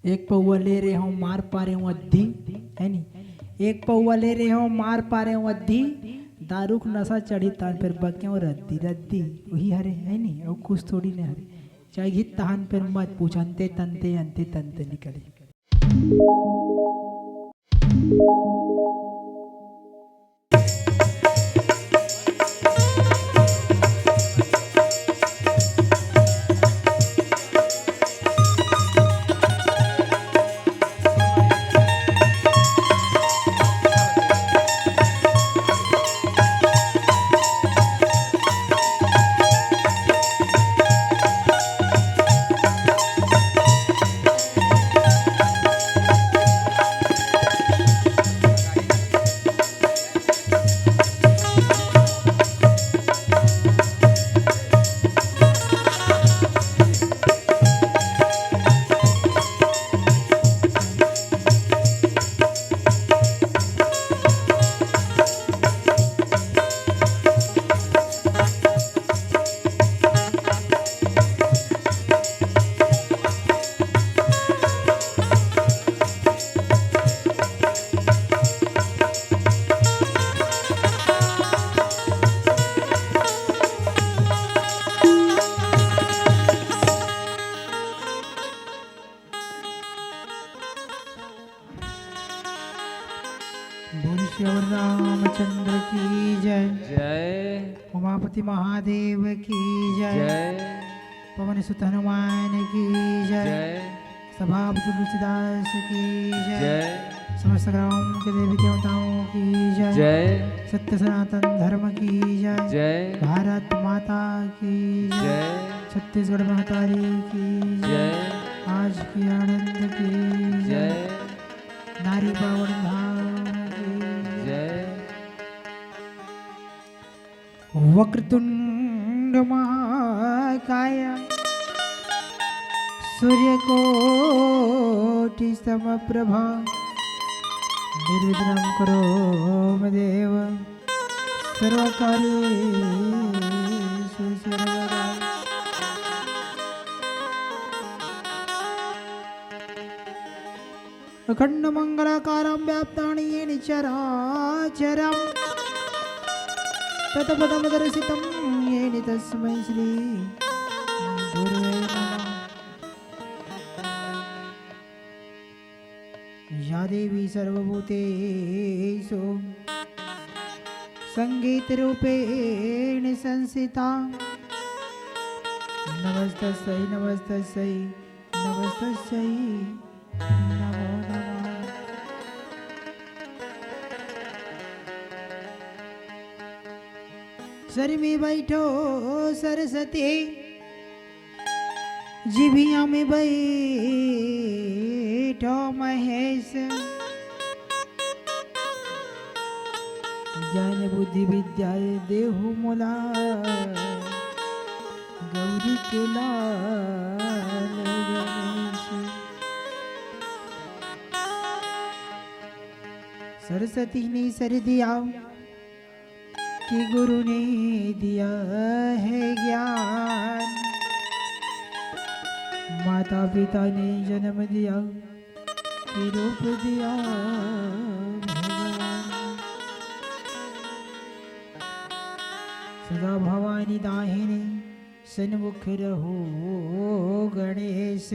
एक पौवा ले रहे हो मार पा रहे हूँ अद्धी, है नहीं। एक पौवा ले रहे हो मार पा रहे हूँ अद्धी, दारू को नशा चढ़ी तान पर बक्यों रद्दी रद्दी वही हरे, है नहीं। और कुछ थोड़ी न हरे चाहे घित तहान पर मत पूछ, अंते तंते अंते तंते निकले। बोल श्री रामचंद्र की जय जय। उमापति महादेव की जय जय। पवन सुत हनुमान की जय जय। सभापति तुलसीदास की जय जय। समस्त ग्राम के देवी देवताओं की जय जय। सत्य सनातन धर्म की जय जय। भारत माता की जय जय। छत्तीसगढ़ महतारी की जय। आज की आनंद की जय। नारी पावन धाम की जय। वक्रतुंड महाकाय सूर्यकोटि समप्रभा निर्विघ्नं करोमि देव सर्वकार्येषु सर्वदा। अखंड मंगलाकारं व्याप्तानि येन चराचरम् तत्पदं दर्शितं येन तस्मै श्री गुरुवे नमः। या देवी सर्वभूतेषु संगीतरूपेण संस्थिता नमस्तस्यै नमस्तस्यै नमस्तस्यै नमो नमः। सर में बैठो सरस्वती जिभिया में बैठो महेश ज्ञान बुद्धि विद्या देहु मोला गौरी के लाल गणेश। सरस्वती ने सर दिया कि गुरु ने दिया है ज्ञान, माता पिता ने जन्म दिया कि रूप दिया भगवान। सदा भवानी दाहिने सन्मुख रहो गणेश,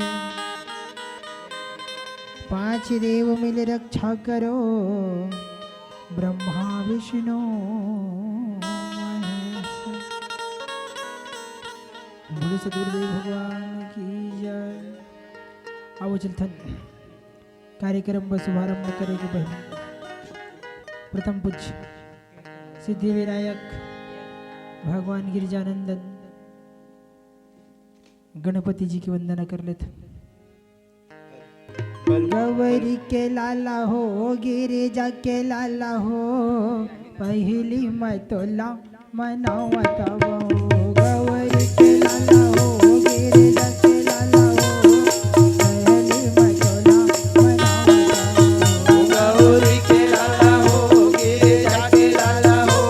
पांच देव मिल रक्षा करो ब्रह्मा विष्णु महेश। बोलो सदगुरुदेव भगवान की जय। आओ चलथन कार्यक्रम का शुभारंभ करेंगे। पहले प्रथम पूज्य सिद्धि विनायक भगवान गिरिजानंदन गणपति जी की वंदना कर लेते। गौरी के लाला हो गिरिजा के लाला हो, पहली मतोला मनावत हो। गौरी के लाला हो गिरिजा के लाला हो, पहली मतोला मनावत हो। गौरी के लाला हो गिरिजा के लाला हो,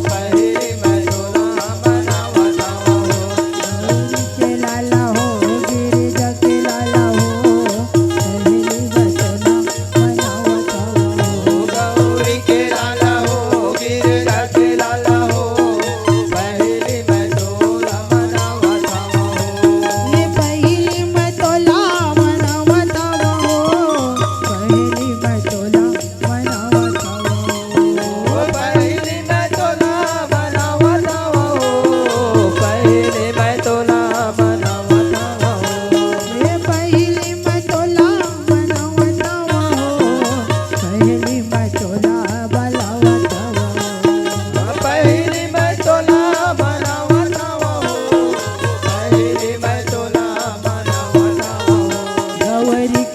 पहली मतोला मनावत हो। गौरी के लाला हो गिरिजा के लाला हो,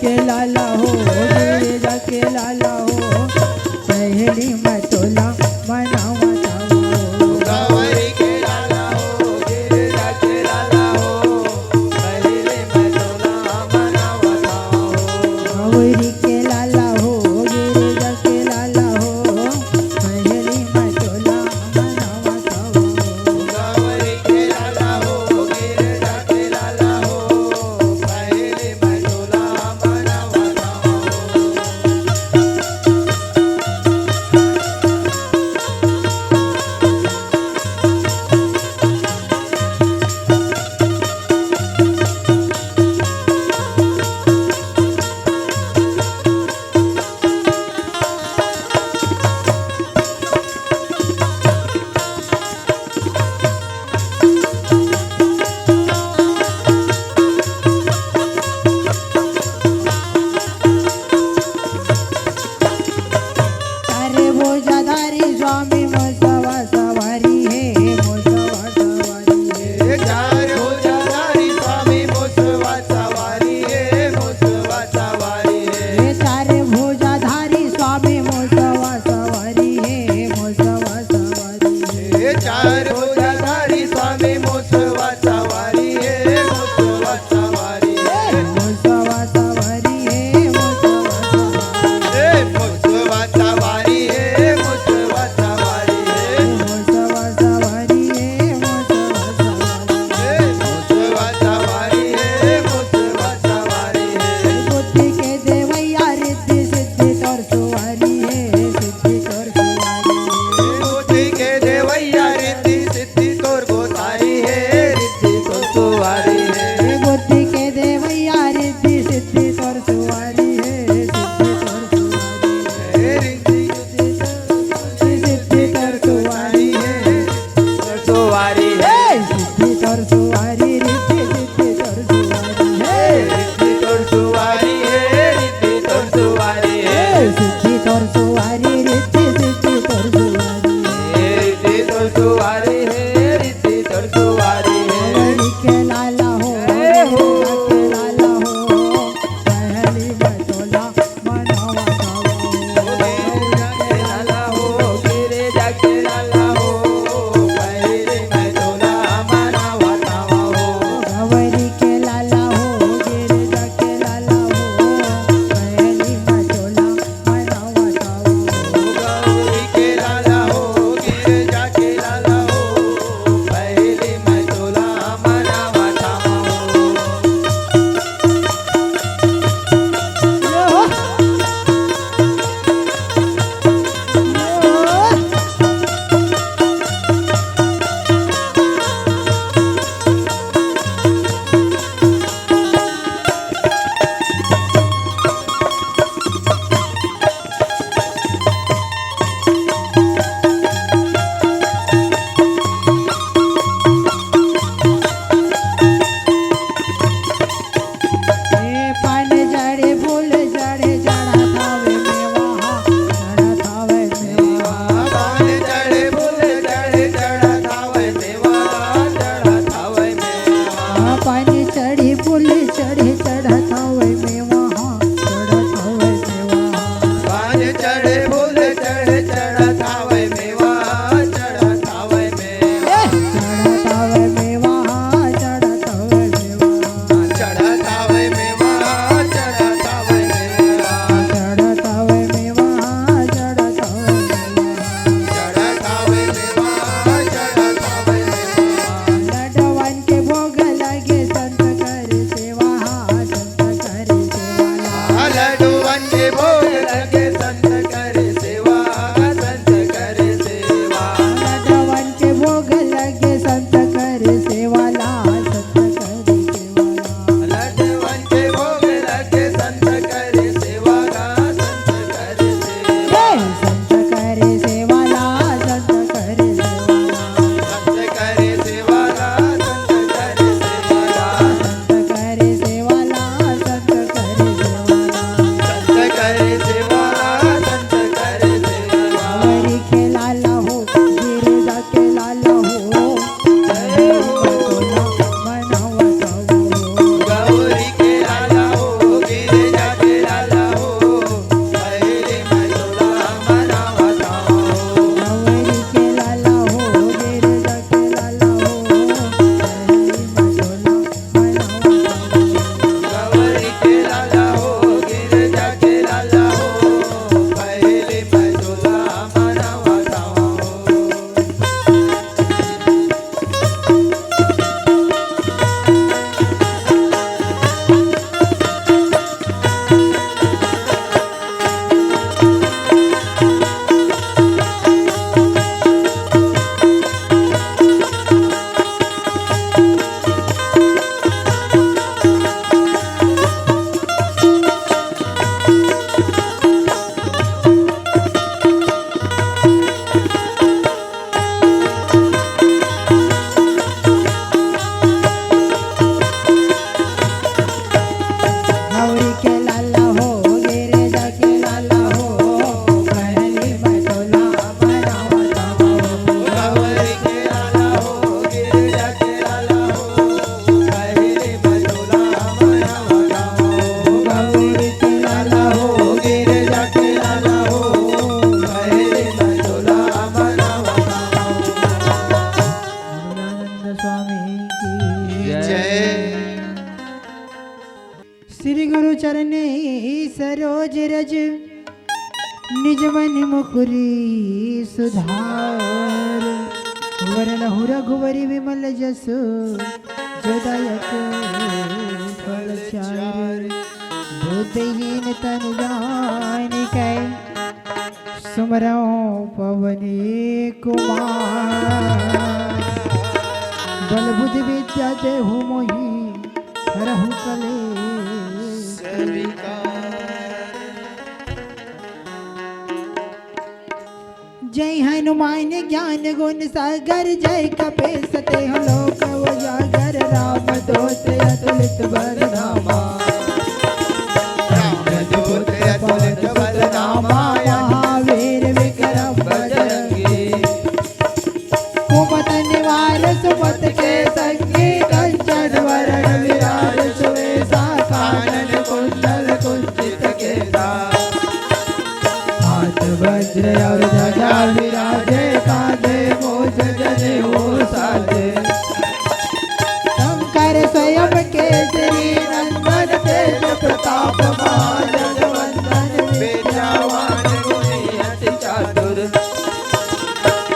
के लाला हो गिरिजा के लाला हो पहली मैं तोला मनावा तावा गौरी के लाला हो गिरिजा के लाला हो पहले मैं तोला मनावता हूँ गौरी के लाला हो गिरिजा के लाला हो पहली मैं तोला मनावा तावा गौरी के लाला हो गिरिजा के लाला हो पहले मैं तोला मनावता हूँ गुरु चरणे सरोज रज निज मन मुकुरी सुधार वरनहु रघुवरी विमल जसु जोदायक फलचार बुद्धिहीन तनु जानिकै सुमरौ पवनी कुमार बल बुद्धि विद्या देहु मोहि हरहु कलेश जय हनुमान ज्ञान गुण सागर जय कपीस तेहु लोक उजागर राम दूत अतुलित बलधामा रामदूत अतुलित बलधामा महावीर विक्रम बजरंगी कुमत निवार सुमत के संगी कंचन वरण विराज सुवेशा कानन कुंडल कुंचित केसा हाथ वज्र और ध्वजा विराजे कांधे मूछ जनेऊ साजे शंकर स्वयं केसरी नंदन तेज प्रताप महाजगवंदन विद्यावान गुणी अति चातुर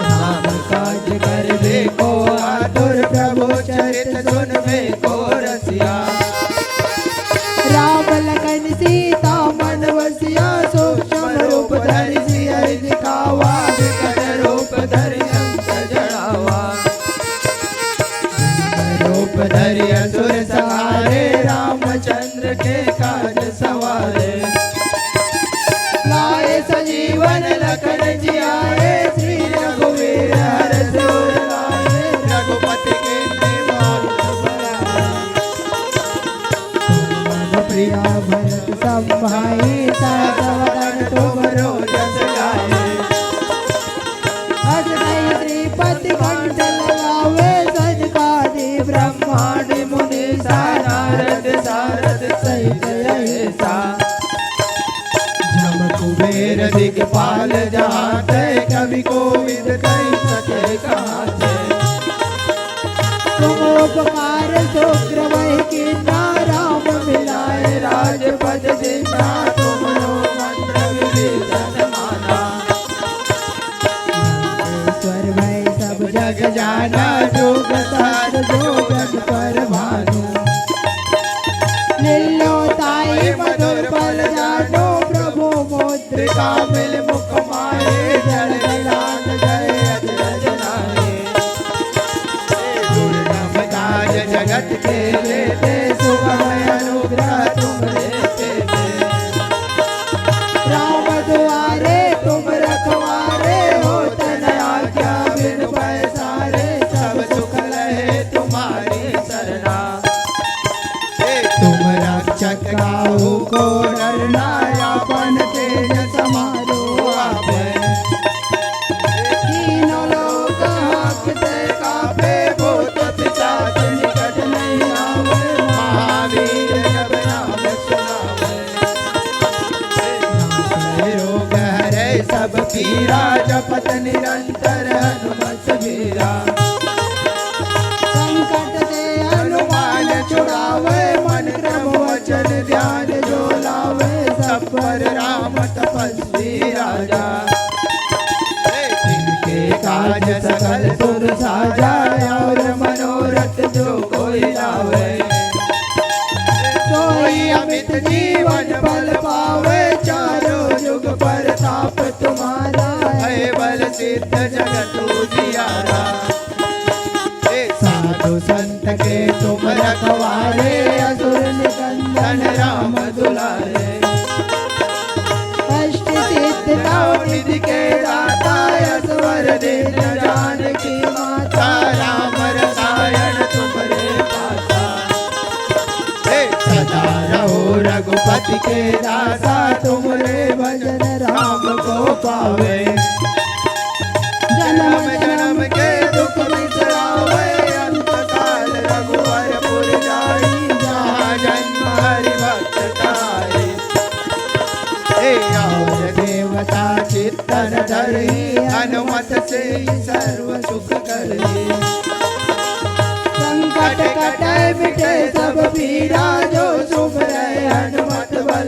राम काज कर देखो आतुर प्रभु चरित सुन में को रसिया राम लखन सीता मन वसिया सूक्ष्म रूप धरि सियहि दिखावा विकट रूप धरि अंत जड़ावा रूप धरि असुर सहारे रामचंद्र के काज सवारे लाए सजीवन लखन जियाए श्री रघुवीर हर्ष उर लाए रघुपति के निवास बढ़ाए प्रिया भरत संभाई सतवदन तुमरो जस गाए हस नहीं श्रीपति कंठ लगावे सनकादि ब्रह्मादि मुनि नारद सारद सहित ऐसा जम कुबेर दिगपाल जहाँ ते कवि कोविद कही सके कहाँ ते तुम उपकार शुक्र वही किन्ना राम मिलाए राजपद जिन्ना तुमरो मंत्र विभीषण माना ईश्वर भय सब जग जाना जोग सार जो जग पर भानु लीलो ताई मधुर बल जानो प्रभु मुद्रिका कामिल मुख माए जल दिलान गए अजरज नाये दुर्लभ काज जगत के लेते सुगम अनुग्रह तुम देते राम दुआरे तुम रखवारे हो तनया क्या बिन पैसारे सब सुख लहे तुम्हारी सरना तुम रक्षक काहू को डरना अपन तेज समारो आपे तीनों लोग हाकते कापे भूत पिशाच निकट नहीं आवे महावीर जब नाम सुनावे रोग हरे सब पीरा जपत निरंतर हनुमत वीरा संकट से हनुमान छुड़ावे मन क्रम वचन ध्यान जो लावे सब पर राम तपस्वी राजा जिनके काज सकल सुर साजा और मनोरथ जो कोई लावे सोई अमित जीवन बल पावे चारों युग पर ताप तुम्हारा है बल सिद्ध जगत उजियारा साधु संत के तुम रखवारे असुर निकंदन राम दुलारे कष्ट सिद्ध निधि के दाता असवर दिन जानकी माता राम रसायन तुम्हारे पासा सदा रहो रघुपति के दासा तुमरे भजन राम को पावे जन्म जन्म के दुख बिसरावे अंत काल रघुवरपुर जाई जहाँ जन्म हरि भक्त ताई और देवता चित्तन धरी हनुमत से सर्व सुख करी संकट कटे मिटे सब पीरा जो सुमरे हनुमत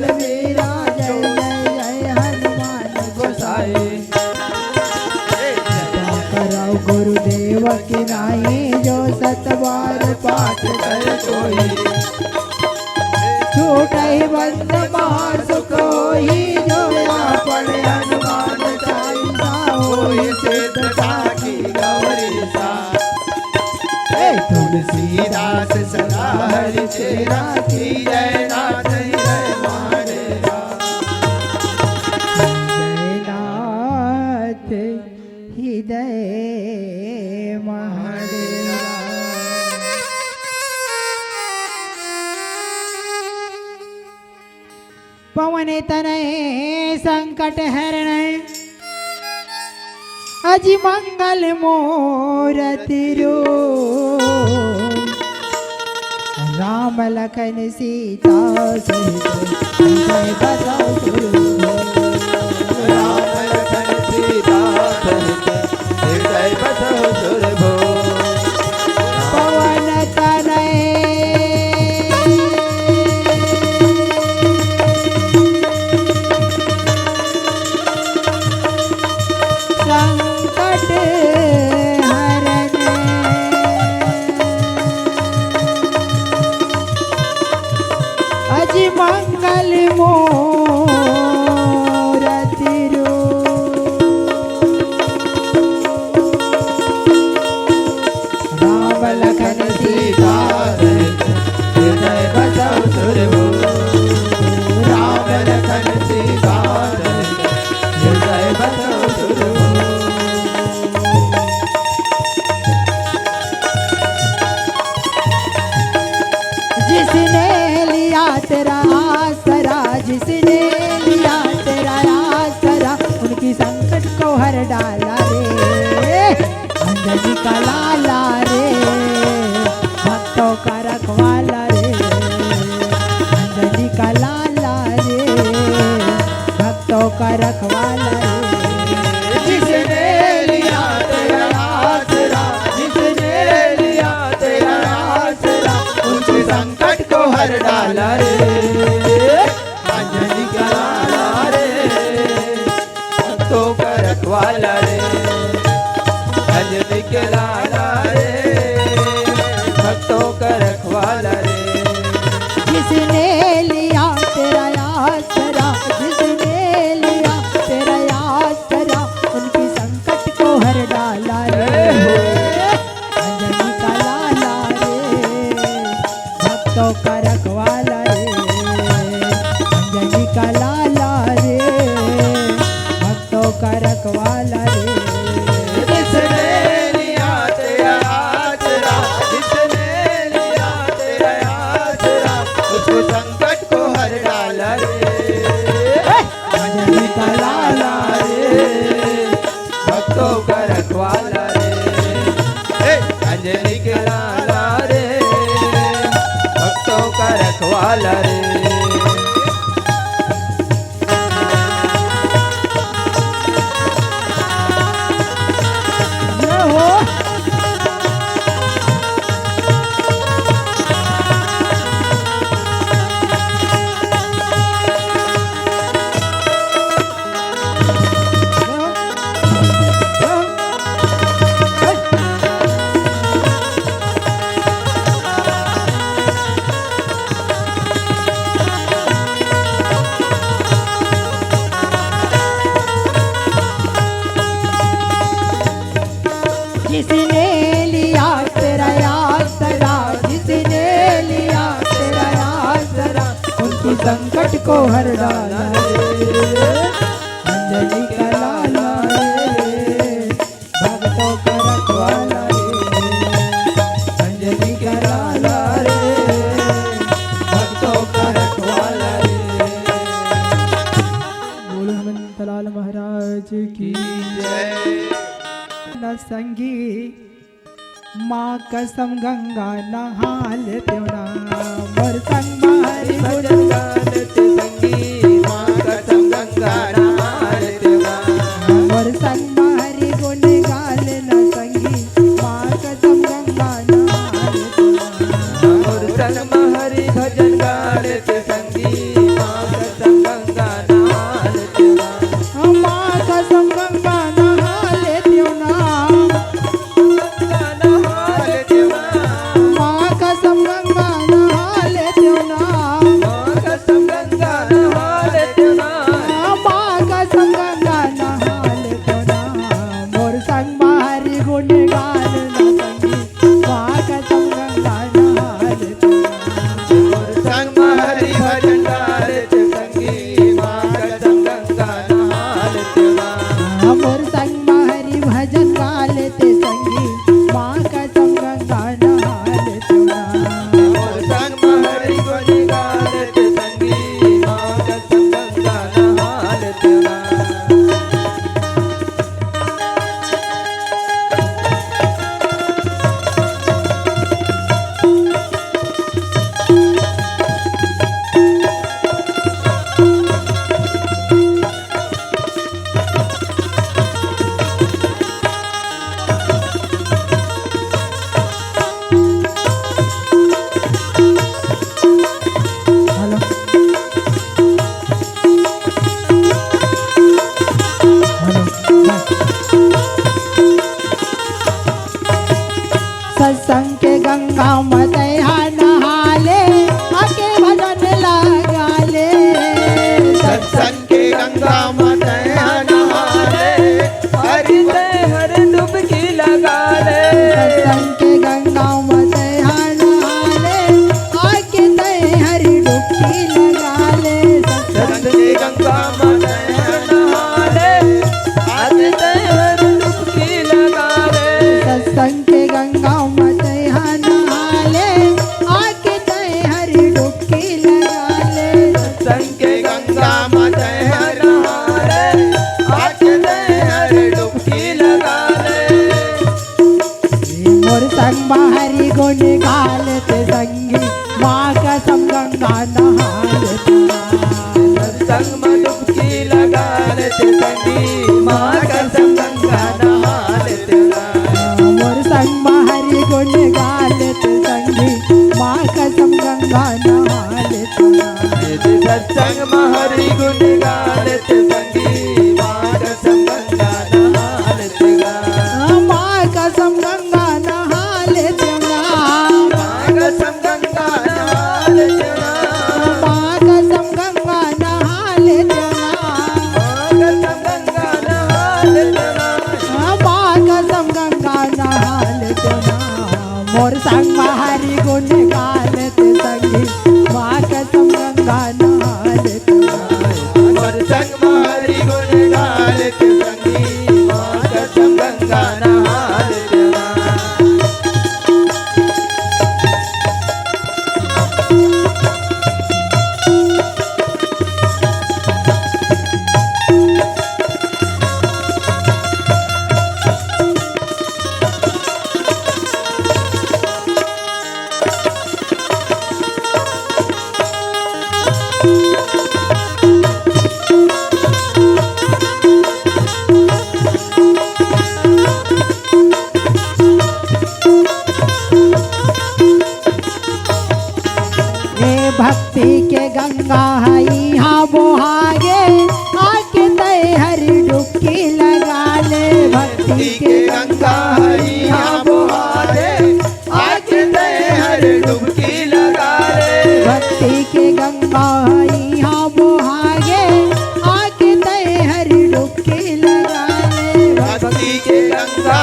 बलवीरा जय जय जय हनुमान गोसाई कराओ गुरुदेव की नाई जो सतबार पाठ कर कोई छूटई बंद महासुख होई जो आपण हनुमान चालीसा कोई होई सिद्ध की गौरी सा तुलसीदास सदा हरि चेरा की जय नाथ जय मारेरा जयनाथ हृदय महादेवा पवन तनय संकट हरण अजि मंगल मूरति रूप राम लखन सीता सहित जय बसौ राम लखन सीता सहित हृदय बसौ सुरभो पवन तनय संकट हरण अजि मंगल मूरति रूप राम लखन सीता सहित हृदय बसौ सुरभो राम लखन सीता सहित हृदय बसौ सुरभो जिसने लिया तेरा आसरा जिसने लिया तेरा आसरा उनकी संकट को हर डाला रे अंजलि का लाला रे भक्तों का रखवाला रे अंजलि का लाला रे भक्तों का रखवाला रे जिसने लिया तेरा आसरा जिसने लिया तेरा आसरा उनके संकट को हर डाला रे अंजलि का लाला रे भक्तों का रखवाला रे अंजलि के लाला रे भक्तों का रखवाला रे जिसने लिया तेरा आसरा जिसने लिया तेरा आसरा उनकी संकट को हर डाला रे अंजलि का लाला रे भक्तों का रखवाला रे अंजलि का लाला रे भक्तों का रखवाला रे जिसने लिया तेरा आसरा जिसने लिया तेरा आसरा उसको संकट को हर डाला रे अंजलि का लाला रे भक्तों का रखवाला रे अंजलि के लाला रे भक्तों का रखवाला रे जय हो जिसने लिया तेरा आसरा जिसने लिया तेरा आसरा उनकी संकट को हर डाला रे अंजलि का लाला रे भक्तों का रखवाला रे अंजलि का लाला रे भक्तों का रखवाला रे बोलो हनुमंतलाल महाराज की जय न संगी माँ कसम गंगा नहाल त्योना मोर संग मारी भजन गाते संगी माँ कसम गंगा नहाते मोर संग मारी गुण गाल न संगी माँ कसम गंगा नहाल त्योना और सन महरी भजन गाते संगी माँ कसम सत्संग के गंगा में नहाले आके तय हरि डुबकी लगा ले सत्संग की गंगा में नहाले आज तैयार डुबकी लगा ले सत्संग के गंगा में नहाले आके तय हरि डुबकी लगा ले सत्संग के गंगा में नहाले आज तैयार डुबकी लगा ले मोर संग हरि गुण गालते संगी माँ कसम गंगा नहालते सत्संग में डुबकी लगा लेते संगी माँ कसम गंगा नहा लेते मोर संग हरि गुण गालते संगी माँ कसम गंगा नहालते सत्संग में हरि गुण गा लेते संगी माँ कसम गंगा नहा लेते माँ कसम गंगा नहालते माँ कसम गंगा नहा लेते माँ कसम गंगा नहालते माँ कसम गंगा नहा लेते माँ कसम गंगा नहालते मोर संग हरि गुण गालते संगी माँ कसम गंगा नहालते और संग में हरि गुण गा लेते संगी माँ कसम गंगा नहा लेते हे भक्ति के गंगा है यहाँ बोहागे आके तय हरि डुबकी लगा ले भक्ति के गंगा यहाँ बहारे आज हर डुबकी लगा ले भक्ति के गंगा है यहाँ बोहागे आके तय हरि डुबकी लगा ले भक्ति के गंगा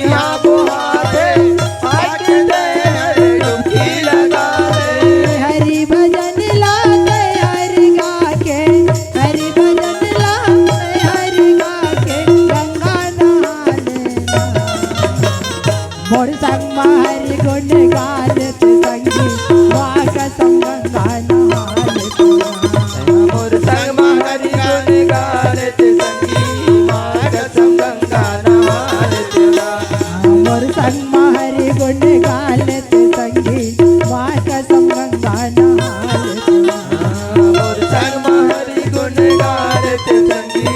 यहाँ बहारे आज हर डुबकी लगा ले हरि भजन लाते हरि गा के हरि भजन लाते हरि गा के गंगा नहा लेना मोर संग हरि गुण गालते संगी माँ कसम गंगा नहा लेना मोर संग हरि गुण गा लेते संगी माँ कसम गंगा नहा लेते मोर संग हरि गुण गालते संगी माँ कसम गंगा नहा लेना मोर संग हरि गुण गा लेते संगी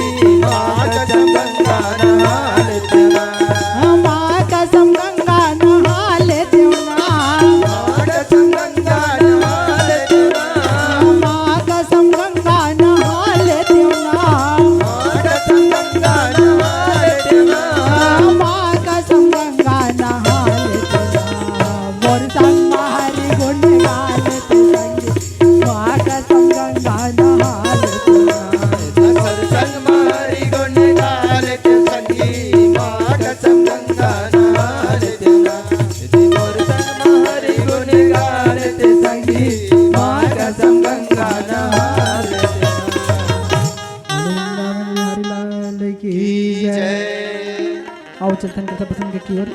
माँ कसम गंगा नहा लेते माँ कसम गंगा नहा लेते माँ कसम गंगा नहा लेते माँ कसम गंगा नहा लेते माँ कसम गंगा नहा लेते माँ कसम गंगा नहा लेते मोर संग हरि गुण गालते संगी माँ कसम गंगा नहा लेते सत्संग में हरि गुण गा लेते संगी माँ कसम गंगा नहा लेते मोर संग में हरि गुण गा लेते संगी माँ कसम गंगा नहा लेते हरिलाल की की जय। जय। आओ चलते हैं कथा पसंद की ओर।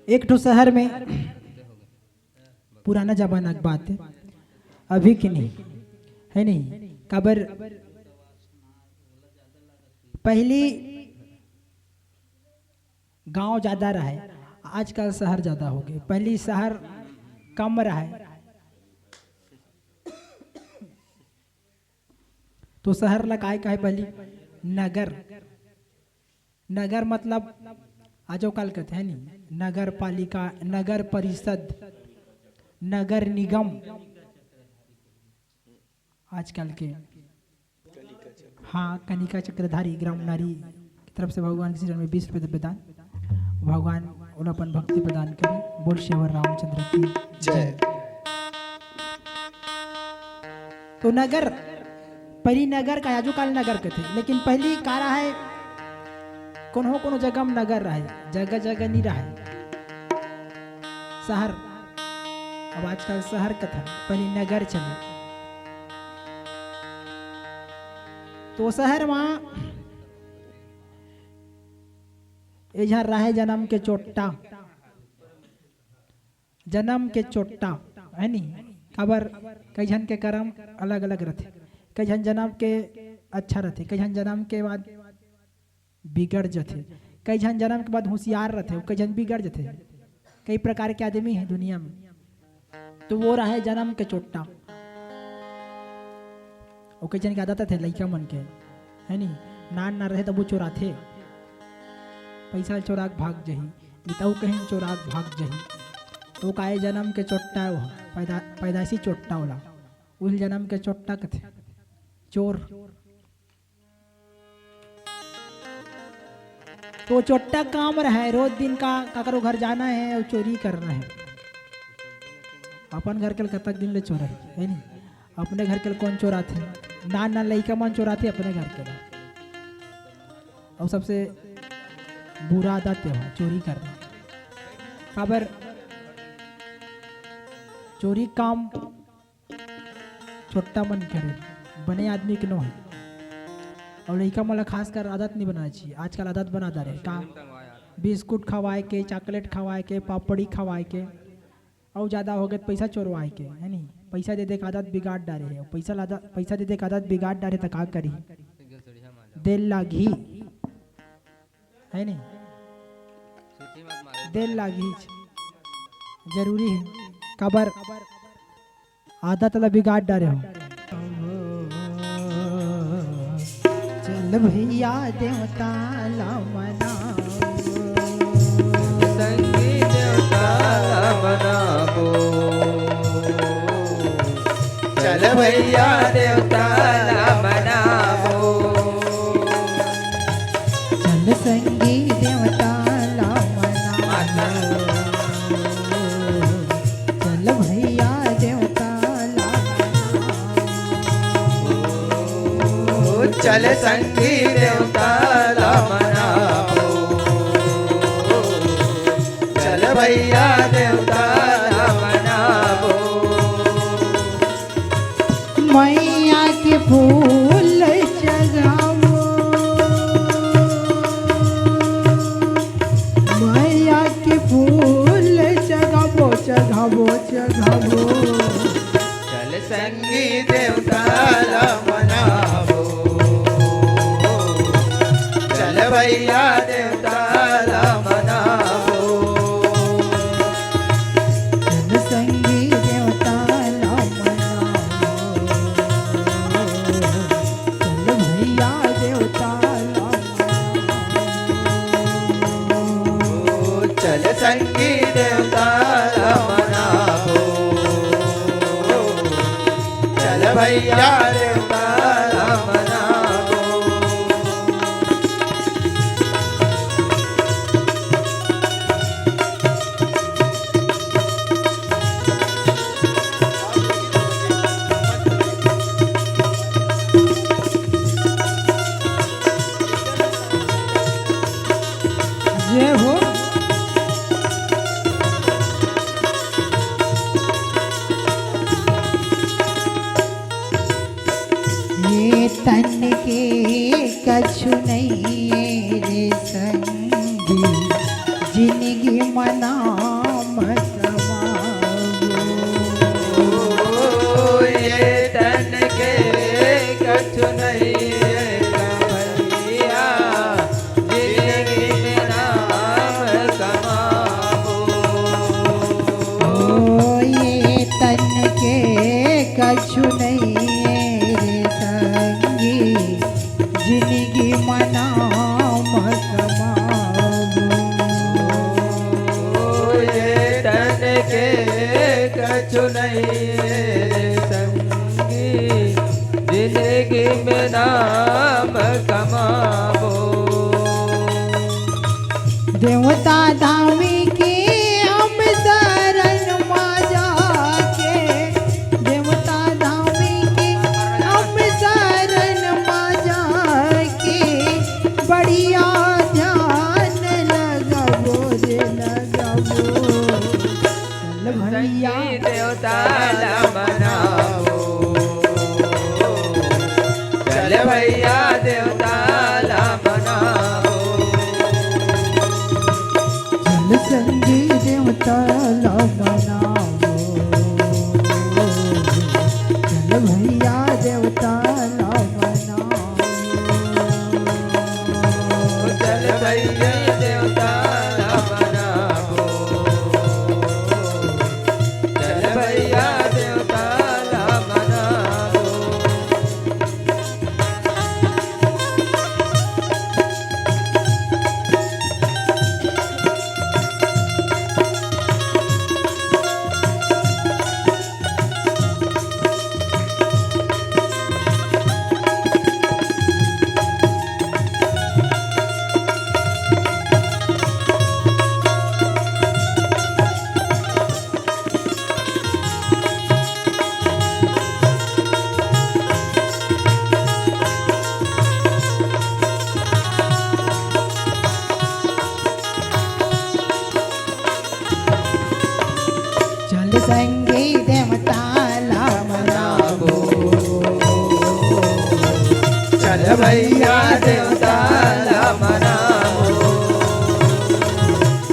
एक ठो शहर में पुराना जमाना की बात है, अभी की नहीं है, नहीं काबर पहली गांव ज्यादा रहे, आजकल शहर ज्यादा हो गए। पहली शहर कम रहे तो शहर लगाए का है पहली नगर। नगर मतलब आजो काल कहते हैं नहीं, नगर पालिका, नगर परिषद, नगर निगम आजकल के। हाँ, कनिका चक्रधारी ग्राम नारी की तरफ से भगवान के चरण में 20 रुपये प्रदान, भगवान उन्हें अपन भक्ति प्रदान करें। बोल श्रीवर रामचंद्र की जय। तो नगर पहली नगर का आजू काल नगर के थे, लेकिन पहली का रहा है कोनो जगह में नगर रहे, जगह जगह नहीं रहे शहर। अब आजकल शहर का था, पहली नगर चले। तो शहर वहां इधर रहे जन्म के चोट्टा, जन्म के चोट्टा है नी खबर। कई जन के कर्म अलग अलग रहते, कई जन जन्म के अच्छा रहते, कई जन जन्म के बाद बिगड़ जाते, कई जन जन्म के बाद होशियार रहते, कई जन बिगड़ जाते। कई प्रकार के आदमी हैं दुनिया में। तो वो रहे जन्म के चोट्टा। और कई जन की आदत थे लड़का मन के है नी, नान ना रहे तब वो चोराथे, पैसा चोरा के भाग जही, निताऊ कहीं चोरा के भाग जही। तो काहे जन्म के चोट्टा है, वो पैदाइशी चोट्टा होला, उस जन्म के चोट्टा कथे चोर। तो चोट्टा काम रहे रोज दिन का, काकरो घर जाना है और चोरी करना है। अपन घर के कतक दिन ले चोरा है नी, अपने घर के कौन चोराते, नान नान लड़का मन चोराते अपने घर के। और सबसे बुरा आदत है चोरी करना। खबर चोरी काम छोटा मन करे, बने आदमी के नो है। और लड़का मला खास कर आदत नहीं बनाना चाहिए। आजकल आदत बना दे रहे का बिस्कुट खवाए के, चॉकलेट खवाए के, पापड़ी खवाए के, और ज़्यादा हो गए पैसा चोरवाए के है नी। पैसा दे दे के आदत बिगाड़ डाले है, पैसा दे दे के आदत बिगाड़ डाले तो का करी, दिल लागी है नी, दिल लागी जरूरी है। कबर आदत ला बिगाड़ डाले हो। चल भैया देवता ला मनाओ, संगी देवता मनाबो, चल भैया देवता मनाबो, चल संगी देवता ला मनाओ, चल भैया देवता ला मनाओ, चल संगी देवता मनाबो, चल भैया देवता मनाबो। मैया के फूल चढ़ावो, मैया के फूल चढ़ावो चढ़ावो चढ़ावो, चल संगी देवता मनाबो, चल भैया देवता मनाबो, चल संगी देवता ला मनाओ, चल भैया देवता ला मनाओ, चल संगी देवता मनाबो, चल भैया देवता मनाबो। जय हो। ये तन के कछु नहीं रे संगी, जिंदगी मनाम समाओ, ये तन के कछु नहीं भैया, जिंदगी में नाम कमाबो। ये तन के कछु नहीं रे संगी, जिंदगी मनाम समाओ, ये तन के कछु नहीं रे संगी, जिंदगी में नाम कमाबो। देवता धामी के हम शरण में जाके, देवता धामी के हम शरण देवता ला मनावो चल भैया देवता ला मनावो जल संगी देवता ला मनावो चल भैया देवता ला मनावो चल भैया देवता ला मनावो चल भैया देवता ला मनावो चल संगी देवता ला मनावो चल भैया देवता ला मनावो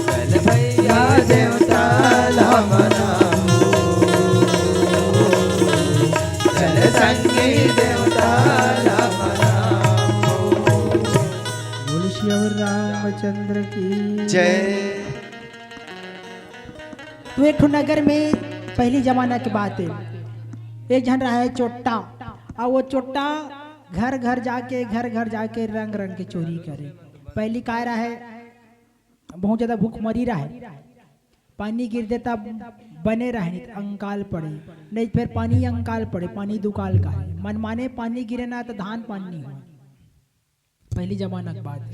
चल भैया देवता ला मनावो चल संगी देवता ला मनावो बोल श्री रामचंद्र की जय तो एक ठो नगर में पहली जमाना की बात है, एक जन रहा है चोट्टा, और वो चोट्टा घर घर जाके रंग रंग के चोरी करे। पहली काय रहा है, बहुत ज्यादा भूख मरी रहा है, पानी गिर देता बने रहे नहीं तो अंकाल पड़े, नहीं फिर पानी अंकाल पड़े, पानी दुकाल का है, मन माने पानी गिरे ना तो धान पानी नहीं हुआ। पहली जमाना की बात है,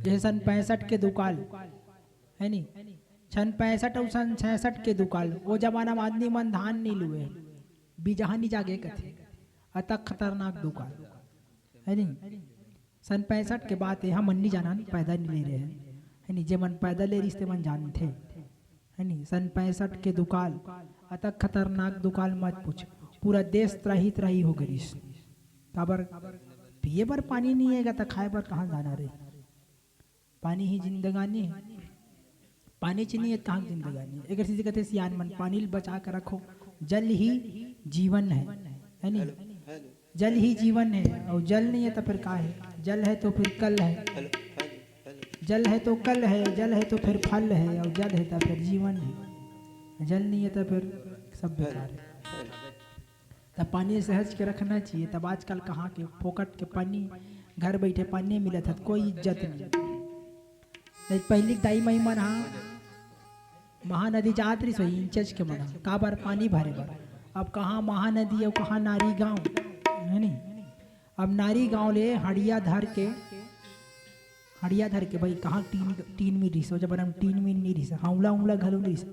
जैसे सन 65 के दुकाल है नहीं, सन 65 और सन 66 के दुकाल, वो जमाना में आदमी मन धान नहीं लुए, बीजहानी जागे कथे अतक खतरनाक दुकाल है नहीं। सन 65 के बाद यहाँ मन नहीं जाना, पैदा नहीं ले रहे हैं है नहीं, जे मन पैदा ले रिश्ते मन जानते है नहीं। सन 65 के दुकाल अतक खतरनाक दुकाल मत पूछ, पूरा देश त्राही त्राही हो गई। काबर पिए बर पानी नहीं है तो खाए बर कहाँ जाना रे, पानी ही जिंदगानी है, पानी च नहीं है कहाँ जिंदगानी। एक चीज कहते सियान मन, पानी बचा कर रखो, जल ही जीवन है नहीं, जल ही जीवन है, और जल नहीं है तो फिर का है, जल है तो फिर कल है, जल है तो कल है, जल है तो फिर फल है, और जल है तो फिर जीवन है, जल नहीं है तो फिर सब बेकार है। तब पानी सहज के रखना चाहिए। तब आजकल कहाँ के फोकट के पानी, घर बैठे पानी मिला था, कोई इज्जत नहीं। पहली दाई मई मन हाँ महानदी जात रही सोई इंचज के मना का बार पानी भरे बार, अब कहाँ महानदी और कहाँ नारी गांव है नहीं। अब नारी गांव ले हड़िया धर के भाई कहाँ टीन में रिसो, जब हम टीन में नहीं रिस, हाउला उंगला घलो रिस,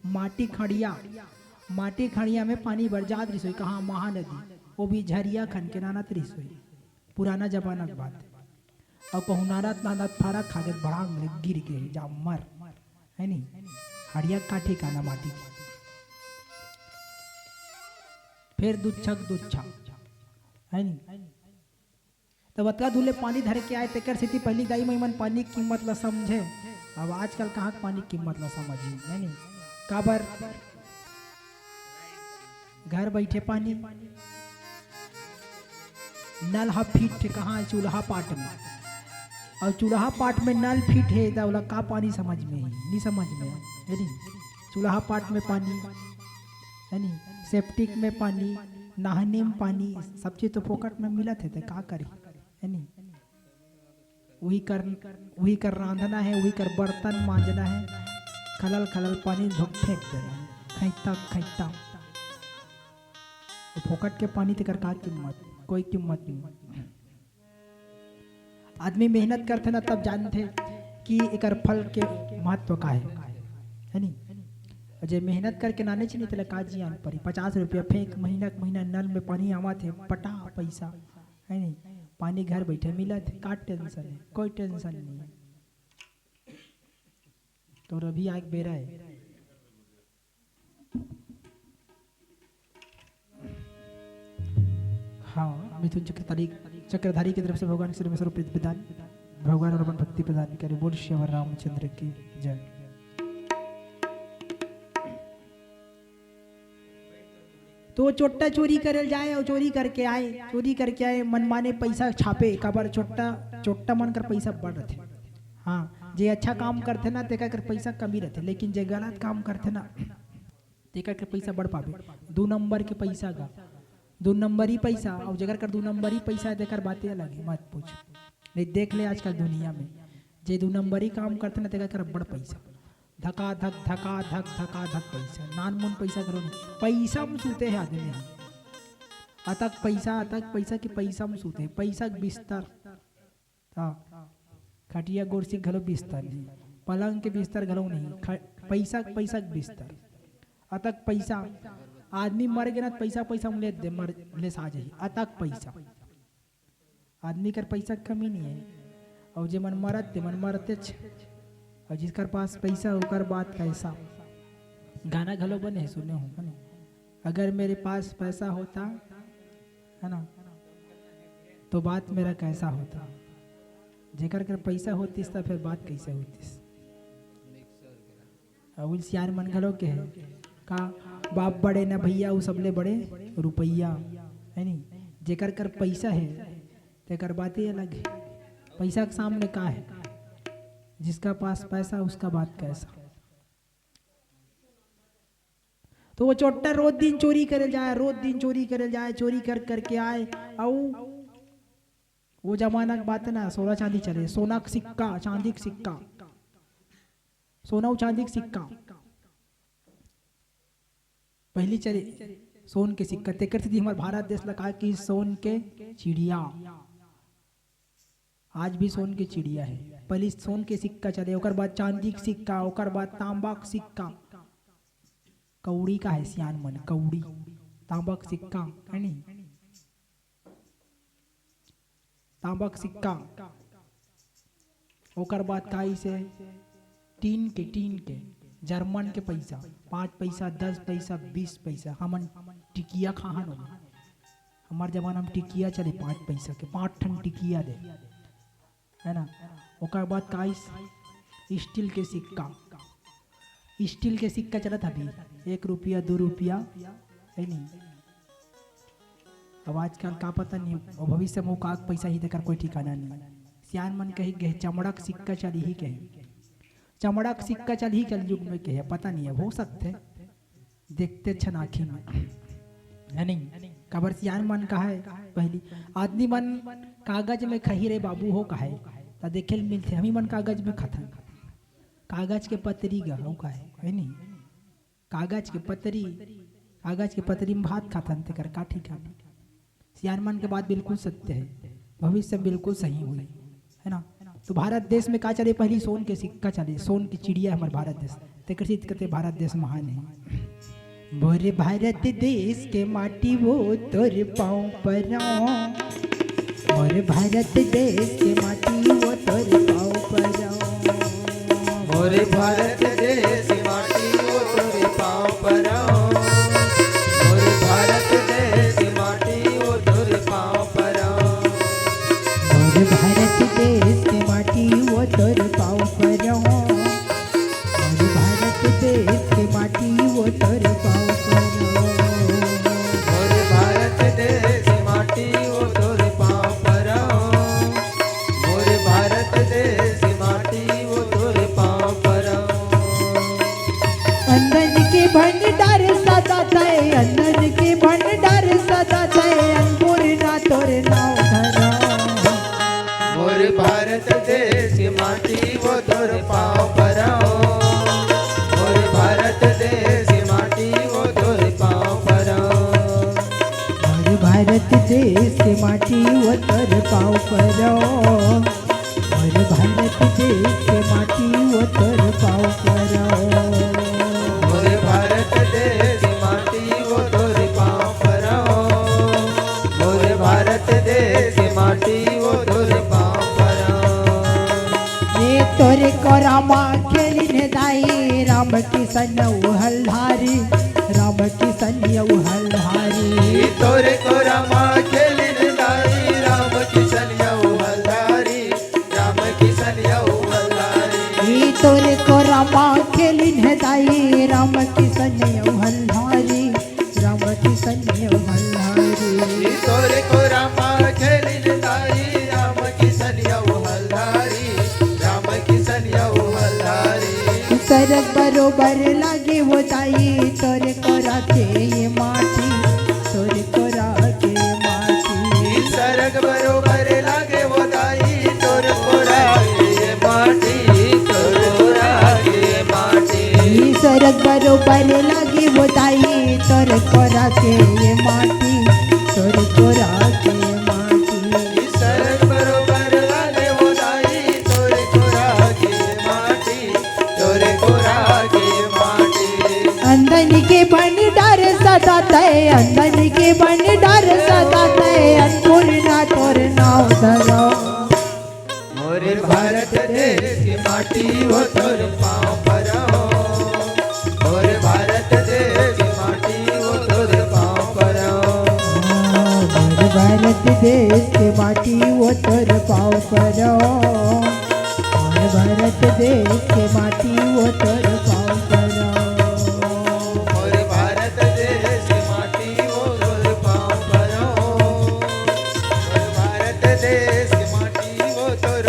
माटी खड़िया में पानी भर जात रिसोई, कहाँ महानदी, वो भी झरिया खन के नानत रिसोई, पुराना जमाना की बात। और कहूँ नानत फारा खागत बड़ा गिर के जा मर है नहीं, हड़िया काठी का ना माटी। फिर दुच्छा है नहीं, तो बतला धुले पानी धर के आए, तेकर स्थिति पहली दाई मई मन पानी की कीमत ला समझे। अब आजकल कहाँ पानी की कीमत ला समझी है नहीं, काबर घर बैठे पानी नल हा फिट कहाँ चूल्हा पाट में, और चूल्हा पाट में नल फिट है तो का पानी समझ में ही नहीं, समझ में है नहीं। चूल्हा पाट में पानी है नहीं, सेप्टिक में पानी, नहाने में पानी, सब चीज तो फोकट में मिला थे, का करी है नहीं। वही कर रांधना है, वही कर बर्तन मांजना है, खलल पानी धोक फेंक देना है, खैता तो फोकट के पानी ते कर का कीमत, कोई कीमत नहीं। आदमी मेहनत करते ना तब जानते कि एकर फल के महत्व का है नहीं। जे मेहनत करके नाने चाहिए तो का जियान पड़ी, 50 रुपया फेंक महीना नल में पानी आवा थे, पटा पैसा है नहीं, पानी घर बैठे मिला थे, का टेंशन है, कोई टेंशन नहीं है। तो रवि आग बेरा है हाँ, मिथुन चक्रधारी की तरफ से भगवान श्री स्वरूप प्रदान, भगवान और भक्ति प्रदान करे। बोल श्री रामचंद्र की जय। तो चोट्टा चोरी करल जाए और चोरी करके आए मनमाने पैसा छापे काबर चोट्टा मन कर पैसा बढ़ रहे। हाँ, जे अच्छा काम करते ना तेका कर पैसा कमी रहते, लेकिन जे गलत काम करते ना तेका कर पैसा बढ़ पावे। 2 नंबर के पैसा का 2 नंबरी पैसा और जगह कर 2 नंबरी पैसा देकर बातें अलग है, मत पूछ। नहीं देख ले आजकल दुनिया में जे 2 नंबरी काम करते ना तेका कर बड़ पैसा, धका धक पैसा, नान मुन पैसा करो नहीं। पैसा में सूते है आदमी, अतक पैसा के पैसा में सूते, पैसा बिस्तर खटिया गोरसी घलो बिस्तर नहीं, पलंग के बिस्तर घलो नहीं, पैसा बिस्तर अतक पैसा। आदमी मर गया ना पैसा में ले सा जाही, अतक पैसा आदमी कर पैसा कमी नहीं है। और जे मन मरते और जिसकर पास पैसा होकर बात कैसा। गाना घलो बने सुने हो है ना, अगर मेरे पास पैसा होता है ना तो बात मेरा कैसा होता, जेकर कर पैसा होतीस तो फिर बात कैसे होतीस। और सियार मन घलो के है का बाप बड़े ना भैया वो सबले बड़े रुपैया है नहीं, जेकर कर पैसा है तेकर बातें अलग है। पैसा के सामने का है, जिसका पास पैसा उसका बात कैसा। तो वो चोट्टा रोज दिन चोरी करे जाए, चोरी करके आए। और वो जमाना की बात है ना, सोना चांदी चले, सोना का सिक्का चांदी का सिक्का, सोना और चांदी का सिक्का पहली चले, सोन के सिक्का तेकर थी हमारे भारत देश लगा कि सोन के चिड़िया, आज भी सोन की चिड़िया है। पहले सोन के सिक्का चले, ओकर बाद चांदी के सिक्का, ओकर बाद तांबा के सिक्का, कौड़ी का है सियान मन, कौड़ी तांबा के सिक्का है नहीं, तांबा के सिक्का। ओकर बाद काई से टीन के जर्मन के पैसा, 5 पैसा 10 पैसा 20 पैसा। हमन टिकिया खाहन हो, हमार जमाना में टिकिया चले 5 पैसा के, 5 ठन टिकिया दे है ना। ओकर बाद काई स्टील के सिक्का, स्टील के सिक्का चलत अभी 1 रुपया 2 रुपया है नहीं। अब आजकल का पता नहीं, और भविष्य में का पैसा ही देकर कोई ठिकाना नहीं। सियान मन कही गए चमड़ा का सिक्का चल ही कहे, चमड़ा का सिक्का चल ही कल युग में कहे, पता नहीं है, हो सकते देखते छनाखी में है नहीं। कबर सियान मन का है पहली आदमी मन कागज में खही रे बाबू हो का है ता देखे मिलते, हम ही मन कागज में खथन, कागज के पतरी गहू का है नहीं, कागज के पतरी में भात खाथन ते कर काठी खाती। सियान मन के बात बिल्कुल सत्य है, भविष्य बिल्कुल सही हुई है ना। तो भारत देश में का चले, पहली सोन के सिक्का चले, सोन की चिड़िया हमारे भारत देश, ते कृषित करते भारत देश महान है। मोरे भारत देश के माटी वो तोर पाँव पर, मोरे भारत देश के माटी वो तोर पाँव पर, मोरे भारत देश की माटी वो तोरे पाँव पर, मोरे भारत देश की माटी वो तोरे पाँव पर, मोरे भारत देश के माटी वो तोर पाँव पर, मोरे भारत देश के माटी वो तोर पाँव पर, मोरे भारत देश की माटी वो तोरे पाँव पर, मोरे भारत देश की माटी वो तोरे पाँव पर। अन्न के भंडार सदा तय, अन्न के भंडार सदा तय, अन्नपूर्णा तोरे नाव धरा। मोरे भारत देश की माटी वो तोरे पाँव पर, मोरे भारत देश की माटी वो तोरे पाँव पर, मोरे भारत देश के माटी वो तोर पाँव पर, मोरे भारत देश के माटी वो तोर पाँव पर, मोरे भारत देश की माटी वो तोरे पाँव पर, मोरे भारत देश की माटी वो तोरे पाँव पर। ये तोरे को रामा खेलिने दाई, राम किशन हल्हारी, राम किशन हल्हारी। तोरे को रमा खेली दाई राम किशन हल्हारी राम किशन हल्हारी तोरे को रामा खेलिन दाई राम किशन हल्हारी राम किशन हल्हारी सरग बरोबर लागे वो दाई तोरे को राखे ये माटी तोरे को राखे माटी सरग बरोबर लागे वो दाई तोर को राखे माटी तोर को राखे माटी सरग बरोबर लागे वो दाई तोरे को राखे ये माटी तोरे को राखे माटी सरग बरोबर लागे वो दाई तोर को राखे माटी तोर को राखे माटी अंदन के भंडार सदा तय अंदन के भंडार सदा तय अन्नपूर्णा तोर नाव धरो मोरे भारत देश की माटी वो तोर पाँव पर हो मोरे भारत देश की माटी वो तोर पाँव पर हो मोर भारत देश के माटी वो तोर पाँव परो मोर भारत देश के माटी वो तोर पाँव परो मोरे भारत देश की माटी वो तोर पाँव पर हो मोरे भारत देश की माटी वो तोर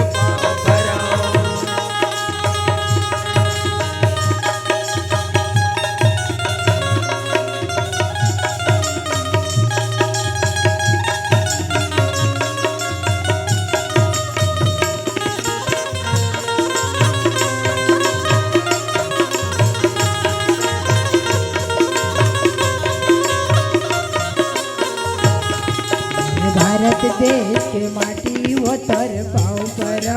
पाँव पर हो भारत देश के माटी वो तोर पाँव परो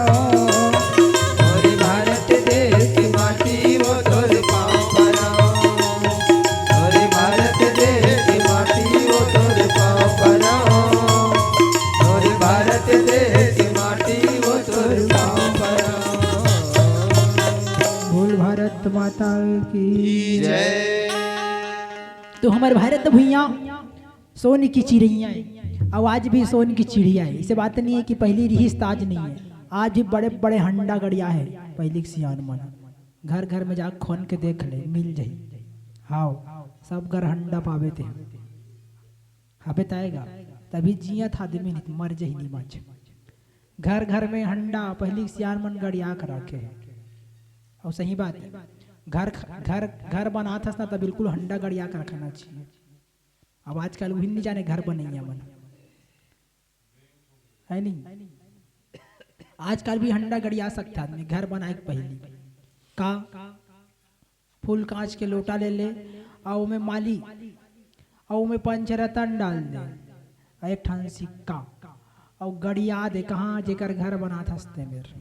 मोरे भारत देश की माटी वो तोर पाँव पर हो मोरे भारत देश की माटी वो तोर पाँव पर हो मोरे भारत देश की माटी वो तोर पाँव पर हो बोल भारत माता की जय तो हमारे भारत भैया सोन की चिड़िया है और आज भी सोन की चिड़िया है। इसे बात नहीं है कि पहली रही ताज नहीं है, आज भी बड़े बड़े हंडा गड़िया है। पहले के सियान मन घर घर में जा खोन के देख ले मिल जाई हाओ सब घर हंडा पावे थे हबे ताएगा तभी जिया था आदमी नहीं मर जही नहीं मच घर घर में हंडा पहले के सियान मन गड़िया कर रखे है। और सही बात है घर घर घर बना था ना तो बिल्कुल हंडा गड़िया कर रखना चाहिए। अब आजकल वही नहीं जाने घर बनैया मन है नहीं आजकल भी हंडा गड़िया सकता आदमी घर बनाए पहली का फूल कांच के लोटा ले ले और में माली और में पंचरतन डाल दे एक ठन सिक्का और गड़िया दे कहाँ जेकर घर बना था मेर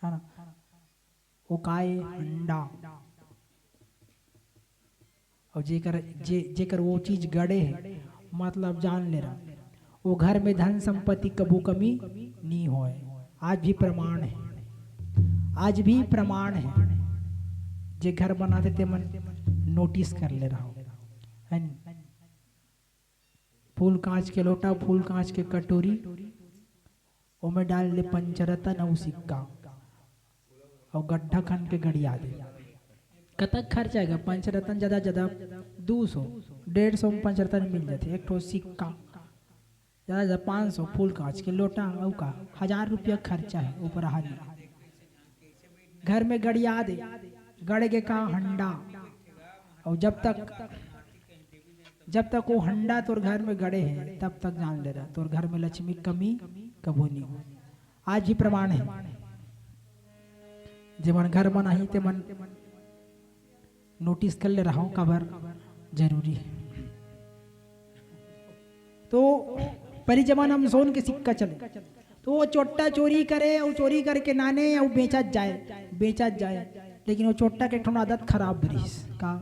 है ना वो काए हंडा और जेकर वो चीज गड़े है मतलब जान ले रहा वो घर में धन संपत्ति कबू कमी नहीं होए। आज भी प्रमाण है आज भी प्रमाण है जे घर बनाते थे मन नोटिस कर ले रहा है फूल कांच के लोटा फूल कांच के कटोरी वो में डाल ले पंचरतन और सिक्का और गड्ढा खन के गड़िया दे कतक खर्च आएगा पंचरतन ज्यादा ज्यादा 200-150 में पंचरतन मिल जाते एक ठो सिक्का ज्यादा ज्यादा 500 फूल कांच के लोटा और का 1000 रुपया खर्चा है ऊपर हानि घर में गड़िया दे गड़ के का हंडा और जब तक वो हंडा तोर घर में गड़े है तब तक जान ले रहा तोर घर में लक्ष्मी कमी कबू नहीं हो। आज भी प्रमाण है जे मन घर बना ही ते मन नोटिस कर ले रहा हूं कबर जरूरी है। तो पहले जमाना में सोन के सिक्का चले तो वो चोट्टा चोरी करे और चोरी करके नाने और बेचा जाए लेकिन वो चोट्टा के ठोन आदत खराब बरिस का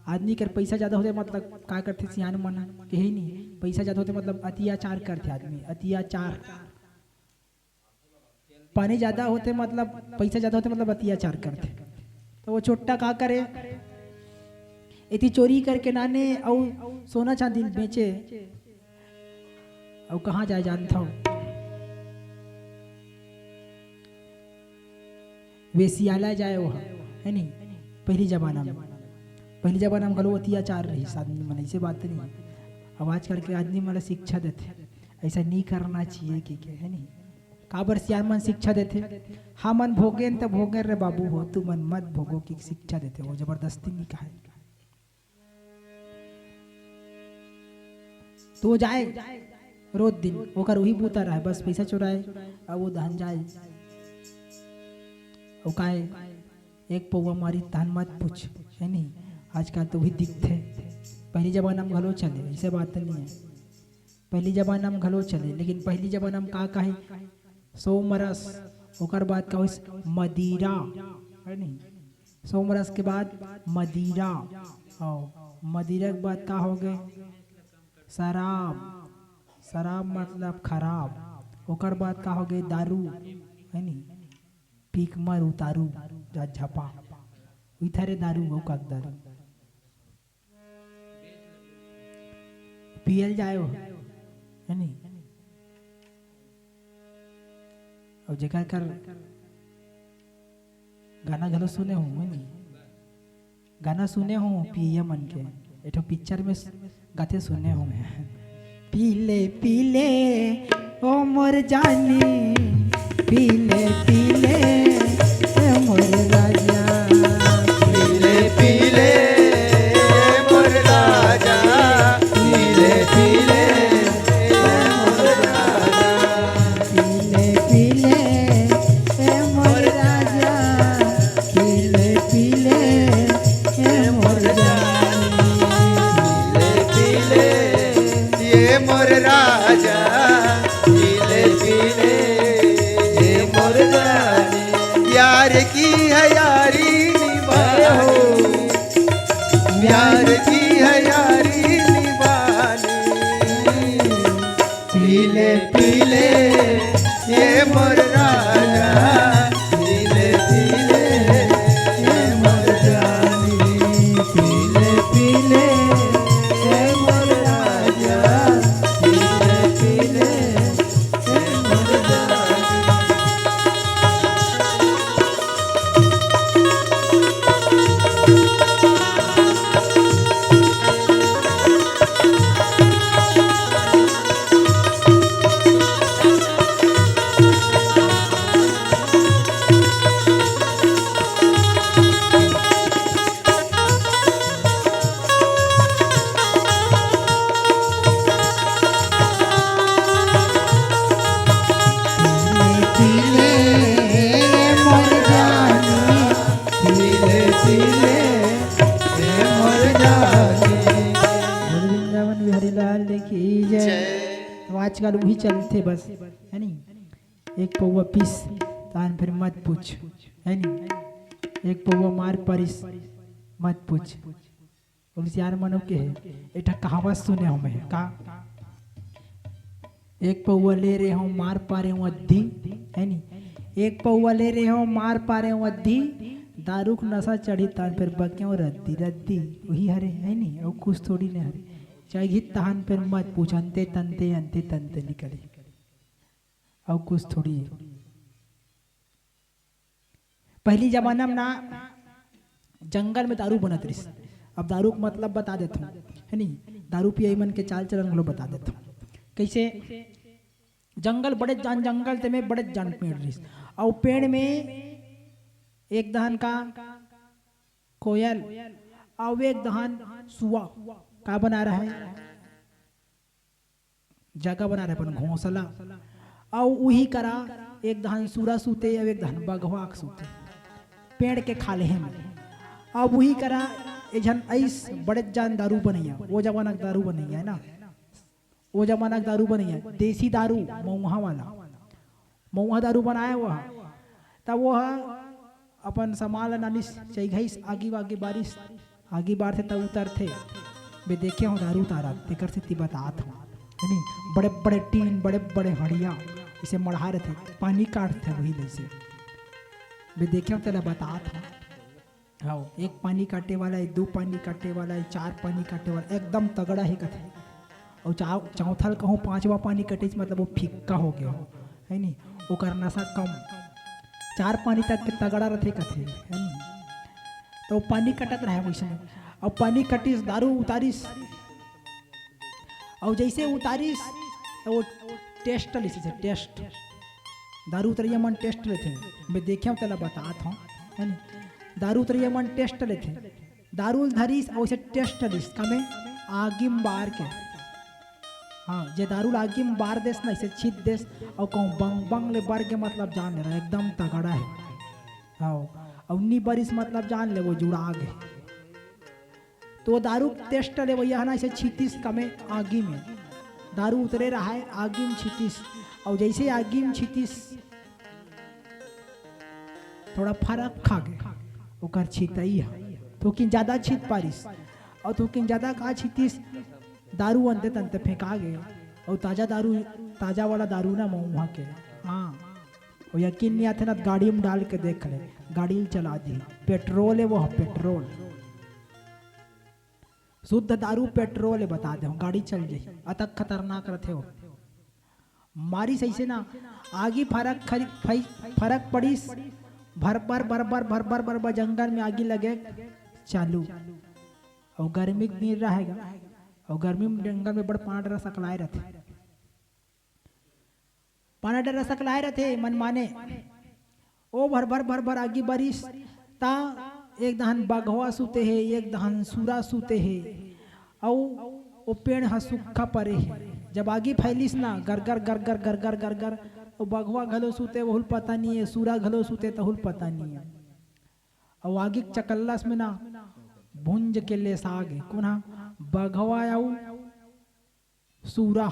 आदमी कर पैसा ज्यादा होते मतलब का करते सियान मन के ही नहीं पैसा ज्यादा होते मतलब अत्याचार करते आदमी अत्याचार पानी ज्यादा होते मतलब पैसा ज्यादा होते मतलब अत्याचार करते। तो वो चोट्टा का करे इतनी चोरी करके नाने और सोना चांदी बेचे और कहाँ जाए जानता हूँ वेसियाला जाए वहाँ है नहीं पहली जमाना में घलो अत्याचार रही आदमी मन, ऐसे बात नहीं। अब आजकल के आदमी मन शिक्षा देते ऐसा नहीं करना चाहिए कि क्या है नहीं, काबर सियार मन शिक्षा देते, हाँ मन भोगे तो भोगे रे बाबू हो, तू मन मत भोगो की शिक्षा देते हो, जबरदस्ती नहीं कहा। तो वो जाए रोज दिन ओकर वही बूता रहा, बस पैसा चुराए अब वो दहन जाए। वो काहे एक पौवा मारी तहन मत पूछ, है नहीं। आजकल तो वही दिखते, पहली जमाना में घलो चले, ऐसे बात नहीं है। पहली जमाना में घलो चले, लेकिन पहली जमाना में का कहे सोमरस, ओकर बाद का मदिरा, है नहीं। सोमरस के बाद मदिरा, और मदिरा के बाद का हो गए शराब, शराब मतलब खराब। ओकर बाद का हो गए दारू, है नहीं, पीक मर उतारू जा झपा उथरे दारू हो का दारू पियल जाए हो, है नहीं। और जेकर कर गाना घलो सुने हो, है नहीं, गाना सुने हो पिए मन के, एठो पिक्चर में गाते सुने हो मैं। पीले पीले ओ मोर जानी, पीले पीले ओ मोर राजा, पीले पीले मोर राजा, पीले पीले मोर राजा, पीले पीले ए मोर राजा, पीले पीले ए मोर जानी, पीले पीले ये मोर राजा, पीले पीले ये मोर रानी। यार की है यारी निभाओ, यार की है यारी निभानी। पीले पीले ये मोर राजा, पीले पीले ये मोर रानी। पीले पीले ये मोर राजा, पीले पीले ये मोर रानी। पीले मोर जानी, पीले पीले ये मोर रानी। वृंदावन बिहारी लाल की जय। जय। तो आजकल वही चलते बस, है नहीं। एक पौवा पीस तान फिर मत पूछ, है नहीं। एक पौवा मार परिस मत पूछ। यार मनो के है एटा कहावत सुने हो मैं का, एक पौवा ले रहे हो मार पा रहे हूँ अद्धी, है नहीं। एक पौवा ले रहे हो मार पा रहे हूँ अद्धी, दारू का नशा चढ़ी तान फिर बक्यों रद्दी रद्दी वही हरे, है नहीं। और कुछ थोड़ी नहीं हरे, चाहे घित तहान फिर मत पूछ, अंते तंते निकले और कुछ थोड़ी है। पहली जमाना में ना जंगल में दारू बनत रही। अब दारू का मतलब बता देता हूँ, है नहीं। दारू पिए मन के चाल चलन लोग बता देता हूँ कैसे। जंगल बड़े जान जंगल ते में बड़े जान पेड़ रही, और पेड़ में एक दहन का कोयल और एक दहन सुआ का बना रहा है, जगह बना रहा है अपन घोंसला। और वही करा एक दहन सूरा सूते और एक दहन बघवा सूते पेड़ के खाले में। अब वही करा एजन ऐस बड़े जान दारू बनैया, वो जमाना दारू बनैया है ना, वो जमाना दारू बनैया देसी दारू मऊहा वाला, मऊहा दारू बनाया हुआ। तब वो अपन समाल नालिस चैघईस आगी वागी बारिश आगी बार से तब उतरते बे देखे हो दारू उतारा तेकर से तिबतात हो, नहीं बड़े बड़े टीन बड़े बड़े हड़िया इसे मढ़ा रहे थे, पानी काटते वही जैसे बे देखे हो तेरा बतात हो। हाँ, एक पानी काटे वाला है, दो पानी काटे वाला है, चार पानी काटे वाला, एकदम तगड़ा है कथे। और चौथल कहूँ पांचवा पानी कटे मतलब वो फिक्का हो गया हो, है नहीं। वो करना सा कम, चार पानी तक के तगड़ा रथे कथे, है नहीं। तो पानी कटत रहे वैसे में। और पानी कटिस दारू उतारिस और जैसे उतारिस तो वो टेस्ट लिस से टेस्ट दारू उतरिया मन टेस्ट लेते मैं देखे तेला बतात हूँ है नहीं। दारू उतरिया मन टेस्ट लेते दारू धरिस और उसे टेस्ट लिस कमे आगिम बार के। हाँ जे दारू आगिम बार देस ना इसे छीत देस और कहूँ बंग बंग ले बार के मतलब जान ले रहा एकदम तगड़ा है। हाँ और नी बारिश मतलब जान ले वो जुड़ा गए। तो दारू टेस्ट ले भैया ना इसे छीतीस कमे आगी में दारू उतरे रहा है आगी में छीतीस और जैसे आगी में छीतीस थोड़ा फर्क खा गए ओकर छीतई है तो कि ज्यादा छीत पारिस और तो कि ज्यादा का छीतीस दारू अंते तंते फेंका गए और ताजा वाला दारू ना मुँह के। हाँ और यकीन नहीं आते ना गाड़ी में डाल के देख ले गाड़ी चला दी पेट्रोल है वो पेट्रोल शुद्ध दारू पेट्रोल है बता दे गाड़ी चल जाए अतक खतरनाक रहते हो। मारी सही से ना आगी फरक पड़ीस भर जंगल में आगी लगे चालू और गर्मी दिन रहेगा और गर्मी में जंगल में बड़ पाना डरा सकलाए रहते मन माने ओ भर आगी बारिश ता एक दहन बघवा सूते है एक दहन सूरा सूते है और वो पेड़ हा सूखा पड़े है। जब आगी फैलिस ना गरगर गरगर गरगर गरगर वो बघवा घलो सूते वो पता नहीं है सूरा घलो सूते तो पता नहीं है। और आगे चकल्लस में ना भुंज के ले सागे कुना बघवा आऊ सूरा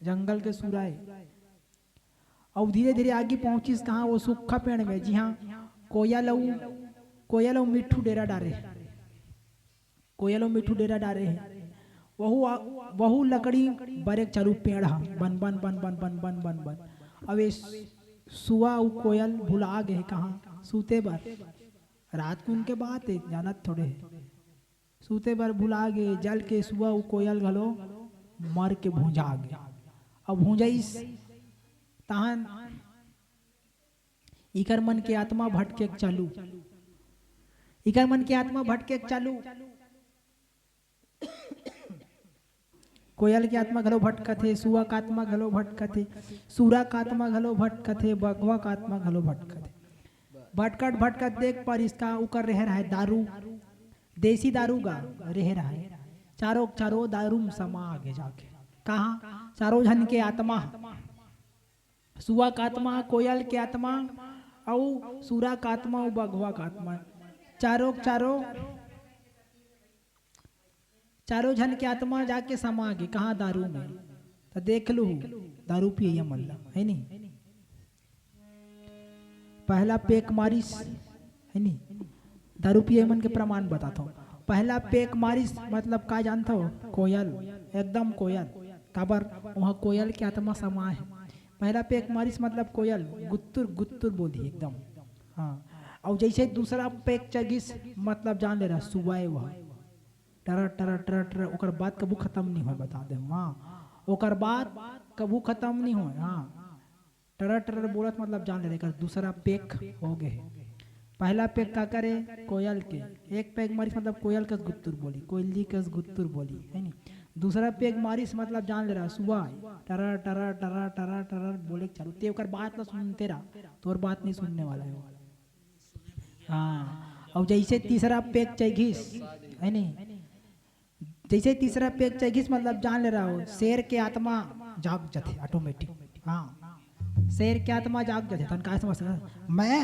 जंगल के सूरा है। और धीरे धीरे आगे पहुंचिस कहाँ वो सूखा पेड़ में जी हाँ कोयल मिट्ठू डेरा डारे हैं वहू लकड़ी बड़े चारू पेड़ हा बन बन बन बन बन बन बन बन अब ये सुआ कोयल भुला गए कहाँ सूते बर रात को उनके बात है जानत थोड़े है सूते बर भुला गए जल के सुआ कोयल घलो मर के भूंजा गए। अब भूंजाइस तहन इकर मन के आत्मा भटके चालू कोयल की आत्मा घलो भटकथे सुआ का आत्मा घलो भटकथे सूरा का आत्मा घलो भटकथे बघवा का आत्मा घलो भटकत देख पर इसका उकर रह रहा है दारू देसी दारू गा रह रहा है चारों दारू में समा आगे जाके कहा चारों जन के आत्मा सुआ का आत्मा कोयल के आत्मा और सूरा का आत्मा और बघवा का आत्मा चारों जन के आत्मा जाके समा गए कहाँ दारू में। तो देख लू दारू पिए मल्ला है नहीं पहला पेक मारिस है नहीं दारू पिए मन के प्रमाण बताता हूँ। पहला पेक मारिस मतलब का जानता हो कोयल एकदम कोयल काबर वहाँ कोयल के आत्मा समा है। पहला पेक मारिस मतलब कोयल गुत्तुर गुत्तुर बोली एकदम। हाँ और जैसे दूसरा पेक चगिस मतलब जान ले रहा सुबह वह टर टर टर टर ओकर बाद कबू खत्म नहीं हो बता दे। हाँ ओकर बाद कबू खत्म नहीं हो। हाँ टर टर बोलत मतलब जान ले रहा दूसरा पेक हो गए। पहला पेक का करे कोयल के एक पेक मारिस मतलब कोयल कस गुत्तुर बोली कोयली कस गुत्तुर बोली है नहीं। दूसरा पेक मारिस मतलब जान ले रहा सुबह ta-ra ta-ra ta-ra ta-ra ta-ra बोले चालू ते ओकर बात ना सुनते रहा तोर बात नहीं सुनने वाला है। हाँ और जैसे तीसरा पेक चगिस है नहीं जैसे तीसरा पेक चगिस मतलब जान ले रहा हो शेर के आत्मा जाग जाते ऑटोमेटिक। हाँ शेर के आत्मा जाग जाते तन का समझ मैं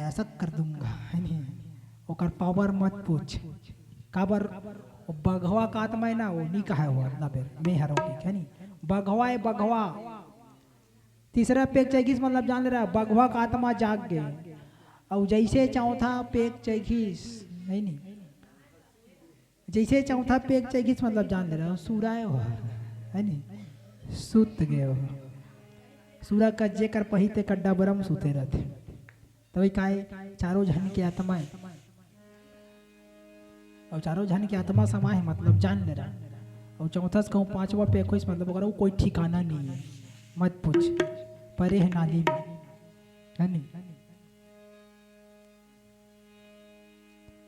ऐसा कर दूंगा है नहीं ओकर पावर मत पूछ काबर बघवा का आत्मा है ना वो नहीं कहा हुआ ना बेर मैं हरोगी है नहीं बघवा है बघवा। तीसरा पेक चगिस मतलब जान ले रहा बघवा का आत्मा जाग गए। और जैसे चौथा पेक चगिस है नहीं जैसे चौथा पेक चगिस मतलब जान ले रहा सूरा है नहीं सुत गए हो सूरा का जेकर पहिते कड्डा बरम सुते रहते तभी काहे चारों जन के आत्मा है और चारों जन के आत्मा समा है मतलब जान ले रहा। और चौथा से कहूँ पांचवा पेक हो मतलब अगर वो कोई ठिकाना नहीं है मत पूछ परे है नाली में है नहीं।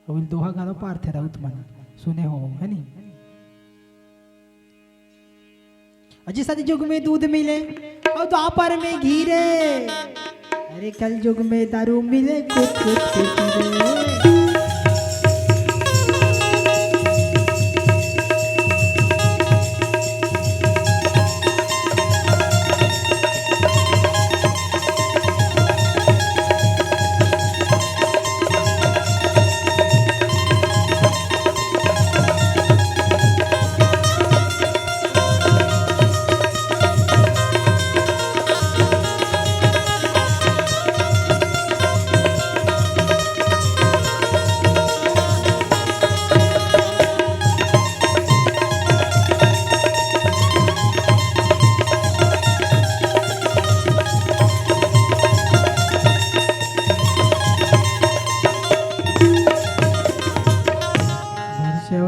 और दोहा गालो पार थे राउत मन सुने हो है नहीं। अजी सत युग में दूध मिले और द्वापर में घी रे, अरे कल युग में दारू मिले कुछ कुछ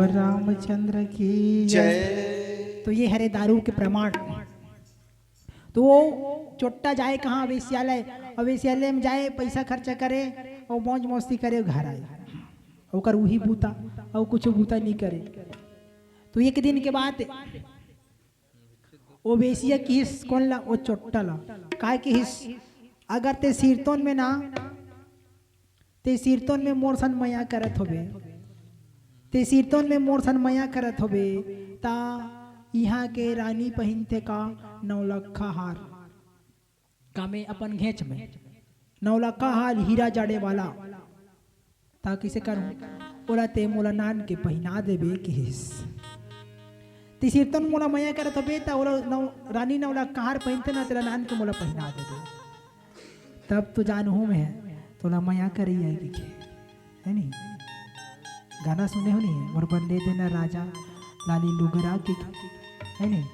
रामचंद्र की जय। तो ये हरे दारू के प्रमाण। तो वो चोट्टा जाए कहाँ, वेश्यालय, और वेश्यालय में जाए पैसा खर्चा करे और मौज मस्ती करे घर आए और कर वही बूता और कुछ बूता नहीं करे। तो एक दिन के बाद वो वेश्या की हिस्स कौन ला, वो चोट्टा ला काय की हिस्स, अगर ते सीरतोन में ना ते सीरतोन में मोर सन मया करत होबे, ते सीरतोन में मोर सन मया करत होबे ता यहाँ के रानी पहिनते का नौलखा हार का में अपन घेच में नौलखा हार हीरा जाड़े वाला ता किसे करूं बोला ते मोला नान के पहिना देबे कि हिस ते सीरतोन मोला मया करत होबे ता ओला रानी नौलखा हार पहिनते ना तेरा नान के मोला पहिना देबे, तब तो जानू में है तोला मया करी आएगी है नहीं। गाना सुने हो नहीं, और बंदे देना राजा लाली लुगरा की है नहीं,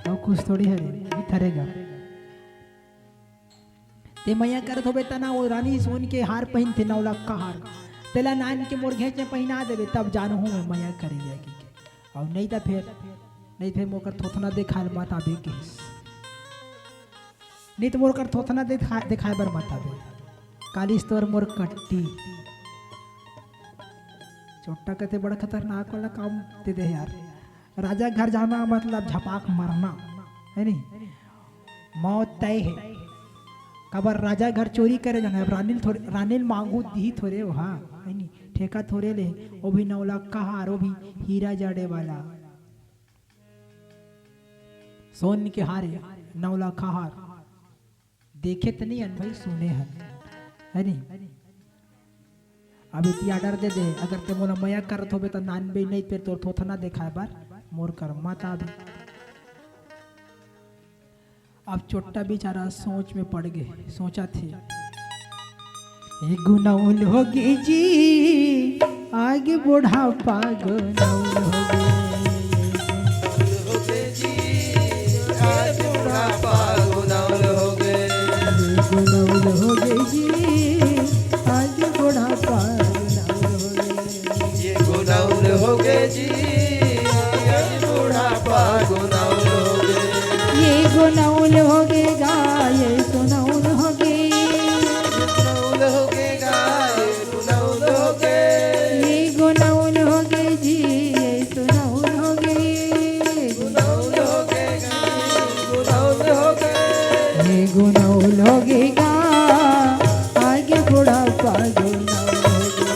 तो कुछ थोड़ी है भी थरेगा ते मैया करत हो बेटा ना वो रानी सोन के हार पहन थे 9 लाख का हार तेला नान के मोर घेच में पहना देवे तब जानू हूँ मैं मैया करी जाएगी और नहीं तो फिर मोकर थोथना देखा मत आबे के नहीं तो मोर कर थोथना दिखाए बर मत आबे कालिस तोर मोर कट्टी छोटा कहते बड़ा खतरनाक वाला काम दे दे यार। राजा घर जाना मतलब झपाक मरना है नहीं, मौत तय है। कबर राजा घर चोरी करे जाना रानील मांगू दी थोड़े वहाँ है नहीं, ठेका थोड़े ले वो भी 9 लाख का हार, वो भी हीरा जड़े वाला सोन के हारे 9 लाख का हार देखे तो नहीं भाई सुने हैं है नहीं। अब इतना डर दे दे अगर ते मोला मया करत होबे तो नान बे नहीं फिर तोर थोथना देखाए बार मोर कर मत आबे। अब छोटा बेचारा सोच में पड़ गए, सोचा थे गुनौल होगी जी आगे बुढ़ापा गुनौल होगे जी आगे बुढ़ापा गुनौल होगे, गुनौल होगे जी आगे बुढ़ापा गुनौल होगे जी आगे बुढ़ापा गुनौल होगे, ये गुनौल होगेगा ये सुनौल होगे, गुनौल होगेगा ये गुनौल होगे, ये गुनौल होगे जी ये सुनौल होगे, गुनौल होगेगा गुनौल होगे, ये गुनौल होगेगा आगे बुढ़ापा गुनौल होगे,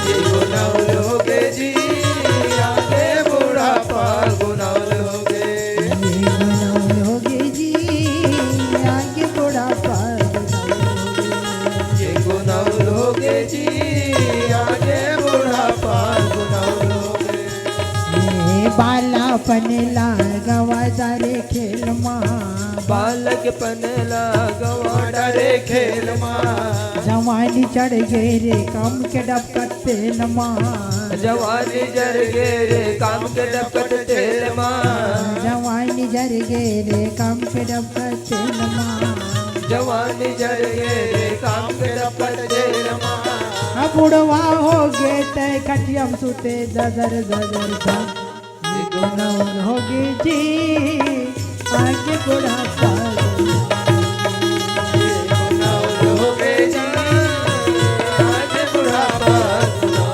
ये गुनौल होगे जी आगे बुढ़ापा गुनौल होगे, ये गुनौल होगे जी आगे बुढ़ापा ये गुनौल होगे जी आगे बुढ़ापा गुनौल होगे, ये बालापन लागवा दारे खेल माँ, बालक पन लागवा डरे खेल माँ, जवानी चढ़ गए रे काम के डबकत तेल माँ, जवानी जर गे रे काम के डपकट तेल माँ, जवानी जर गए रे काम के डबकत तेल माँ, जवानी जर गे रे काम के डपकट तेल माँ, अब बुढ़वा हो गए तय खटियम सुते ददर ददर धा, ये गुनौल होगी जी आगे बुढ़ापा गुनौल होगे जी आगे बुढ़ापा गुनौल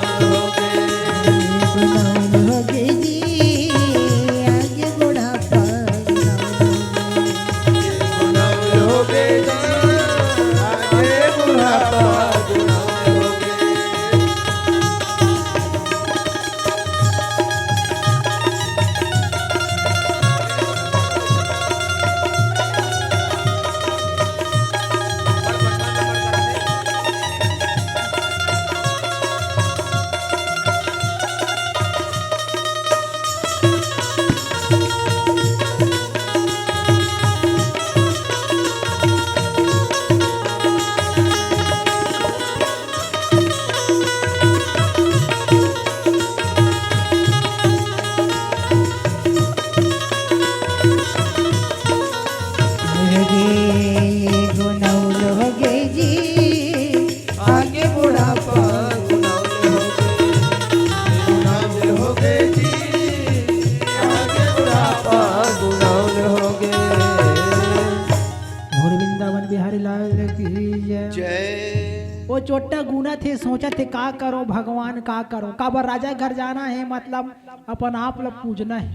चोटा गुना थे सोचा थे का करो भगवान का करो का बार राजा घर जाना है मतलब अपन आप लोग पूजना है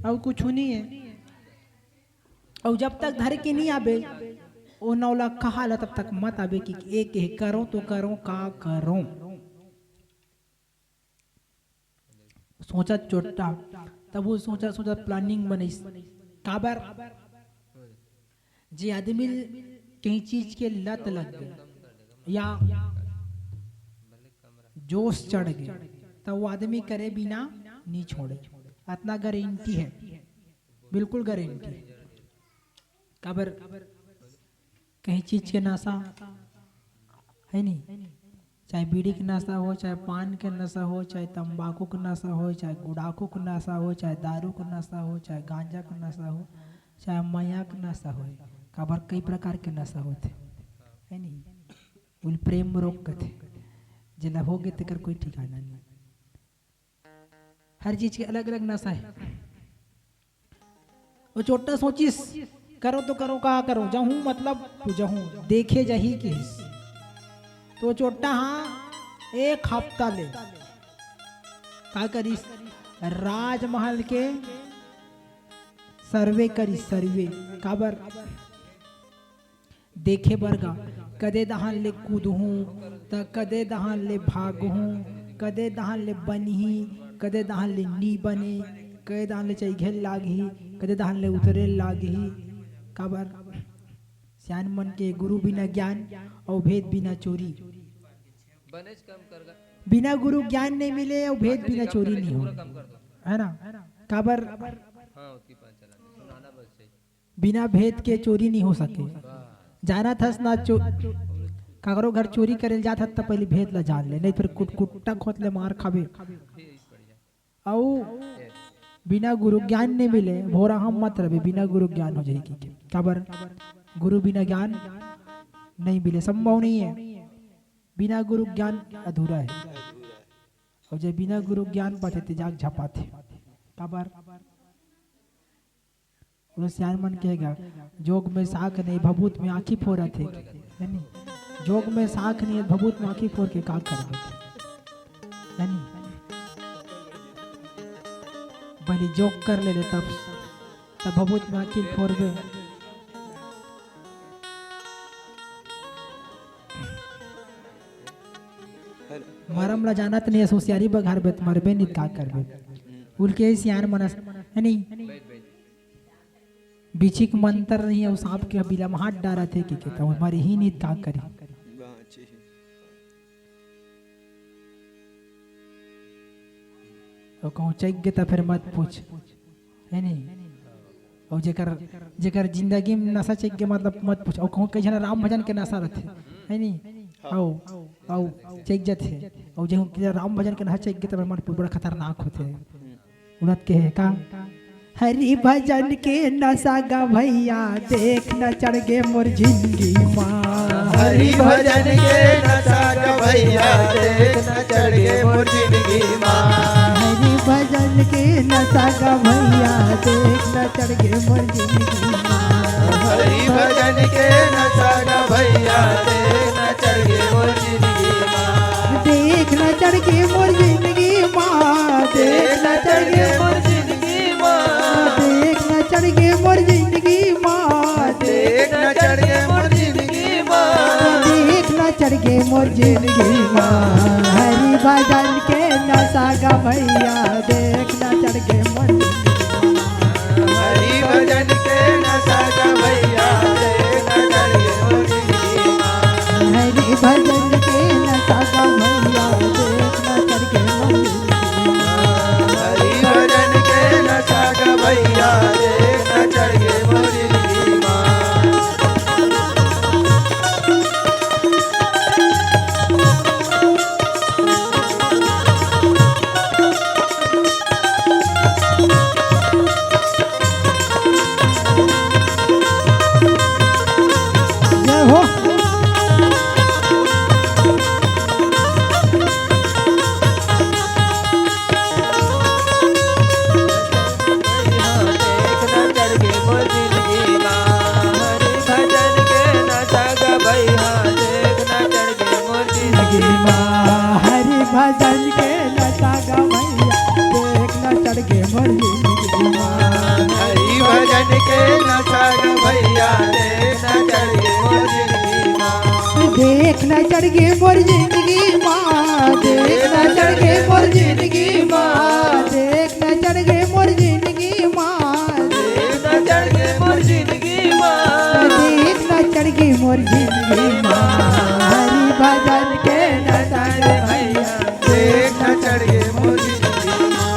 और कुछ नहीं है। और जब तक घर के नहीं आबे वो नौला कहा ला तब तक मत आबे कि एक करो तो करो का करो। सोचा चोटा तब वो सोचा सोचा प्लानिंग बनी काबर जे आदमी कहीं चीज के लत लग गई या जोश चढ़ गए तो वो आदमी करे बिना नहीं छोड़े। इतना गारंटी है, बिल्कुल गारंटी। काबर कहीं चीज के नशा है नहीं, चाहे बीड़ी का नशा हो, चाहे पान के नशा हो, चाहे तंबाकू का नशा हो, चाहे गुड़ाकू का नशा हो, चाहे दारू का नशा हो, चाहे गांजा का नशा हो, चाहे माया का नशा हो। काबर कई प्रकार के नशा होते है नहीं। उल प्रेम रोग कथे जिला हो गए तेकर कोई ठिकाना नहीं। हर चीज के अलग अलग नशा है। वो छोटा सोचिस करो तो करो का करो जाऊं मतलब तू जाऊं देखे जही की तो चोटा हाँ एक हफ्ता ले का करीस राजमहल के सर्वे करी सर्वे काबर देखे बरगा कदे दहान ले कूद हूँ त कदे दहान ले भाग हूँ, कदे दहान ले बनी, कदे दहान ले नी बने, कदे दहान ले चाहिए घेल लागी, कदे दहान ले उतरे लागी। काबर सियान मन के गुरु बिना ज्ञान और भेद बिना चोरी। बिना गुरु ज्ञान नहीं मिले और भेद बिना चोरी नहीं हो, है ना। काबर बिना भेद के चोरी नहीं हो सके। जाना था ना काकरो घर चोरी करे जाता तो पहले भेद ला जान ले, नहीं फिर कुट्टा खोत ले मार खाबे। औ बिना गुरु ज्ञान नहीं मिले भोरा हम मत रहे बिना गुरु ज्ञान हो जाएगी। काबर गुरु बिना ज्ञान नहीं मिले, संभव नहीं है। बिना गुरु ज्ञान अधूरा है। और जब बिना गुरु ज्ञान पाते थे जाग झपाते। काबर सियान मन कहेगा जोग में साख नहीं भभूत में आँखी फोड़ा थे, नहीं जोग में साख नहीं भभूत में आँखी फोड़ के का कर नहीं भले जोग कर ले तब भभूत में आँखी फोड़ गए। मरम ला जानत नहीं सोसियारी बघार बेत मरबे नहीं का करबे उनके सियान मनस है नहीं। बिचिक मंत्र नहीं है उस सांप के बिला में हाथ डारा थे कि तो हमारे ही नीत का करी। और कहूँ चेक गया फिर मत पूछ है नहीं। और जेकर जिंदगी में नशा चेक गया मतलब मत पूछ। और कहूँ कई जन राम भजन के नशा रहते है नहीं आओ चेक जाते। और जो राम भजन के नशा चेक गया तो मत पूछ, बड़ा खतरनाक होते उड़त के है का। हरि भजन के नशा गा भैया देख न चढ़ गे मोर जिंदगी माँ। हरि भजन के नशा गा भैया देख न चढ़ गे मोर जिंदगी माँ। हरि भजन के नशा गा भैया देख न चढ़ गे मोर जिंदगी माँ। हरि भजन के नशा गा भैया देख न चढ़ गे मोर जिंदगी माँ। देख न चढ़ गे मोर जिंदगी माँ। देख न चढ़ गे मोर चढ़ गे मोर जिंदगी माँ। देख न चढ़ गे मोर जिंदगी माँ। देख न चढ़ गे मोर जिंदगी माँ। हरि भजन के नशा गा भैया देख न चढ़ गे मोर जिंदगी माँ। हरि भजन के नशा गा भैया देख न चढ़ गे मोर जिंदगी माँ। हरि भजन के नशा गा भैया देख न चढ़ गे मोर जिंदगी माँ। हरि भजन के नशा गा भैया देख न चढ़ गे मोर जिंदगी माँ। जिंदगी माँ। हरि भजन के नशा ग भैया देख न चढ़ के मोर जिंदगी माँ। देख न चढ़ के मोर जिंदगी माँ, देख न चढ़ के मोर जिंदगी माँ, देख न चढ़ के मोर जिंदगी माँ, देख न चढ़ के मोर जिंदगी माँ। देख न चढ़ के मोर जिंदगी माँ। हरि भजन के नशा ग भैया देख न चढ़ के मोर जिंदगी माँ।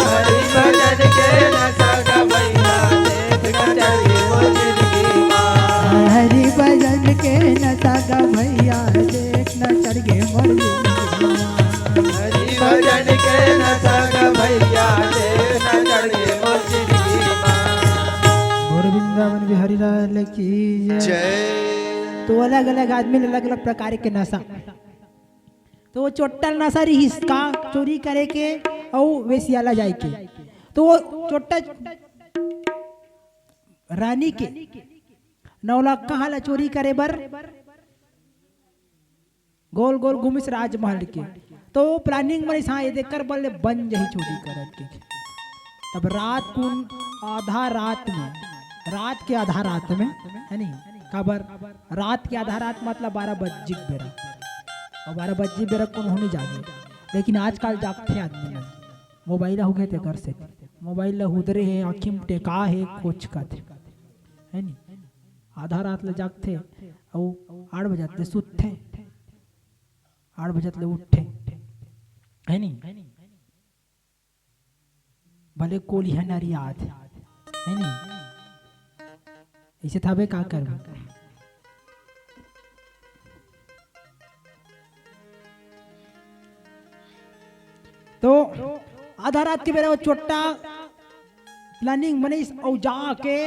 हरि भजन के नशा ग भैया देख न चढ़ के मोर जिंदगी माँ। हरि भजन के नशा ग भैया देख न चढ़ के मोर जिंदगी माँ। हरि भजन के नशा ग भैया देख न चढ़ के मोर जिंदगी माँ। और वृंदावन बिहारी लाल की जय। जय। तो अलग अलग आदमी अलग अलग प्रकार के नशा, तो वो चोट्टल नशा रही हिस्का चोरी करे के और वेसियाला जाए के, तो वो चोट्टा रानी के 9 लाख कहाँ ला चोरी करे बर गोल गोल घूमिस राजमहल के, तो वो प्लानिंग में हाँ ये देख कर बोले बन जही चोरी करत के। तब रात को आधा रात में, रात के आधा रात में है नहीं खबर, रात के आधा रात मतलब 12 बजे बेरा, और 12 बजे बेरा कौन होने जागे, लेकिन आजकल जागते आदमी ने मोबाइल हो गए थे घर से, मोबाइल हुदरे है आँखी में टेका है खोज का थे है नहीं, आधा रात ले जागते और 8 बजे सुते, 8 बजे उठे है नहीं, भले कोली है नारी याद है नहीं, इसे थावे का कर। तो आधा रात के बेरा वो छोटा प्लानिंग बने और जाके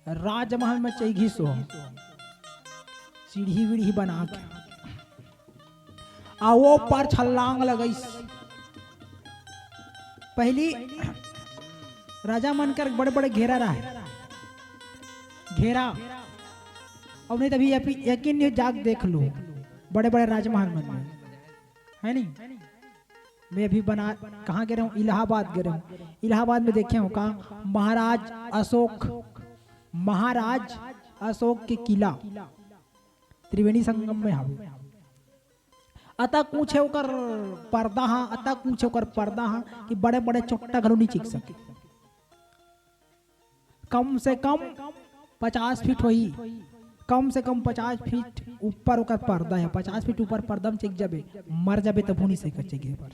राजमहल में चैघी सो सीढ़ी वीढ़ी बना के आ वो पर छलांग लगई। पहली राजा मनकर बड़े बड़े घेरा रहा घेरा, और नहीं तभी यकीन नहीं जाग देख लो बड़े बड़े राजमहल में है नहीं। मैं अभी बना कहाँ गए रहा हूँ, इलाहाबाद गए रहा हूँ। इलाहाबाद में देखे हो कहा महाराज अशोक के किला त्रिवेणी संगम में हावे, अतः कुछ ओकर पर्दा हाँ, अतः कुछ ओकर पर्दा हाँ कि बड़े बड़े चोट्टा घरों नहीं चीख सके, कम से कम 50 फीट हुई, कम से कम 50 फीट ऊपर ओकर पर्दा है, 50 फीट ऊपर पर्दा में चेक जाबे मर जाबे तब नहीं से कच्चे गे पर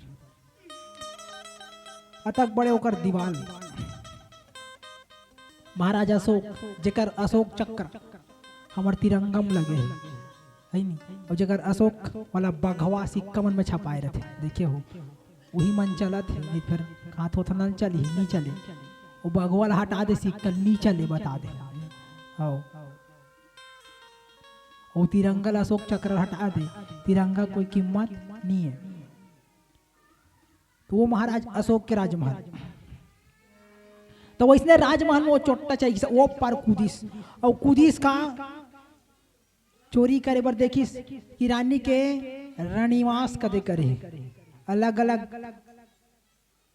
अतक बड़े ओकर दीवाल। महाराजा अशोक जेकर अशोक चक्र हमार तिरंगा में लगे है नहीं, और जेकर अशोक वाला बघवा सिक्का मन में छपाए रहते देखे हो, वही मन चलत है नहीं फिर कहाँ थोड़ा न चली नहीं चले, वो बघवा हटा दे सिक्का नहीं चले बता दे और तिरंगा अशोक चक्र हटा दे, तिरंगा कोई कीमत नहीं है। तो वो महाराज अशोक के राजमहल, तो वैसने राजमहल में वो चोट्टा चाहिए वो पर कूदिस, और कूदिस का चोरी करे बर देखिस कि रानी के रणनिवास कदे करे, अलग अलग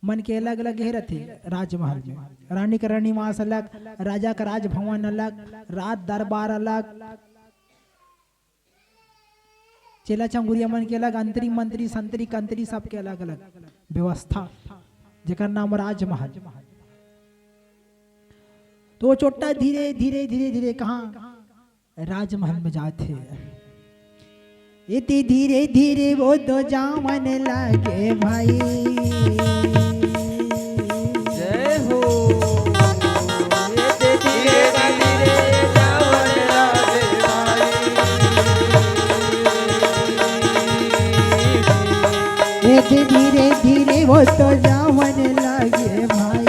मन के अलग अलग है रहते राजमहल में। रानी का रणनिवास अलग, राजा का राजभवन अलग, राज दरबार अलग, चेला चंगुरिया मन के अलग, अंतरी मंत्री संतरी कंतरी सबके अलग अलग व्यवस्था, जेकर नाम राजमहल। तो चोट्टा धीरे धीरे धीरे धीरे कहाँ राजमहल में जाते, इतनी धीरे धीरे वो तो जामन लगे भाई, जय हो। धीरे धीरे जावन लगे भाई, इतनी धीरे धीरे वो तो जामन लगे भाई,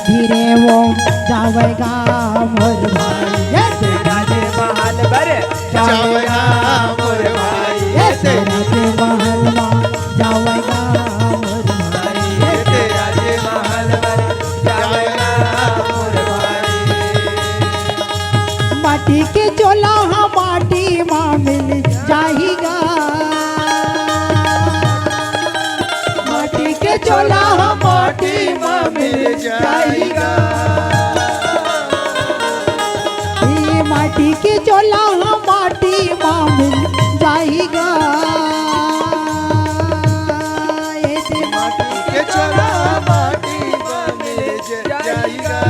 धीरे वो जावेगा मोर भाई, महल बर जावेगा मोर भाई, महल जावेगा मोर भाई, तेरा जे महल बर जावेगा मोर भाई। माटी के चोला हम माटी माँ मिल जाएगा, माटी के चोला हम माटी माँ मिल जाएगा, ये माटी के चोला हम माटी माँ मिल जाएगा, ऐसे माटी के चोला माटी माँ मिल जाएगा,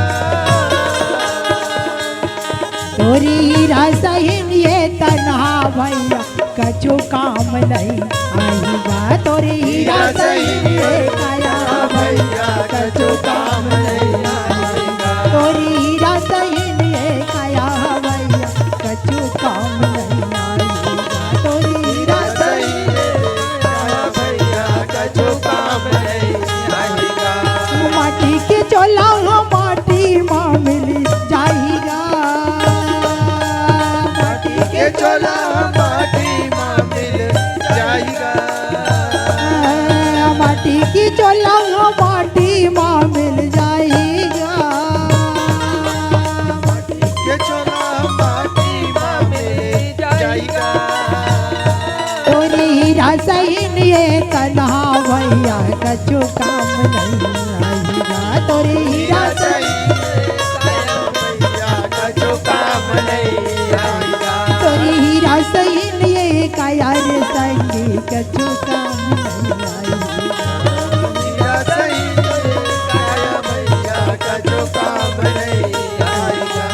तोरी हीरा सहिन ये तन्हा भैया कछु काम नहीं आएगा, तोरी हीरा सहिन ये काया भैया कछु काम नहीं आएगा, तोरी हीरा सहिन ये काया भैया कछु काम नहीं आएगा, तोरी हीरा सही भैया कछु काम नहीं आएगा, माटी के चोला माटी माँ मिल जाएगा, माटी के चोला माटी माँ मिल जाएगा, माटी की चोला माटी माँ मिल जाएगा, के चोला माटी माँ मिल जाएगा, तोरी हीरा सहिन ये तन्हा भैया कछु काम नहीं आएगा, तोरी हीरा सही भैया कछु काम नहीं आएगा, तोरी हीरा सहिन ये काया रे संगी कछु काम नहीं आएगा, सही भैया कछु काम नहीं आएगा,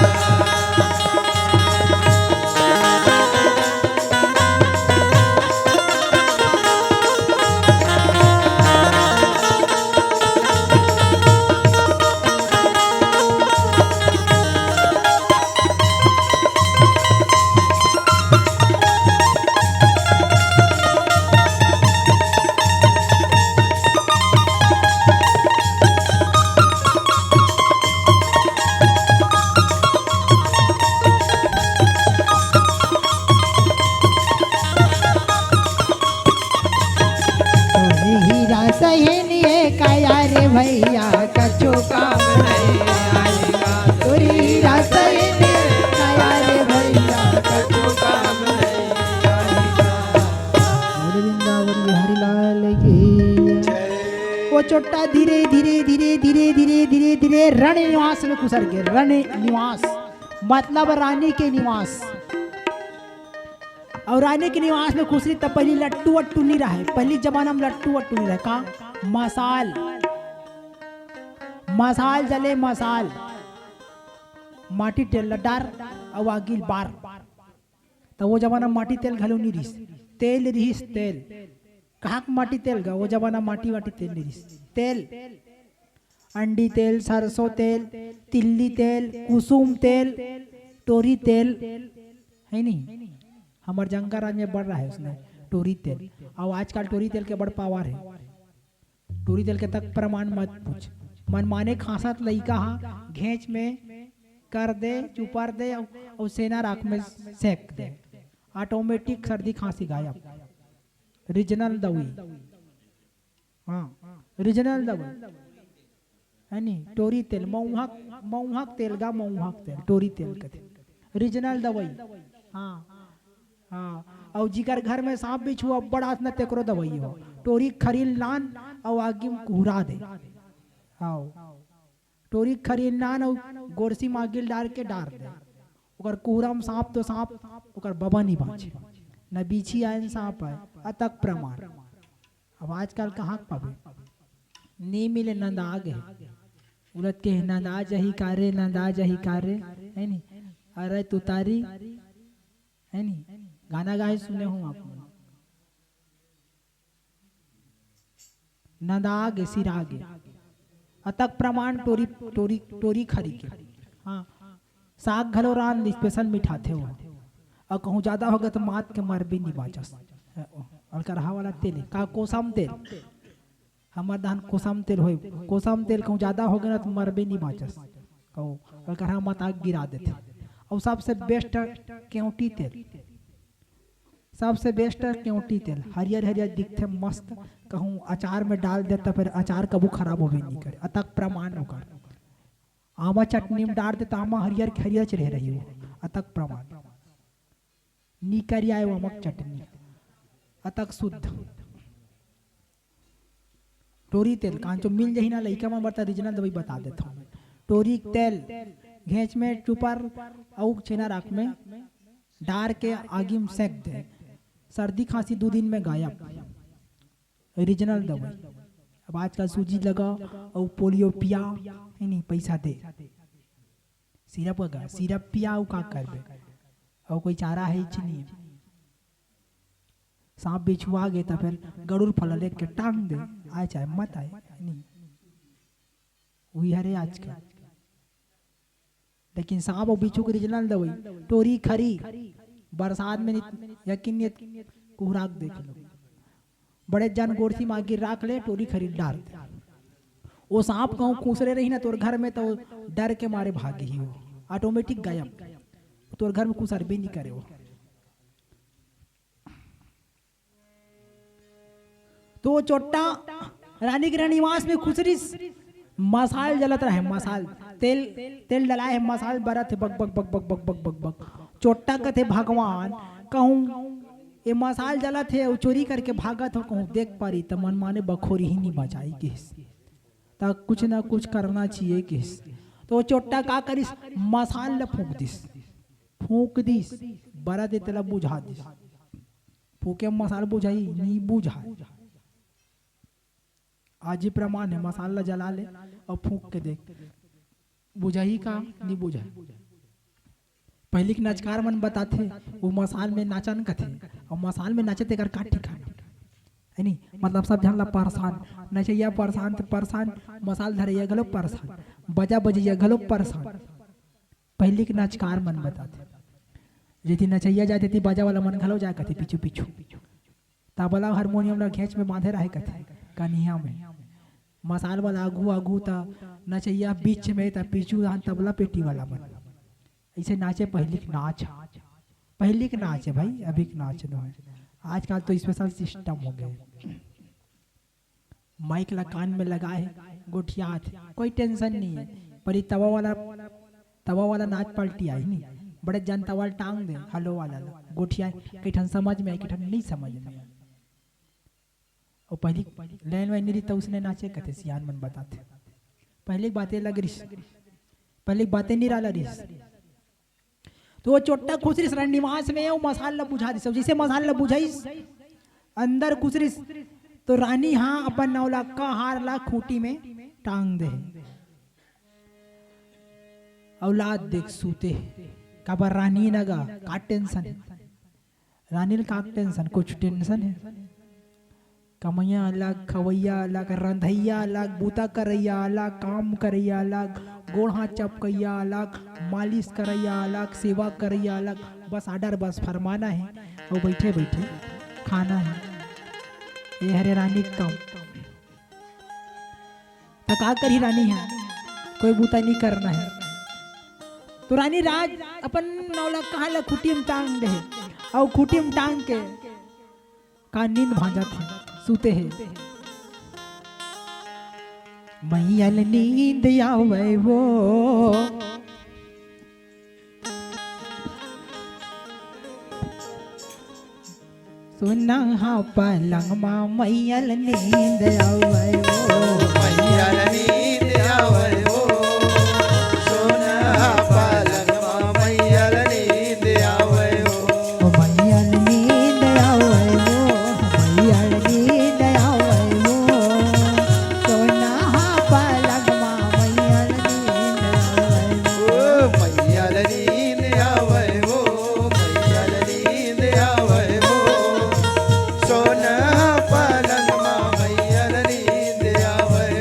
तोरी हीरा सहिन ये काया रे भैया कछु काम नहीं आएगा, तोरी हीरा सहिन ये काया रे भैया कछु काम नहीं आएगा, वृंदावन बिहारी लाल की वो चोट्टा धीरे धीरे धीरे धीरे धीरे धीरे धीरे रण निवास में घुसर गए, रण निवास मतलब रानी के निवास, और रानी के निवास में खुसरी तब पहली लट्टू वट्टू नहीं रहे, पहली जमाना में लट्टू वट्टू नहीं रहे, का मसाल मसाल जले, मसाल माटी तेल डार और आगिल बार, तो वो जमाना माटी तेल घलो नहीं रिस, तेल रिस तेल, कहाँ माटी तेल गा, वो जमाना माटी वाटी तेल नहीं रिस, तेल अंडी तेल, सरसों तेल, तिल्ली तेल, कुसुम तेल, टोरी तेल है नहीं, हमारे जंगा राज में बढ़ रहा है उसने टोरी तेल, और आजकल टोरी तेल के बड़ पावर है, टोरी तेल के तक प्रमाण मत पूछ, मनमाने खांसत लइका हाँ घेच में कर दे चुपर दे और सेना राख में सेक दे, ऑटोमेटिक सर्दी खांसी गायब, रीजनल दवाई, हाँ रीजनल दवाई है नहीं, टोरी तेल मऊहक तेल गा, मऊहक तेल टोरी तेल कहते, रीजनल दवाई, हाँ हाँ, और जिगर घर में सांप बिछुआ बड़ा न तेकरो दवाई हो, टोरी खरील नान और आगे में कुहरा दे, हाँ टोरी खरील नान और गोरसी मागिल डाल के डार दे, ओकर कुहरा में सांप तो सांप ओकर बबा नहीं बाँचे, न बीछी आए न सांप आए, अतक प्रमाण, अब आजकल कहाँ पावे नहीं मिले, नंदा गए उलट के नंदा जही कारे, नंदा जही कारे है नहीं, अरे तुतारी है नहीं, गाना गाए सुने हूँ आप, नदागे सिरागे अतक प्रमाण टोरी टोरी टोरी खरी के, हाँ साग घलो रान स्पेशल मिठाते हो, और कहूँ ज्यादा होगा तो मात के मर भी नहीं बाचस, और करहा वाला तेल का कोसम तेल, हमार धान कोसम तेल हो, कोसम तेल कहूँ ज्यादा हो गया ना तो मर भी नहीं बाचस, कहूँ और करहा मत आग गिरा देते, और सबसे बेस्ट केवटी तेल, सबसे बेस्ट केवटी तेल, हरियर हरियर दिखते मस्त, कहूँ अचार में डाल देता फिर अचार कबू खराब हो भी नहीं करे, अतक प्रमाण होकर, आमा चटनी में डाल देता आमा हरियर हरियर रह रही हो, अतक प्रमाण नीकरी आए वमक चटनी अतक शुद्ध टोरी तेल कांचो मिल जही ना लइका में बता रीजनल दवाई बता देता हूँ टोरी तेल घेच में चुपर औ छेना राख में डार के आगी में सेक दे सर्दी खांसी 2 दिन में गायब रीजनल दवाई। अब आजकल सूजी लगा और पोलियो पिया है नहीं पैसा दे सिरप का सिरप पिया का कर दे और कोई चारा है ही नहीं सांप बिछुआ गए तो फिर गरुड़ फल ले के टांग दे आए चाहे मत आए नहीं वही हरे आजकल। लेकिन सांप और बिच्छू की रीजनल दवाई टोरी खरी बरसात में यकीन कुहराक देख लो बड़े जन गोरसी मांगी राख ले टोरी खरी डाल वो सांप कहूँ खूसरे रही ना तोर घर में तो डर के मारे भागी ही वो ऑटोमेटिक गायब तोर घर में कुछ अरबे नहीं करे वो। तो चोट्टा रानी के निवास में खुसरी मसाल जलत रहे मसाल तेल तेल डलाए है मसाल बरत है बक बक बक बक बक बक बक बक चोट्टा कथे भगवान कहूँ ये मसाल जलत है चोरी करके भागत हो कहूँ देख पारी तो मन माने बखोरी ही नहीं बचाई किस तक कुछ ना कुछ करना चाहिए किस। तो चोट्टा का करिस मसाल फूक दिस बरत तेला बुझा दिस फूके मसाल बुझाई नहीं बुझा आज ही प्रमाण है मसाला जला ले और फूक के देख बुझाई का नहीं बुझा। पहले के नाचकार मन बताते वो मसाल में नाचन कथे और मसाल में नाचे तेकर का ठिकाना है नहीं मतलब सब जन ला परेशान नचैया परेशान तो परेशान मसाल धरैया गलो परेशान बजा बजैया गलो परेशान। पहले के नाचकार मन बताते यदि नचैया जाते थी बजा वाला मन घलो जाए कथे पीछू पीछू तबला हारमोनियम ला घेच में बांधे रहे कथे कन्हिया में मसाल वाला आगू आगू था नचैया बीच में था पीछू तबला पेटी वाला मन ऐसे नाचे पहले के नाच है भाई अभी के नाच न है। आजकल तो स्पेशल सिस्टम हो गए माइक ला कान में लगाए गोठियात कोई टेंशन नहीं है पर तवा वाला नाच पलटी आई नहीं बड़े जन तवा टांग दे हलो वाला गोठिया कहीं समझ में आई कहीं नहीं समझ में आई और पहली लैन वैन रही तो उसने नाचे कहते सियान मन बताते पहले बातें लग रही पहले बातें नहीं रहा रिस तो वो चोट्टा खुसरिस निवास में वो मसाला बुझा दी सब जैसे मसाला बुझाई अंदर खुसरिस तो रानी हाँ अपन 9 लाख का हार ला खूटी में टांग दे औलाद देख सूते काबर रानी नगा का टेंशन है रानी का टेंशन कुछ टेंशन है कमैया अलग खवैया अलग रंधैया अलग बूता करैया अलग काम करैया अलग गोड़ हाथ चपकैया अलग मालिश करैया अलग सेवा करैया अलग बस आर्डर बस फरमाना है और बैठे बैठे खाना है ये हरे रानी काम तो का करी रानी है कोई बूता नहीं करना है तो रानी राज अपन 9 लाख कहा ला खूटी में टांग दे और खूटी में टांग के का नींद भांजा था सूते हैं मैयल नींद आवे वो सुना हाँ पलंग माँ मैयल नींद आवे वो मैयल नींद आवे वो सोना पलंग माँ मैयल नींद आवे वो मैयल नींद आवे वो मैयल नींद आवे वो सोना हाँ पलंग माँ मैयल नींद आवे ओ मैयल नींद आवे वो मैयल नींद आवे वो सोना पलंग माँ मैयल नींद आवे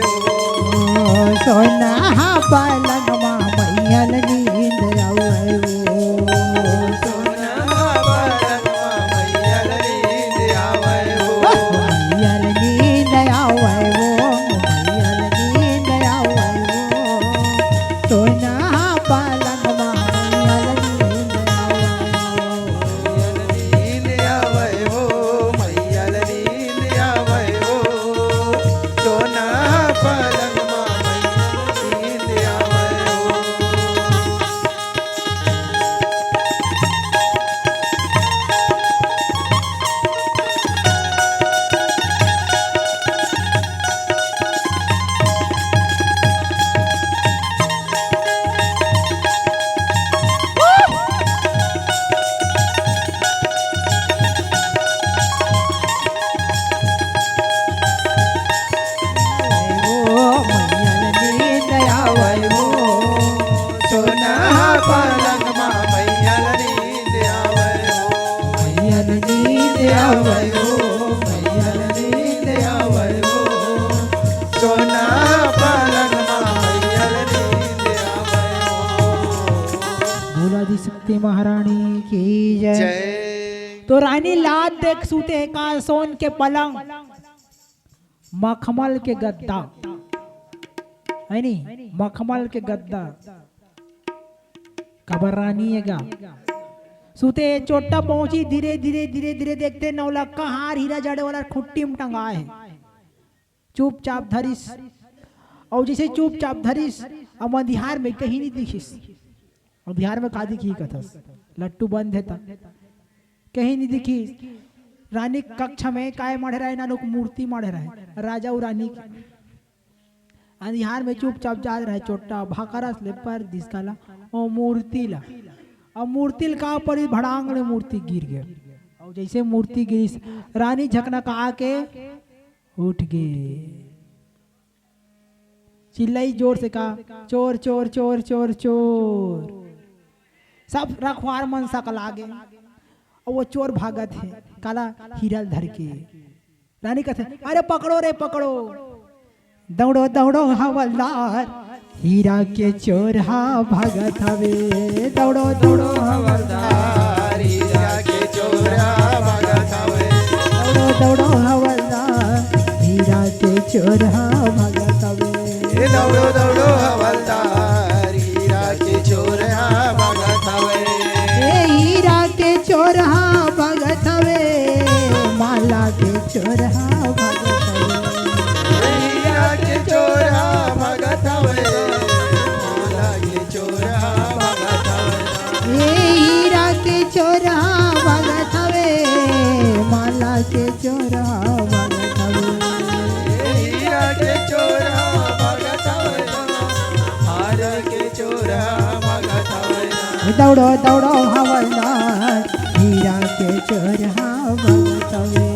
आवयो मैयर नींद आवयो सोना पलंग मैयर नींद आवयो। बोला दी शक्ति महारानी की जय। जय। तो रानी लाद देख सूते हैं का सोन के पलंग मखमल के गद्दा है नी मखमल के गद्दा खबर रानी है गा सूते चोटा पहुंची धीरे धीरे धीरे धीरे देखते 9 लाख का हार हीरा जड़े वाला खुट्टी में टंगा है चुपचाप धरिस और जैसे चुपचाप धरिस अब अंधियार में कहीं नहीं दिखिस अंधियार में का दिखी कथस लट्टू बंद है कहीं नहीं दिखी रानी कक्षा में काय मढ़ रहा है ना लोग मूर्ति मढ़ रहा है राजा और रानी की अंधियार में चुपचाप जा रहा है चोटा भाकरा ले पर दिसकाला ओ मूर्ति ला अब मूर्ति का पर भड़ांग में मूर्ति गिर गए और जैसे मूर्ति गिरी रानी झकना का आके उठ गए चिल्लाई जोर से कहा चोर चोर चोर चोर चोर सब रखवार मन सकल आगे और वो चोर भागत है काला हीरा धर के रानी कहते अरे पकड़ो रे पकड़ो दौड़ो दौड़ो हवलदार हीरा के चोर हा भागत हवे दौड़ो दौड़ो हवलदार हीरा के चोर हा भागत हवे दौड़ो दौड़ो हवलदार हीरा के चोर हा भागत हवे दौड़ो दौड़ो हवलदार हीरा के चोर हा भागत हवे हीरा के चोर हा भागत हवे माला के चोर हा भागत हवे हीरा के चोर हा भागत हवे माला के चोर हा भागत हवे हीरा के चोर हा भागत हवे माला के चोर हा भागत हवे हीरा के चोर हा भागत हवे हार के चोर हा भागत हवे दौड़ो दौड़ो हवलदार हीरा के चोर हा भागत हवे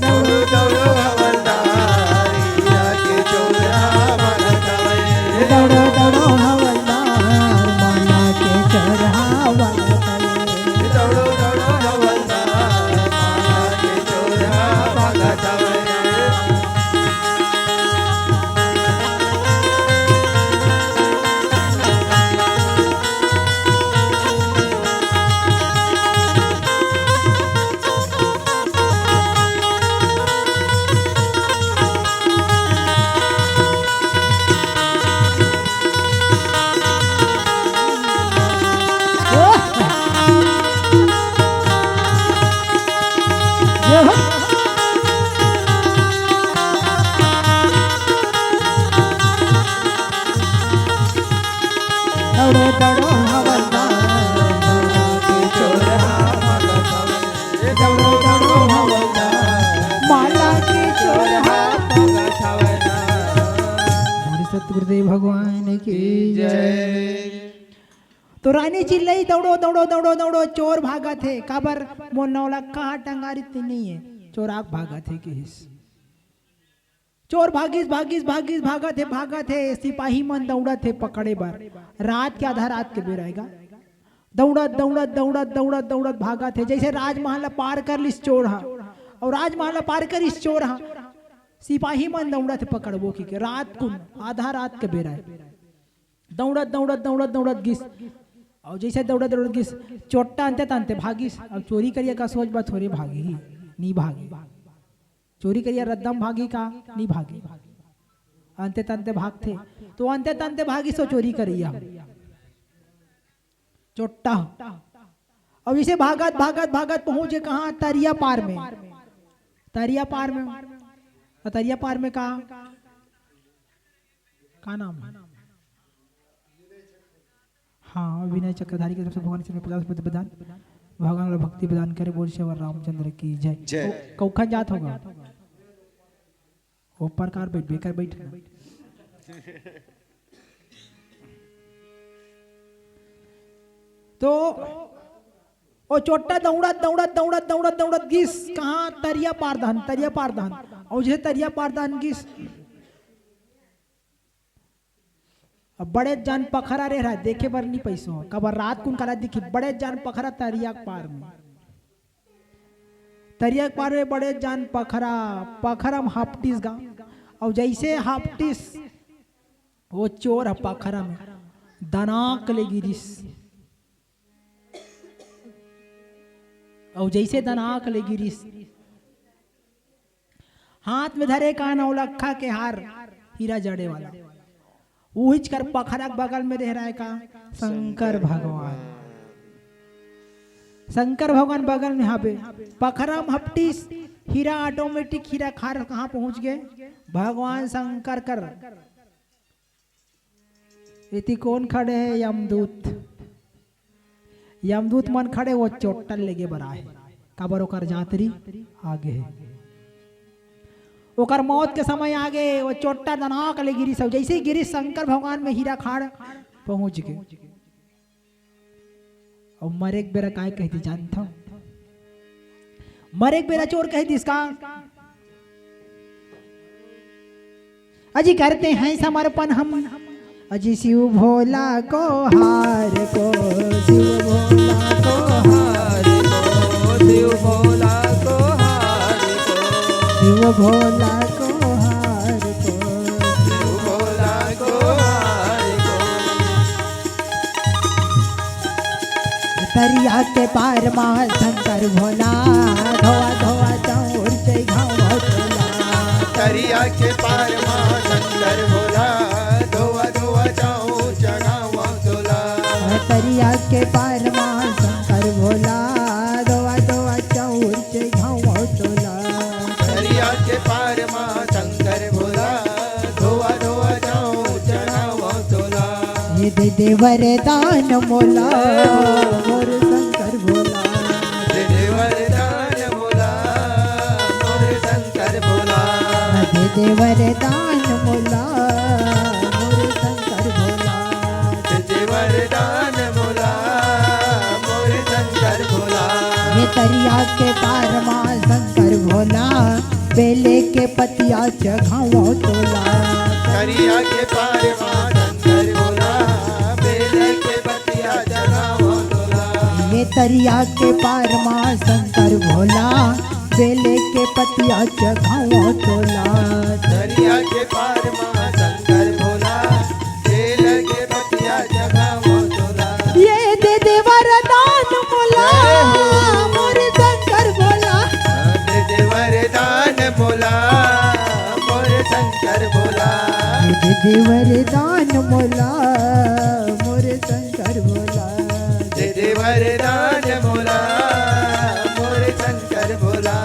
दौड़ो दौड़ो हवलदार हीरा के चोर हा भागत हवे दौड़ो दौड़ो हवलदार माला के चोर हा भागत हवे दौड़ो दौड़ो हवलदार माला के चोर हा भागत हवे दौड़ो दौड़ो हवलदार चोर हा भागत हवे दौड़ो दौड़ो हवलदार माला के चोर हा भागत हवे हमारे सतगुरुदेव भगवान की जय। तो रानी चिल्लाई दौड़ो दौड़ो दौड़ो दौड़ो चोर भागा थे काबर मो 9 लाख कहाँ टंगारी नहीं है चोर आग भागा थे किस चोर भागिस भागिस भागिस भागा थे सिपाही मन दौड़ा थे पकड़े बार रात के आधा रात के बेर आएगा दौड़त दौड़त दौड़त दौड़त दौड़त भागा थे जैसे राजमहल पार कर लिस चोर हा और राजमहल पार कर इस चोर हा सिपाही मन दौड़ा थे पकड़बो की रात को आधा रात के बेर आए दौड़त दौड़त दौड़त दौड़त गिस और जैसे दौड़त दौड़त गिस चोट्टा अंते तंते भागिस अब चोरी करिए का सोच बात थोड़ी भागी ही नहीं भागी चोरी करिए रद्दम भागी का नहीं भागी अंते तंते भागते तो अंते तंते भागी सो चोरी करिए चोट्टा अब इसे भागत भागत भागत पहुंचे कहाँ तरिया पार में तरिया पार में तरिया पार में कहा नाम है हाँ विनय चक्रधारी के तरफ से भगवान से 50 प्रदान भगवान भक्ति प्रदान करे बोल श्री रामचंद्र की जय। जय। कौखा जात होगा वो प्रकार बैठ बेकर बैठ तो ओ चोट्टा दौड़त दौड़त दौड़त दौड़त दौड़त गिस कहाँ तरिया पारदान और जैसे तरिया पारदान गिस अब बड़े जान पखरा रह रहा देखे बर नहीं पैसों कब रात कुन कला दिखी बड़े जान पखरा तरिया पार में तरिया के पार में बड़े जान पखरा, पखरा में हापटिस गा, और जैसे हापटिस वो चोर है पखरा में दनाक ले गिरिस, और जैसे दनाक ले गिरिस हाथ में धरे का नौलखा के हार हीरा जड़े वाला, उहिच कर पखरा के बगल में रह रहा है का शंकर भगवान। शंकर भगवान बगल में हाबे पखरा में हपटिस हीरा ऑटोमेटिक हीरा खार कहाँ पहुंच गए भगवान शंकर कर। इति कौन खड़े है यमदूत, यमदूत मन खड़े वो चोटल लेके बरा है काबर ओकर जातरी आगे है, ओकर मौत के समय आगे वो चोटा दनाक ले गिरी सब, जैसे ही गिरी शंकर भगवान में हीरा खाड़ पहुंच गए। और मरे बेरा काय कहती जानता, मरे बेरा चोर कहती इसका अजी करते हैं समर्पण हम, अजी शिव भोला को हार को, शिव भोला को हार को, शिव भोला को हार को, शिव भोला को हार को, शिव भोला को हार को। दरिया के पार माँ शंकर भोला, धोआ धोआ चाउर से घाव भोला, दरिया के पार माँ शंकर भोला, धोआ धोआ जाऊं चढ़ाव तोला। दरिया के पार माँ शंकर भोला, धोआ धोआ चाउर से घाव तोला, दरिया के पार माँ शंकर भोला, धोआ धोआ जाऊं चढ़ाव तोला। ये दे दे वरदान मोला मोर शंकर भोला, दे दे वरदान भोला, मोर शंकर भोला। दे दे वरदान मोला मोर शंकर भोला, दे दे वरदान भोला, मोर शंकर भोला। ये दरिया के पार माँ शंकर भोला, बेले के पतिया चघाओ तोला, दरिया के पार माँ शंकर भोला, बेले के बतिया जगाओ तोला। ये दरिया के पार माँ शंकर भोला, बेले के पतिया चघाओ तोला, दरिया के पार माँ शंकर भोला, बेले के बतिया जगाओ तोला। ये दे दे वरदान मोला मोर शंकर भोला, दे दे वरदान भोला, मोर शंकर भोला। ये दे दे वरदान मोला मोर शंकर भोला, दे दे वरदान भोला, मोर शंकर भोला।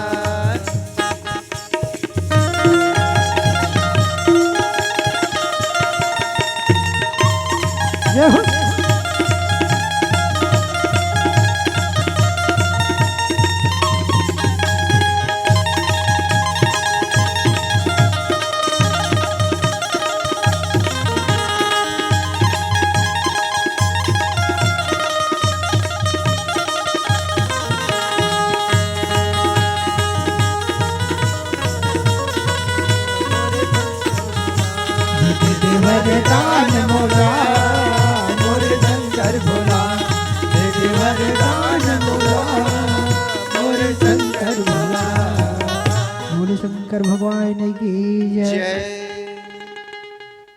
जय हो। वरदान मोला, मोर शंकर भोला। दे दे वरदान मोला, मोर शंकर भोला। बोले शंकर भगवान की जय। जय।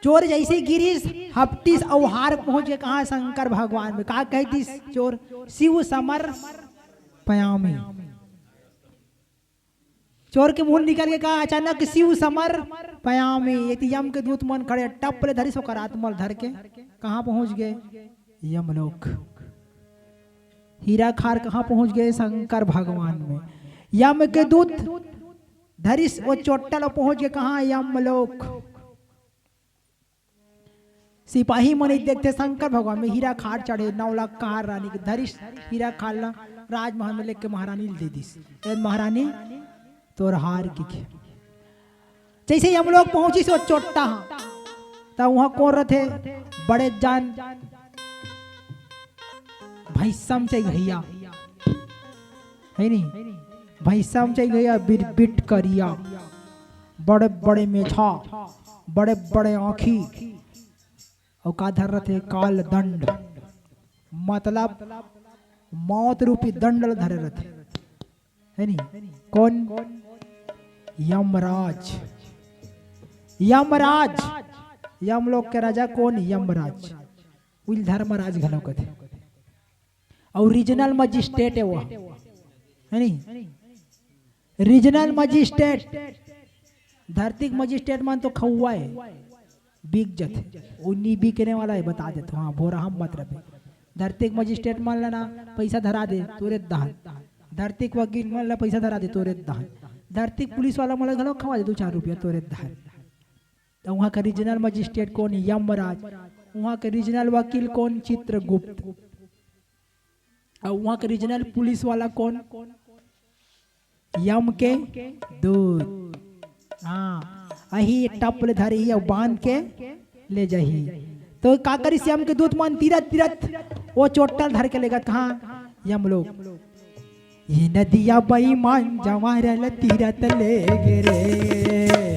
चोर जैसे गिरीश हपटिस और हार पहुंच के कहा शंकर भगवान में कहा कहती चोर शिव समर पयामी, चोर के मुंह निकल के कहा अचानक शिव समर पयामी, यम के दूत मन खड़े टप ले धरी सोकर आत्मल धर के कहाँ पहुंच गए यमलोक। हीरा खार कहाँ पहुंच गए शंकर भगवान में, यम के दूत धरिस वो चोटल पहुंच गए कहाँ यमलोक। सिपाही मन देखते शंकर भगवान में हीरा खार चढ़े 9 लाख कहार रानी के धरिस हीरा खार ला राजमहल में लेके महारानी दे दिस, महारानी तोर हार की। जैसे हम लोग पहुंची सो चोट्टा तब वहां कौन रहे बड़े जान भैसम चाहिए भैया है नहीं, भैसम चाहिए भैया बिट करिया, बड़े बड़े मेछा, बड़े बड़े आँखी और का धर रहे काल दंड, मतलब मौत रूपी दंड धरे रहे। है नी? कौन? यमराज। यमराज, यमलोक के राजा कौन? यमराज। उल धर्मराज घलो कथे। और रीजनल मजिस्ट्रेट है वो, है नी? रीजनल मजिस्ट्रेट, धरती मजिस्ट्रेट मान तो खौआ है, बिक जथे, उन्नी बिकने वाला है, बता देते। हाँ, भोरा हम मत रहे। धरती मजिस्ट्रेट मान लेना, पैसा धरा दे तोरे दहन। धरती वकील मान ला, पैसा धरा दे तोरे दहन। धरती पुलिस वाला मान ला, खवा दे 2-4 रुपया तोरे दहन। तो वहाँ का रीजनल मजिस्ट्रेट कौन? यमराज। वहाँ के रीजनल वकील कौन? चित्रगुप्त। और वहाँ के रीजनल पुलिस वाला कौन? यम के दूत। हाँ, अही टपले धरी और बांध के ले जाही। तो का करी यम के दूत मान? तीरथ वो चोटल धर के लेगा कहाँ? यम लोग। ये नदिया बेईमान जवारल तीरथ ले गिरे,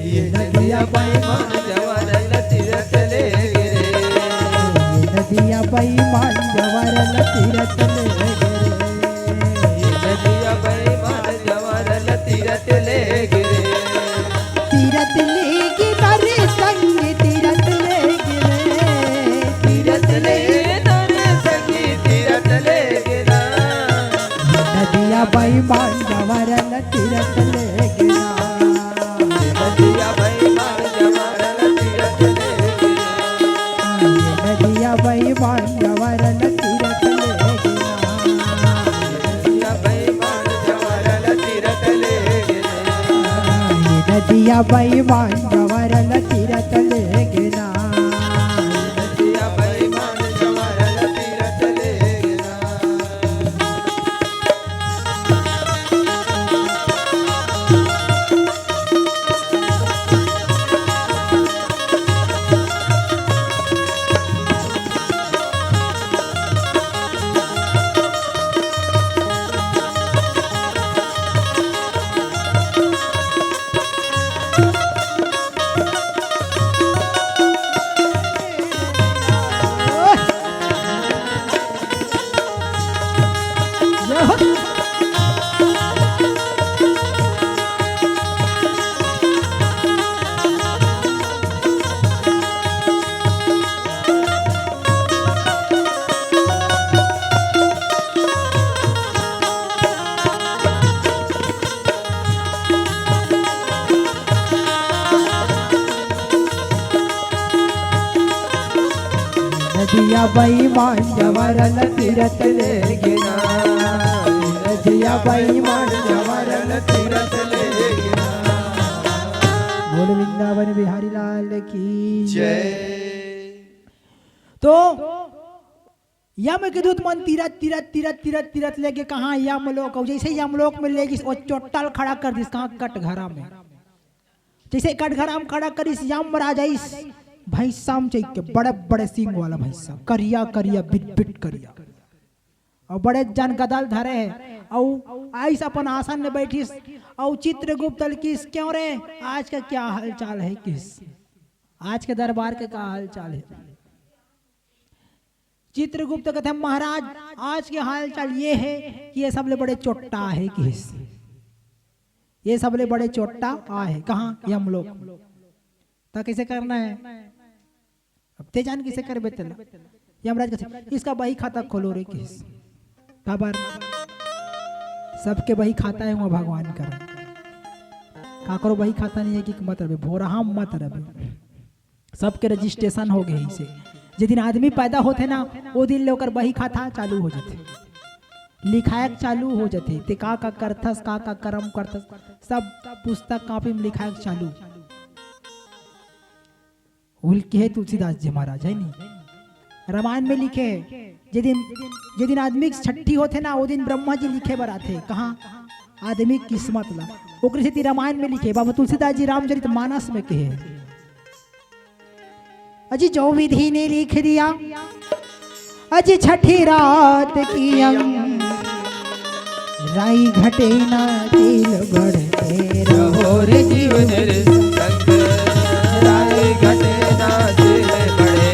ये नदिया बेईमान जवारल तीरथ ले गिरे, ये नदिया बेईमान जवारल तीरथ ले गिरे, ये नदिया बेईमान जवारल तीरथ ले गिरे, तीरथ ले गिरे संग तीरथ ले गिरे, तीरथ ले नरे संगी तीरथ ले गिरा, नदिया बेईमान जवारल तीरथ ले गिरा, नदिया बेईमान जवारल तीरथ ले गिरा, नदिया बेईमान जवारल तीरथ ले गिरा, नदिया बेईमान जवारल तीरथ ले गिरा, नदिया बेईमान जवारल तीरथ ले गिरा, नदिया बेईमान जवारल तीरथ ले गिरा। नदिया बेईमान जवारल तीरथ ले गिरा, नदिया बेईमान जवारल तीरथ ले गिरा। बोल वृंदावन बिहारी लाल की जय। तो यम के दूत मन तीरथ तीरथ तीरथ तीरथ तीरथ लेके कहाँ? यमलोक। और जैसे यमलोक में लेगी वो चोटल खड़ा कर दिस कहाँ? कटघरा में। जैसे कटघरा में खड़ा करिस यम राजा भैंसाम चाहिए के बड़े बड़े सिंह वाला भैंसा, करिया करिया बिट बिट करिया, और बड़े जन गदल धरे है, और आइस अपन आसन में बैठिस, और चित्रगुप्त किस क्यों रे, आज का क्या हाल चाल है? किस आज के दरबार के क्या हाल चाल है? चित्रगुप्त कहते हैं महाराज आज के हाल चाल ये है कि ये सबले बड़े चोट्टा है। किस ये सबले बड़े चोट्टा आ है कहाँ? यमलोक। तो कैसे करना है? अब ते जान किसे कर बेतल यमराज कैसे? इसका बही खाता खोलो रे। किस खबर? सबके बही खाता है वहाँ भगवान कर, काकरो बही खाता नहीं है कि मत रहे भोरा हम मत रहे। सबके रजिस्ट्रेशन हो गए से जिस आदमी पैदा होते ना वो दिन लेकर बही खाता चालू हो जाते, लिखायक चालू हो जाते। ते का करथस का कर्म करथस सब पुस्तक कॉपी में लिखायक चालू। उनके है तुलसीदास जी महाराज है नी रामायण में लिखे जे दिन आदमी छठी होते ना वो दिन ब्रह्मा जी लिखे बराते कहाँ? आदमी किस्मत ला ओकरे से रामायण में लिखे। बाबा तुलसीदास जी रामचरित मानस में कहे अजी जो विधि ने लिख दिया अजी छठी रात की अंग राई घटे ना तिल बढ़े रहो रे जीवन रे संग, राई घटे ना दिल बड़े,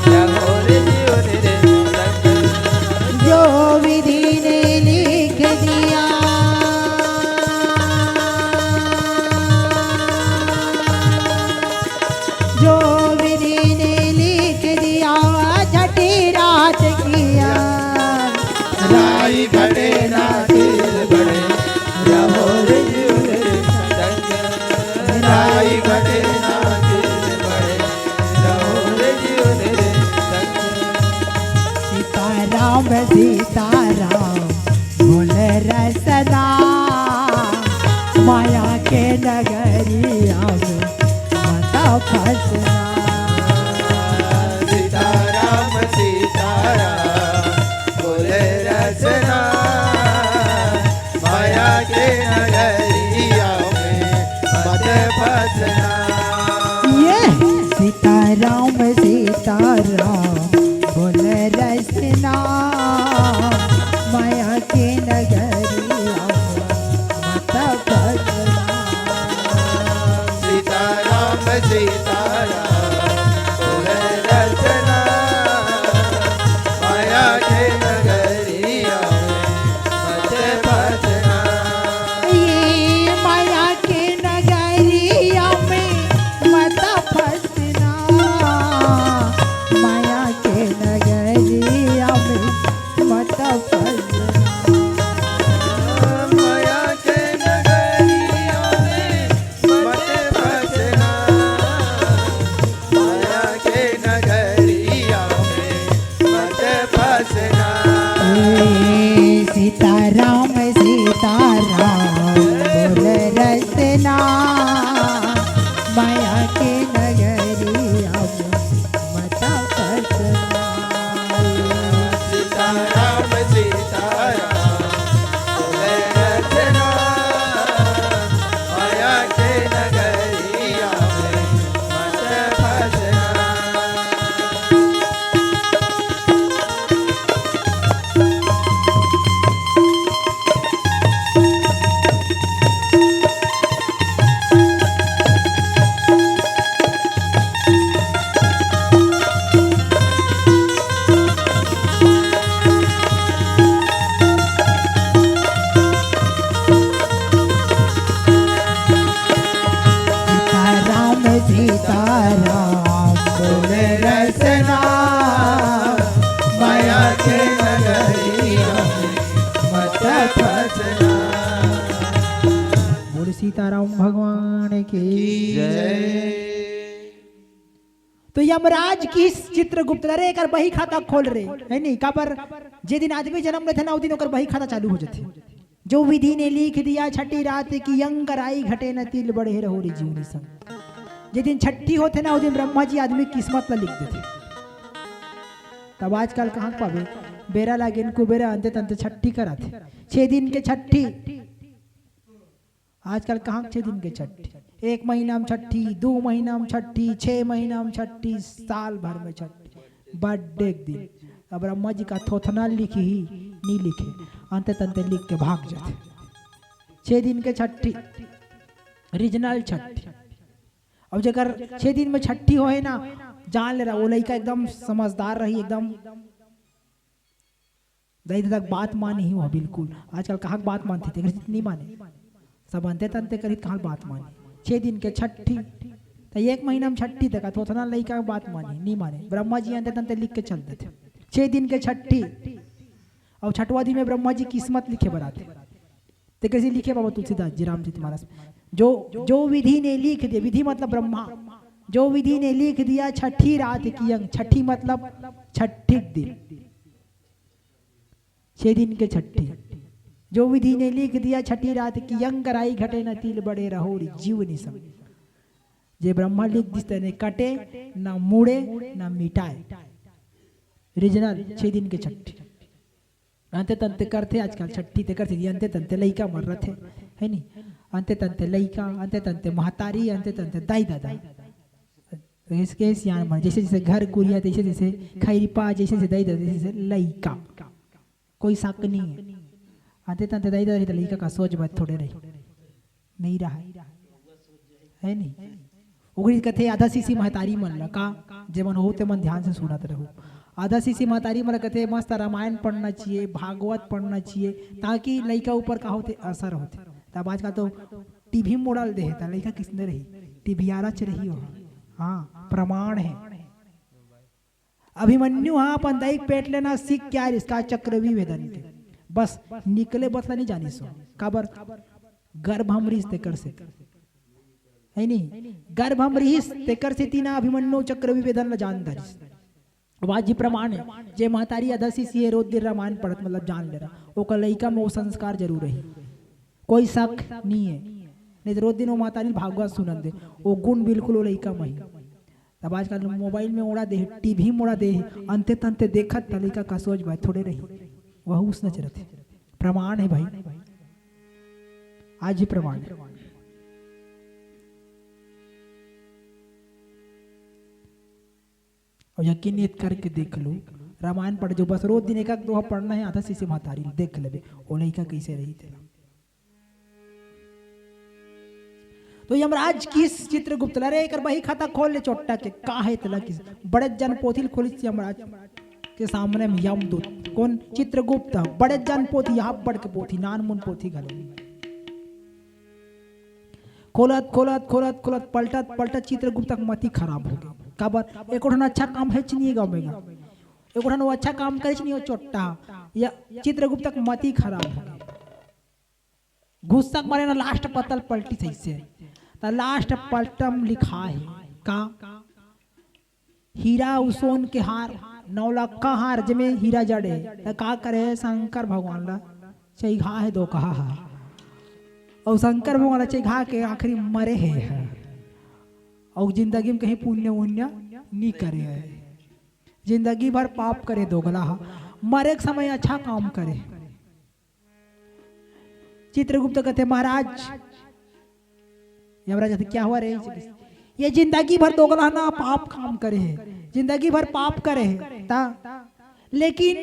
रहो रे जीवन रे संग, जो विधि ने लिख दिया रसना माया के नगरिया में मत फसना। सीताराम सीताराम बोले रचना माया के नगरिया में मत फसना। ये सीताराम सीताराम बोल रसना माया के नगरिया मत फसना। सीताराम सीताराम बोले रचना माया के नगरिया में मत फसना। ये माया के नगरिया में मत फसना माया के नगरिया में मत फसना। माया के नगरिया में मत फसना माया के नगरिया में मत फसना। ए सीताराम सीताराम बोल रसना माया के नगरिया में मत फसना। सीताराम सीताराम बोले रचना माया के नगरिया में मत फसना। सीताराम सीताराम बोले रसना माया के नगरिया में मत फसना। बोल सीताराम भगवान की जय। तो यमराज की चित्रगुप्त रे कर बही खाता खोल रे है नहीं का पर जे दिन आदमी जन्म लेते ना उस दिन ओकर बही खाता चालू हो जाते। जो विधि ने लिख दिया छठी रात की अंग आई घटे न तिल बढ़े रहो रे जीवनी संग। जे दिन छठी होते ना उस दिन ब्रह्मा जी आदमी की किस्मत ला लिख देते। तब आजकल कहाँ पावे बेरा लागे इनको बेरा अंते तंते छठी कराते 6 दिन के छठी। आजकल कहाँ 6 दिन के छठी 1 महीना में छठी 2 महीना में छठी 6 महीना में छठी साल भर में छठी बर्थडे के दिन। अब ब्रह्मा जी का थोथना लिखी ही नहीं लिखे अंते तंते लिख के भाग जाते। 6 दिन के छठी रीजनल छठी। अब जगह 6 दिन में छठी हो है ना जान ले रहा वो लड़का एकदम समझदार रही एकदम दही तक बात मानी ही हो बिल्कुल। आजकल कहाँ बात मानती थे नहीं माने सब अंते तंते करी कहाँ बात मानी। 6 दिन के छठी तो 1 महीना में छठी तक तो उतना लड़का बात मानी नहीं माने। ब्रह्मा जी अंते तंते लिख के चलते थे 6 दिन के छठी। और छठवा दिन में ब्रह्मा जी किस्मत लिखे बनाते तो कैसे लिखे बाबा तुलसीदास जी रामचरित मानस। जो विधि ने लिख दिया विधि मतलब ब्रह्मा जो विधि ने लिख दिया छठी रात की अंग। छठी मतलब छठी दिन 6 दिन के छठी। जो विधि ने लिख दिया छठी रात की अंग कराई घटे न तिल बड़े रहो जीव निसम। जे ब्रह्मा लिख दिस ने कटे न मुड़े न मिटाए। रीजनल 6 दिन के छठी अंते तंते करते आजकल छठी ते करते अंते तंते लइका मर रहे थे है नहीं। अंते तंते लइका अंते तंते महतारी अंते तंते दाई दादा इसके सियान मर जैसे जैसे घर कुरिया जैसे जैसे खैरिपा जैसे जैसे दाई दादा जैसे लइका कोई शक नहीं है। अंते तंते दाई दादा लइका का सोच बात थोड़े रही नहीं रहा है नहीं। उगरी कथे आधा सीसी महतारी मन लका जेमन होते मन ध्यान से सुनत रहो। आधा सीसी महतारी मन कहते मस्त रामायण पढ़ना चाहिए भागवत पढ़ना चाहिए ताकि लड़का ऊपर का होते असर होते। तब आज का तो टीवी मोड़ल दे है लड़का किसने रही टीवी आरच रही हो। हाँ प्रमाण है। अभिमन्यु हाँ अपन दाई पेट लेना सीख क्या इसका चक्रवी वेदन के बस निकले बतला नहीं जानी सो काबर गर्भ हम रिश्ते कर से है नहीं गर्भ हम रिश्ते कर से तीना अभिमन्यु चक्रवी वेदन ल जान दरिस बात जी प्रमाण है जे महतारी आधा सी है रोज दिन रामायण पढ़त मतलब जान ले रहा ओकर लइका में वो संस्कार जरूर रही, कोई शक नहीं है। नहीं तो रोज दिन वो महतारी भागवत सुनन दे वो गुण बिल्कुल वो लइका में ही। तब आजकल मोबाइल में उड़ा दे, टीवी में उड़ा दे, अंते तंते देखत लइका का सोच भाई थोड़े रही वह उस न चलते। प्रमाण है भाई, आज ही प्रमाण है। और यकीन करके देख लो, रामायण पढ़ जो बस रोज दिन एक दोहा पढ़ना है, आधा शीशे महतारी देख ले वो लइका कैसे रही थे। तो यमराज किस चित्रगुप्त लरे कर बही खाता खोल ले चोट्टा के का है तला किस बड़े जन पोथी खोली यमराज के सामने में यमदूत कौन चित्रगुप्त बड़े जन पोथी यहाँ बढ़ के पोथी नान मुन पोथी घलो खोलत खोलत खोलत खोलत पलटत पलटत चित्रगुप्त तक मती खराब हो गई। काबर एक अच्छा काम है नहीं गावेगा, एक वो अच्छा काम करे नहीं हो चोट्टा या चित्रगुप्त तक मती खराब हो गई। गुस्सा मारे ना लास्ट पतल पलटी सही से तो लास्ट पलटम लिखा है का हीरा उसोन के हार 9 लाख का हार जमे हीरा जड़े तो का करे शंकर भगवान ला चैघा है दो कहा और शंकर भगवान चैघा के आखिरी मरे है और जिंदगी में कहीं पुण्य उन्य नहीं करे है, जिंदगी भर पाप करे दोगला मरे के समय अच्छा काम करे। चित्रगुप्त कहते महाराज यमराज कहते क्या हुआ रे ये जिंदगी भर दोगला ना पाप काम करे है, जिंदगी भर पाप करे है ता लेकिन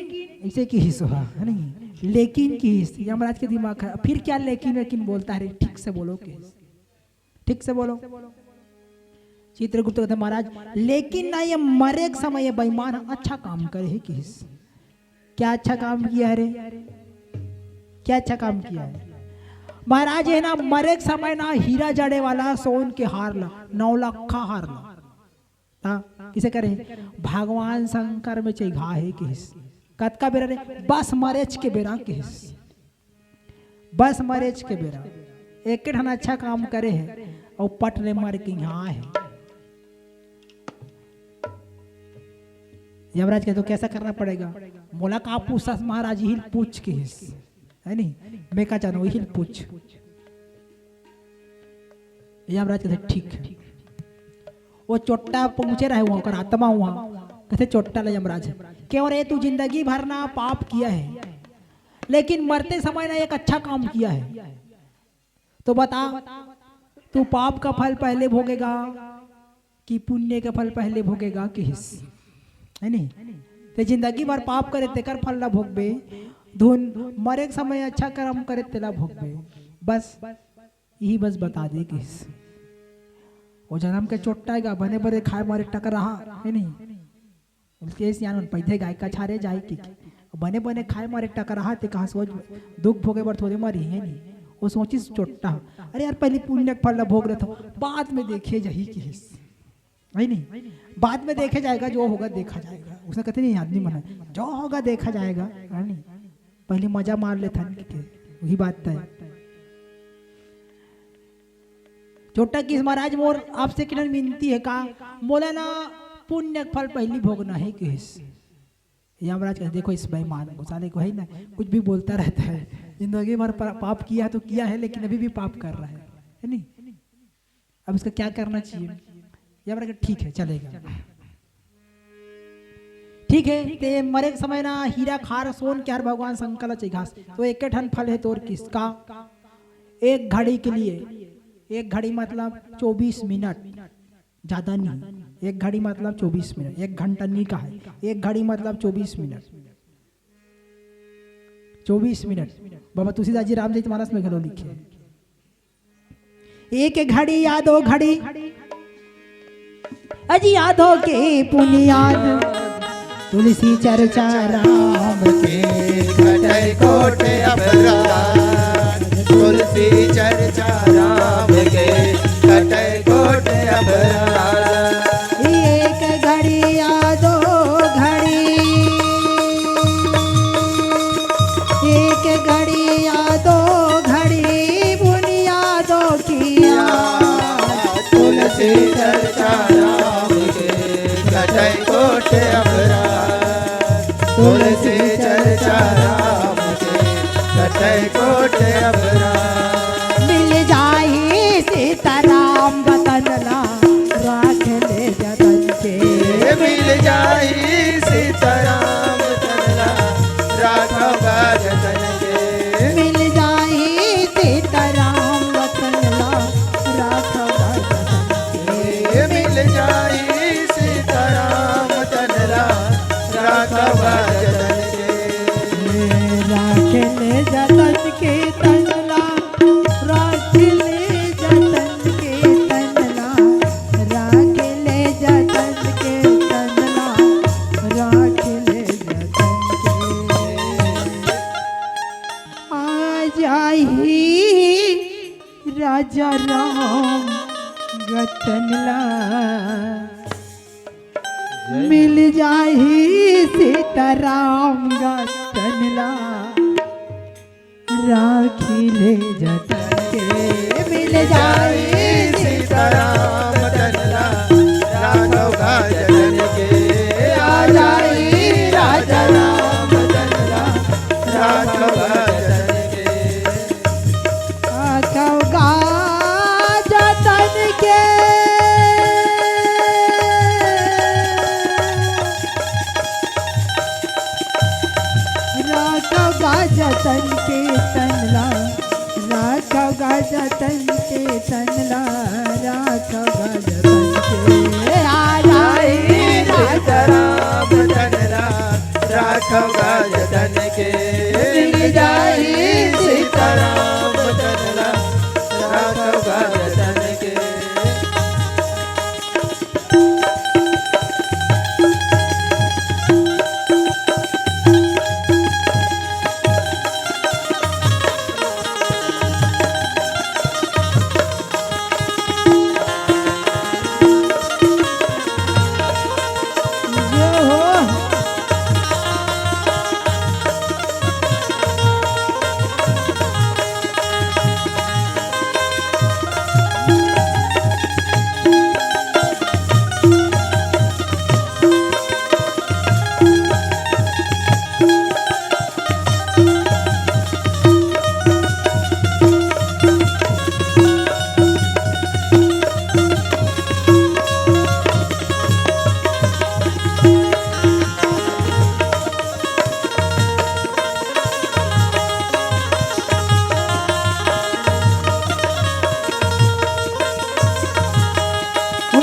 ऐसे की हिस्सा है नहीं लेकिन की हिस्सा यमराज के दिमाग है फिर क्या लेकिन बोलता है ठीक से बोलो के ठीक से बोलो। चित्रगुप्त कहते महाराज लेकिन ना ये मरे के समय ये बेईमान अच्छा काम करे है कि क्या अच्छा काम किया है रे, क्या अच्छा काम किया है महाराज है ना मरे के समय ना हीरा जड़े वाला सोन के हार ला 9 लाख का हार ला किसे करे भगवान शंकर में चैघा है किस कतका बेरा रे बस मरेच के बेरा किस बस मरेच के बेरा एक ठन अच्छा काम करे है और पट रे मर के यहाँ है। यमराज कहते तो कैसा करना पड़ेगा मोला का पूछा महाराज हिल पूछ के हिस है नहीं मैं क्या चाहता हूँ हिल पूछ। यमराज कहते ठीक है वो चोट्टा पहुंचे रहे वहां कर आत्मा हुआ कहते चोट्टा ले यमराज क्यों रे तू जिंदगी भर ना पाप किया है लेकिन मरते समय ना एक अच्छा काम किया है तो बता तू पाप का फल पहले भोगेगा कि पुण्य का फल पहले भोगेगा कि हिस है नहीं ते जिंदगी भर पाप करे तेकर फल ना भोगबे धुन मरे समय अच्छा कर्म करे तेला भोगबे बस यही बस बता दे किस वो जन्म के चोट्टाएगा बने बने खाए मारे टकर रहा है नहीं उसके यान पैदे गाय का छारे जाए कि बने बने खाए मारे टकर रहा ते कहा सोच दुख भोगे बर थोड़े मरी है नहीं वो सोची चोट्टा अरे यार पहले पुण्य का फल भोग रहा था बाद में देखे जाही किस है नहीं बाद में देखे जाएगा जो होगा देखा जाएगा उसने कहते नहीं आदमी मना जो होगा देखा जाएगा है नहीं पहले मजा मार लेता वही बात है। छोटा किस महाराज मोर आपसे किरण विनती है का बोला ना पुण्य फल पहली भोगना है किस यमराज कहते देखो इस बेईमान घुसाले को है ना कुछ भी बोलता रहता है जिंदगी भर पाप किया तो किया है लेकिन अभी भी पाप कर रहा है नहीं अब इसका क्या करना चाहिए। यमराज ठीक है चलेगा ठीक है ते मरे के समय ना हीरा खार सोन के हर भगवान शंकर घास तो एक ठन फल है तोर किसका एक घड़ी के लिए एक घड़ी मतलब 24 मिनट ज्यादा नहीं एक घड़ी मतलब 24 मिनट 1 घंटा नहीं का है एक घड़ी मतलब 24 मिनट 24 मिनट बाबा तुलसीदास जी रामचरितमानस में घलो लिखे एक घड़ी यादो घड़ी अजी यादों के पुनियाद तुलसी चर्चा राम के कटै कोट अपराध तुलसी चर्चा राम के कटै कोट अपराध एक घड़ी यादो घड़ी एक घड़ी यादो घड़ी बुनियादों की तुलसी चर्चा राम के कटै कोट अपराध कटै कोट अबरा मिल जाही सीताराम वतन ला राख ले जतन के मिल जाई सीताराम तनला राघवा जतन के मिल जाही सीताराम वतन ला राख के मिल जाई सीताराम तनला राघवा जतन के राख ले जतन के तनला राख ले जतन के तनला राख ले जतन के तनला राख ले जतन के आ जाही राजा राम गतनला मिल जाही सीताराम गतनला राखी ले जतन के मिल जाही सीताराम तनला राघवा जतन के आ जाई राजा राम तनला राघवा जतन के राघवा जतन के राघवा जतन के तनला राघवा जतन के तनला राघवा जतन के आ जाई राजा राम तनला राघवा जतन के मिल जाई सीताराम तनला राघवा जतन के जो हो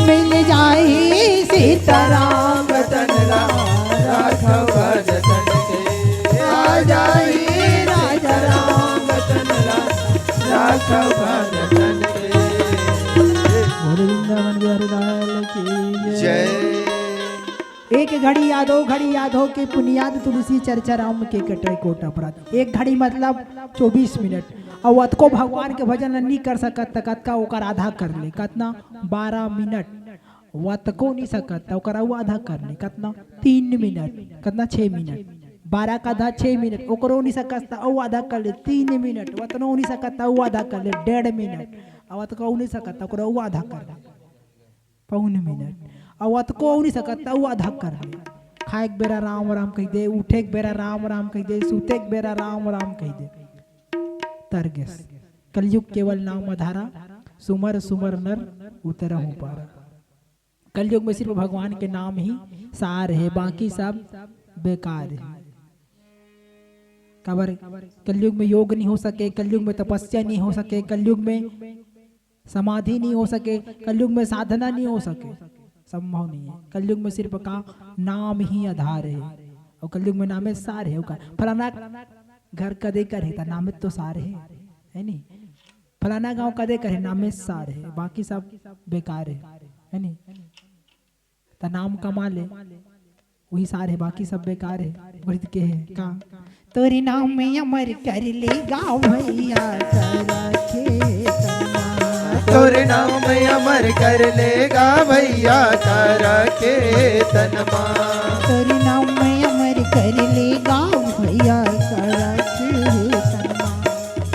मिल जाही सीताराम तनला राघवा जतन के आ जाई राजा राम तनला राघवा जतन के वृंदावन बिहारी लाल की जय। जय एक घड़ी याद हो घड़ी याद हो के पुनियाद तुलसी चर्चा राम के कटे कोट अपराध एक घड़ी मतलब 24 मिनट और अतको भगवान के भजन नहीं कर सकत त कतका ओकर आधा कर ले कतना 12 मिनट वतको नहीं सकत त ओकर उ आधा कर ले कतना 3 मिनट कतना 6 मिनट 12 का आधा 6 मिनट ओकरो नहीं सकत त उ आधा कर ले 3 मिनट वतनो नहीं सकत त उ आधा कर ले 1.5 मिनट और वतको नहीं सकत त ओकरो उ आधा कर ले 1.5 मिनट और अतको नहीं सकत उ आधा कर ले खाए के बेरा राम राम कह दे उठे के बेरा राम राम कह दे सूते के बेरा राम राम कह दे तरगस कलयुग केवल नाम आधारा सुमर सुमर नर उतर हूँ पारा कलयुग में सिर्फ भगवान के नाम ही सार है बाकी सब बेकार है कबर कलयुग में योग नहीं हो सके कलयुग में तपस्या नहीं हो सके कलयुग में समाधि नहीं हो सके कलयुग में साधना नहीं हो सके संभव नहीं है कलयुग में सिर्फ का नाम ही आधार है और कलयुग में नाम सार है फलाना घर कदे करे ता नाम तो सार है नहीं फलाना गांव कदे करे नाम सार है बाकी सब बेकार है नहीं ता नाम कमा ले वही सार है बाकी सब बेकार है वृद्ध के है का तोरी नाम में अमर कर ले गाँव भैया तोरे नाम अमर कर लेगा भैया तारा के तनमा तोरे नाम में अमर कर लेगा भैया तारा के तनमा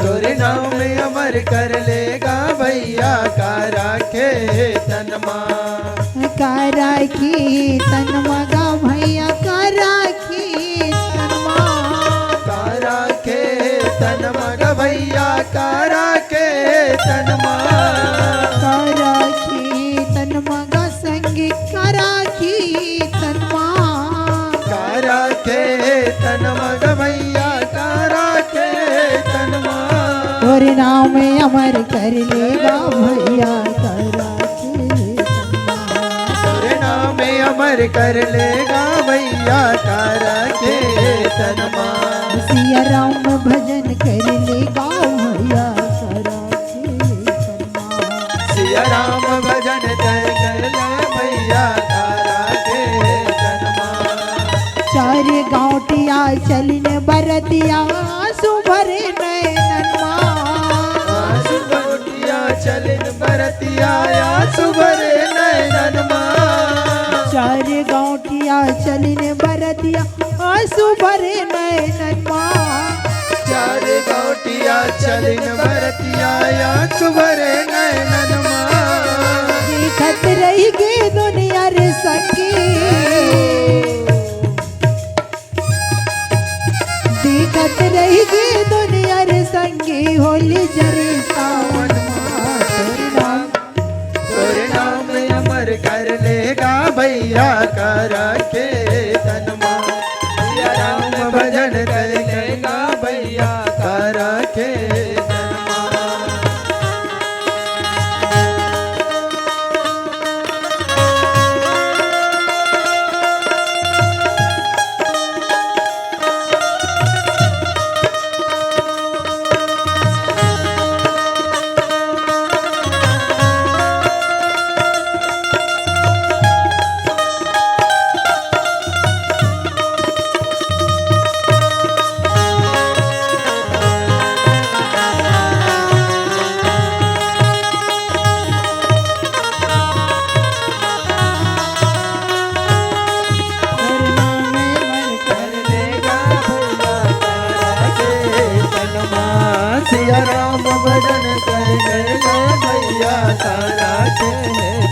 तोरे नाम अमर कर लेगा भैया कारा के तनमा कारा की तनमा गा भैया कारा की तनमा कारा के तन मग भैया करा के तन करा कीर्तन मगा संगी करा कीर्तन करा के तन मग भैया करा के तन तोरे नाम में अमर कर लेगा भैया करा कीर्तन तोरे नाम में अमर कर लेगा भैया करा के तन सिया राम भजन कर लेगा भैया करा कीर्तन सिया राम भजन कर ले भैया करा के तन चार गाँवटिया चलने बरतिया सुभरे नैननमा सुबोटिया चलिन बरतिया सुबरे नैननमा चार गाँवटिया चलने बरतिया सुभरे नैननमा चार गौटिया चलिन बरतिया सुबरे नैननमा देखत रही गे दुनिया रे संगी देखत रही गे दुनिया रे संगी होली जरे सावन तोरे नाम अमर कर लेगा भैया करा के तनमा सिया राम भजन कर लेगा भैया करा के तनमा सिया राम भजन कर लेगा भैया करा के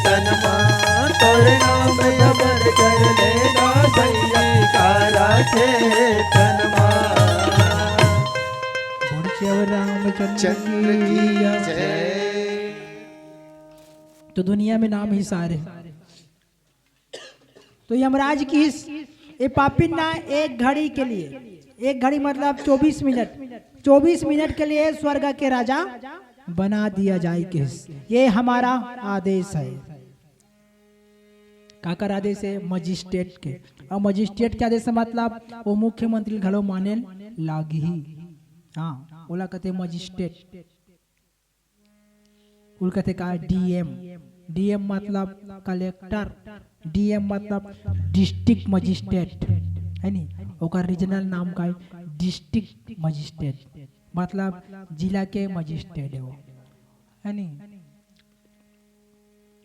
तनमा तोरे नाम अमर कर लेगा भैया करा के तनमा चंद्र की जय। तो दुनिया में नाम ही सारे तो यमराज की ये पापिन ना एक घड़ी के लिए एक घड़ी मतलब 24 मिनट के लिए स्वर्ग के राजा बना दिया जाए किस ये हमारा आदेश है काकर आदेश है मजिस्ट्रेट के और मजिस्ट्रेट के आदेश से मतलब वो मुख्यमंत्री घलो माने लागी ही हाँ बोला कहते मजिस्ट्रेट उल कहते का डीएम मतलब कलेक्टर डीएम मतलब डिस्ट्रिक्ट मजिस्ट्रेट है नी ओकर रीजनल नाम का डिस्ट्रिक्ट मजिस्ट्रेट मतलब जिला के मजिस्ट्रेट है वो है नी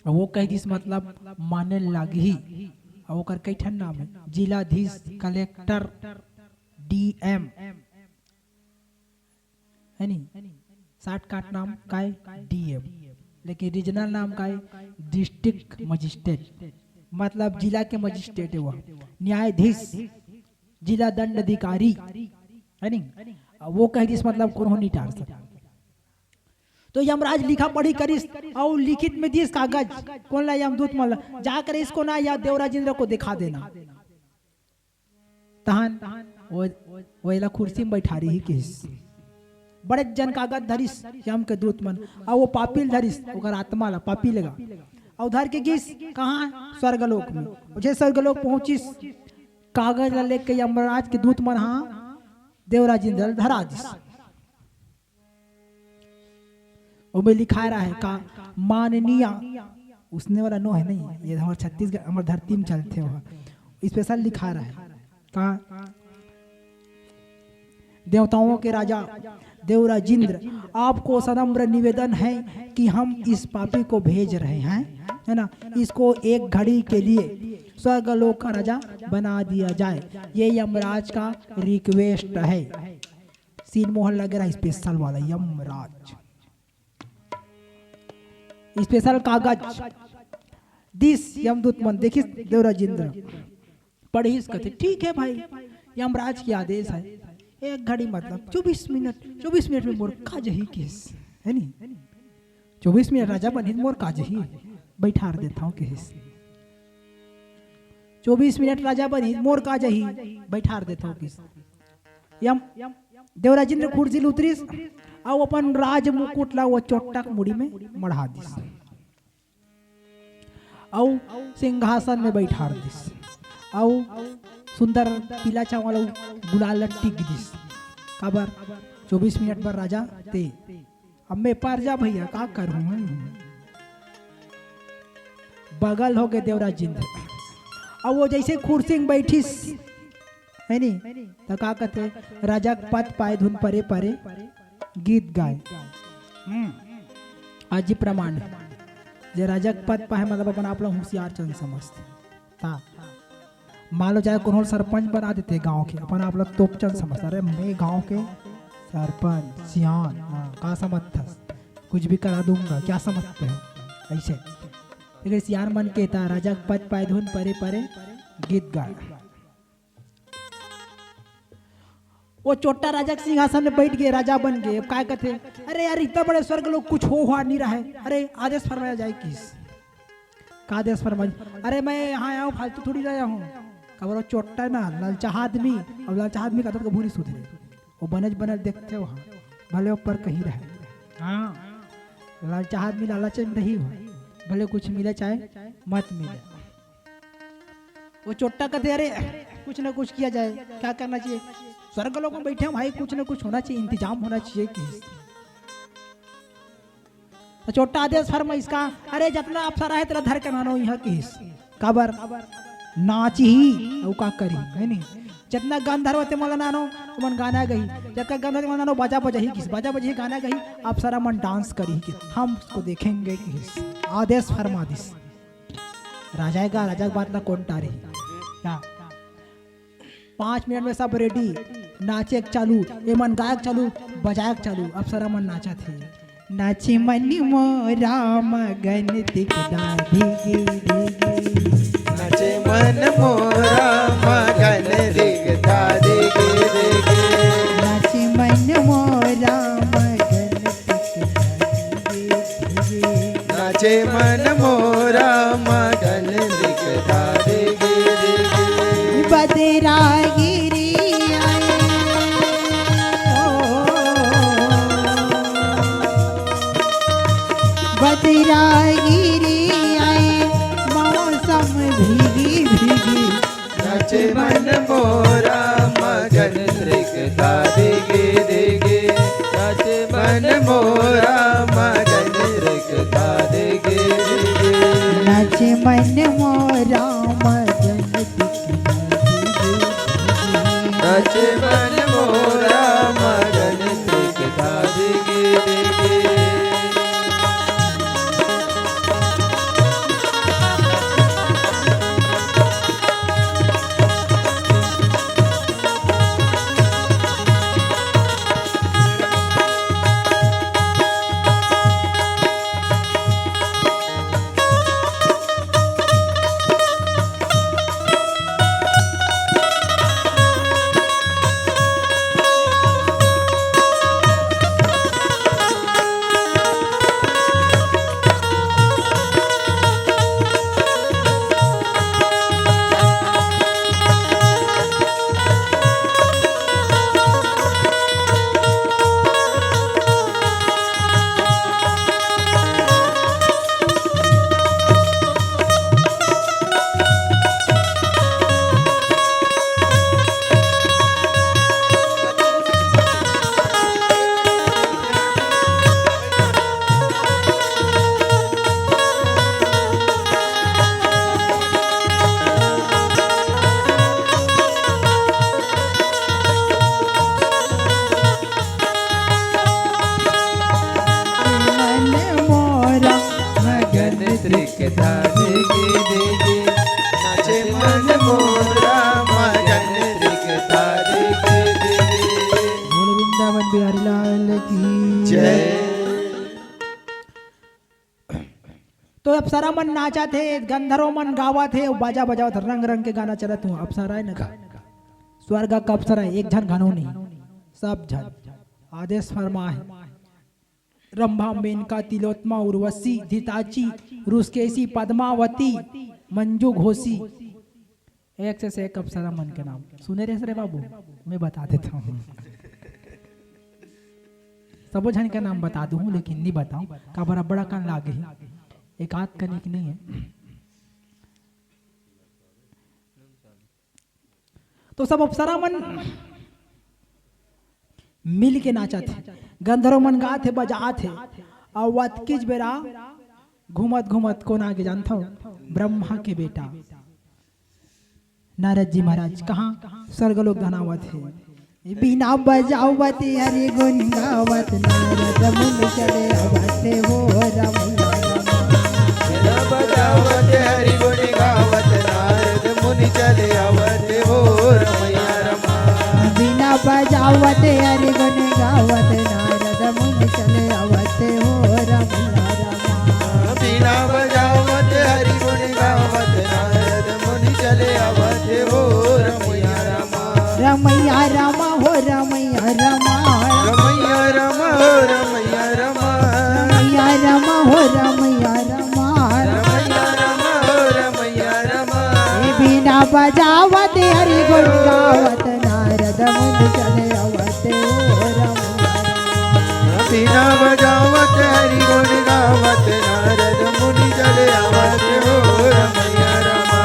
वो कह दिस मतलब माने लागी और ओकर कई ठन नाम है जिलाधीश कलेक्टर डीएम है नी शॉर्टकट नाम का है डीएम लेकिन रीजनल नाम का है डिस्ट्रिक्ट मजिस्ट्रेट मतलब जिला के मजिस्ट्रेट है वो न्यायाधीश जिला दंड अधिकारी है नी वो कह दिस मतलब कौन नहीं टार सकता तो यमराज लिखा पढ़ी करिस और लिखित में दिस कागज कौन ला यमदूत मल जाकर इसको ना या देवराज इंद्र को दिखा देना तहन वो कुर्सी में बैठा रही किस बड़े जन कागज धरिस यम के दूत मन और वो पापिल धरिस ओकर आत्मा ला पापी लगा और उधर के गिस कहाँ स्वर्गलोक में मुझे स्वर्गलोक पहुंचिस कागज ला लेके यमराज के दूत मन हाँ देवराज इंद्र धरा दिस उसमें लिखा रहा है का माननीय उसने वाला नो है नहीं ये हमारे छत्तीसगढ़ हमारे धरती में चलते हो स्पेशल लिखा रहा है का देवताओं के राजा देवराज इंद्र आपको सनम्र निवेदन है कि हम इस पापी को भेज रहे हैं है ना इसको एक घड़ी के लिए स्वर्गलोक का राजा बना दिया जाए ये यमराज का रिक्वेस्ट है सीन मोहन लग रहा है स्पेशल वाला यमराज स्पेशल कागज दिस यमदूत मन देखिए देवराज इंद्र पढ़ी कहते ठीक है भाई यमराज की आदेश है एक घड़ी मतलब 24 मिनट में मोर का जही केस है नी 24 मिनट राजा बनी मोर का जही बैठार देता हूँ केस 24 मिनट राजा बनी मोर का जही बैठार देता हूँ केस यम देवराजेंद्र खुर्जी उतरीस और अपन राज मुकुट ला वो चोट्टा मुड़ी में मढ़ा दिस और सिंहासन में बैठार दिस और सुंदर पीला चावल गुलाल टिक दिस काबर 24 मिनट पर राजा ते अब मैं पार जा भैया का करूं बगल हो गए देवराजेंद्र अब वो जैसे खुर्सिंग बैठीस है नी तो का कहते राजा पद पाए धुन परे परे गीत गाए आज जी प्रमाण जे राजा पद पाए मतलब अपन आप लोग होशियार चंद समझते ता मान लो चाहे कौन सरपंच बना देते गांव के अपन आप लोग तोपचंद समझते अरे मैं गांव के सरपंच सियान का समझता कुछ भी करा दूंगा क्या समझते हो ऐसे लेकिन सियान मन के था राजा पद पाए धुन परे परे गीत गाए वो छोटा राजा के सिंहासन में बैठ गए राजा बन गए अब क्या कहते अरे यार इतना बड़े स्वर्ग लोग कुछ हो नहीं रहा है अरे आदेश फरमाया जाए किस का आदेश फरमाया अरे मैं यहाँ आया हूँ फालतू थोड़ी रहा हूँ खबर चोट्टा ना लालचाह आदमी अब लालचाह आदमी का तो भूरी सुधरे वो बनज बनल देखते हो भले ऊपर कहीं रहे हाँ लालचाह आदमी लालच में नहीं हो भले कुछ मिले चाहे मत मिले वो चोट्टा कहते अरे कुछ ना कुछ किया जाए क्या करना चाहिए स्वर्ग लोग में बैठे भाई कुछ ना कुछ होना चाहिए इंतजाम होना चाहिए कि तो छोटा आदेश फरमा इसका अरे जितना अफसर है तेरा धर के मानो यहाँ किस काबर नाच ही और का करी है नहीं जितना गंधर्व ते मला नानो मन गाना गई जितना गंधर्व मला नानो बाजा बजा ही किस बाजा बजा ही गाना गई अफसरा मन डांस करी कि हम उसको देखेंगे किस आदेश फरमा दिस राजा का बात ना कौन टारी क्या 5 मिनट में सब रेडी नाचे चालू ये मन गायक चालू बजायक चालू अप्सरा मन नाचा थे नाचे मनी मोरा मगन तिक दाधी नाचे मन मोरा मगन दिग दादी नाचे मन मोरा मगन नाचे मन मोरा मगन दिग दादी बदरागिरी बदरागिरी आए मौसम भीगी भीगी नाचे मन मोरा मगन दिग दादी गे नाचे मन मोरा मगन दिग दादी गे नाचे मन मोरा मगन नाचे मन मोरा मगन दिग दादी गे नाचे मन मोरा मगन दिग दादी बोल वृंदावन बिहारी लाल की जय। तो अप्सरा मन नाचा थे गंधर्व मन गावा थे बाजा बजावा था रंग रंग के गाना चला तू अप्सरा है ना स्वर्ग का अप्सरा एक झन घनो नहीं सब झन आदेश फरमा है। रंभा, मेनका, तिलोत्मा, उर्वशी, धिताची, रुस्केशी, पद्मावती, मंजू घोषी, एक से एक अप्सरा मन के नाम सुने रहे रे बाबू, मैं बता देता हूँ। सब झन के नाम बता दूं लेकिन नहीं बताऊं का बड़ा बड़ा कान लागे, एक आध करने की नहीं है। तो सब अप्सरा मन मिल के नाचा थे, गंधर्व मन गा थे, बजा थे। और वतकिज बेरा घूमत घूमत कौन आगे जानता हो? ब्रह्मा के बेटा नारद जी महाराज कहाँ स्वर्गलोक धनावत है। बिना बजावत हरि गुण गावत नारद मुनि चले अवते हो रमैया बिना बजावत हरि गुण गावत नारद मुनि चले अवते हो रमैया रमा। बिना बजावत हरि गुण गावत नारद मुनि चले अवते हो रमैया रमा। बिना बजावत हरि गुण गावत नारद मुनि चले अवते हो रमैया रमा। रमैया रमा हो रमैया रमा, रमैया रमा हो रमैया रमा। रमैया रमा हो रमैया रमा, रमैया रमा हो रमैया रमा। बिना बजावत हरि गुण गावत नारद मुनि चले अवते हो रमैया रमा। बिना बजावत हरि गुण गावत नारद मुनि चले अवते हो रमैया रमा।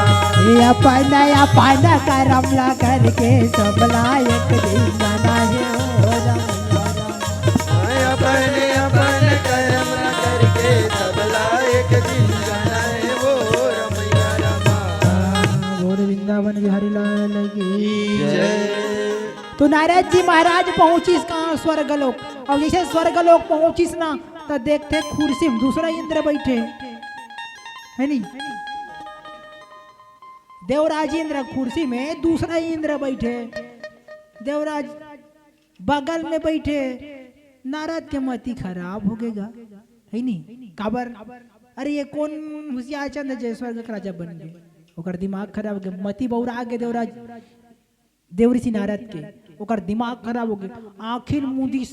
अपन अपन करमला करके सबला एक दिन जाना है हो रमैया रमा। अपने अपन कर्म करके सबला एक दिन जाना है वो रमैया रमा। गौर वृंदावन बिहारी लाल की जय। तो नारद जी महाराज पहुंचिस कहाँ? स्वर्गलोक। और जैसे स्वर्गलोक पहुंचिस ना तो देखते कुर्सी में दूसरा इंद्र बैठे है नी, देवराज इंद्र कुर्सी में, दूसरा इंद्र बैठे, देवराज बगल में बैठे। नारद के मती खराब हो गएगा है नी, काबर अरे ये कौन होशियार चंद जय स्वर्ग का राजा बन गए, ओकर दिमाग खराब हो गया, मती बौरा के देवराज देवऋषि नारद के, ओकर दिमाग खराब हो गया। आखिर मुदिस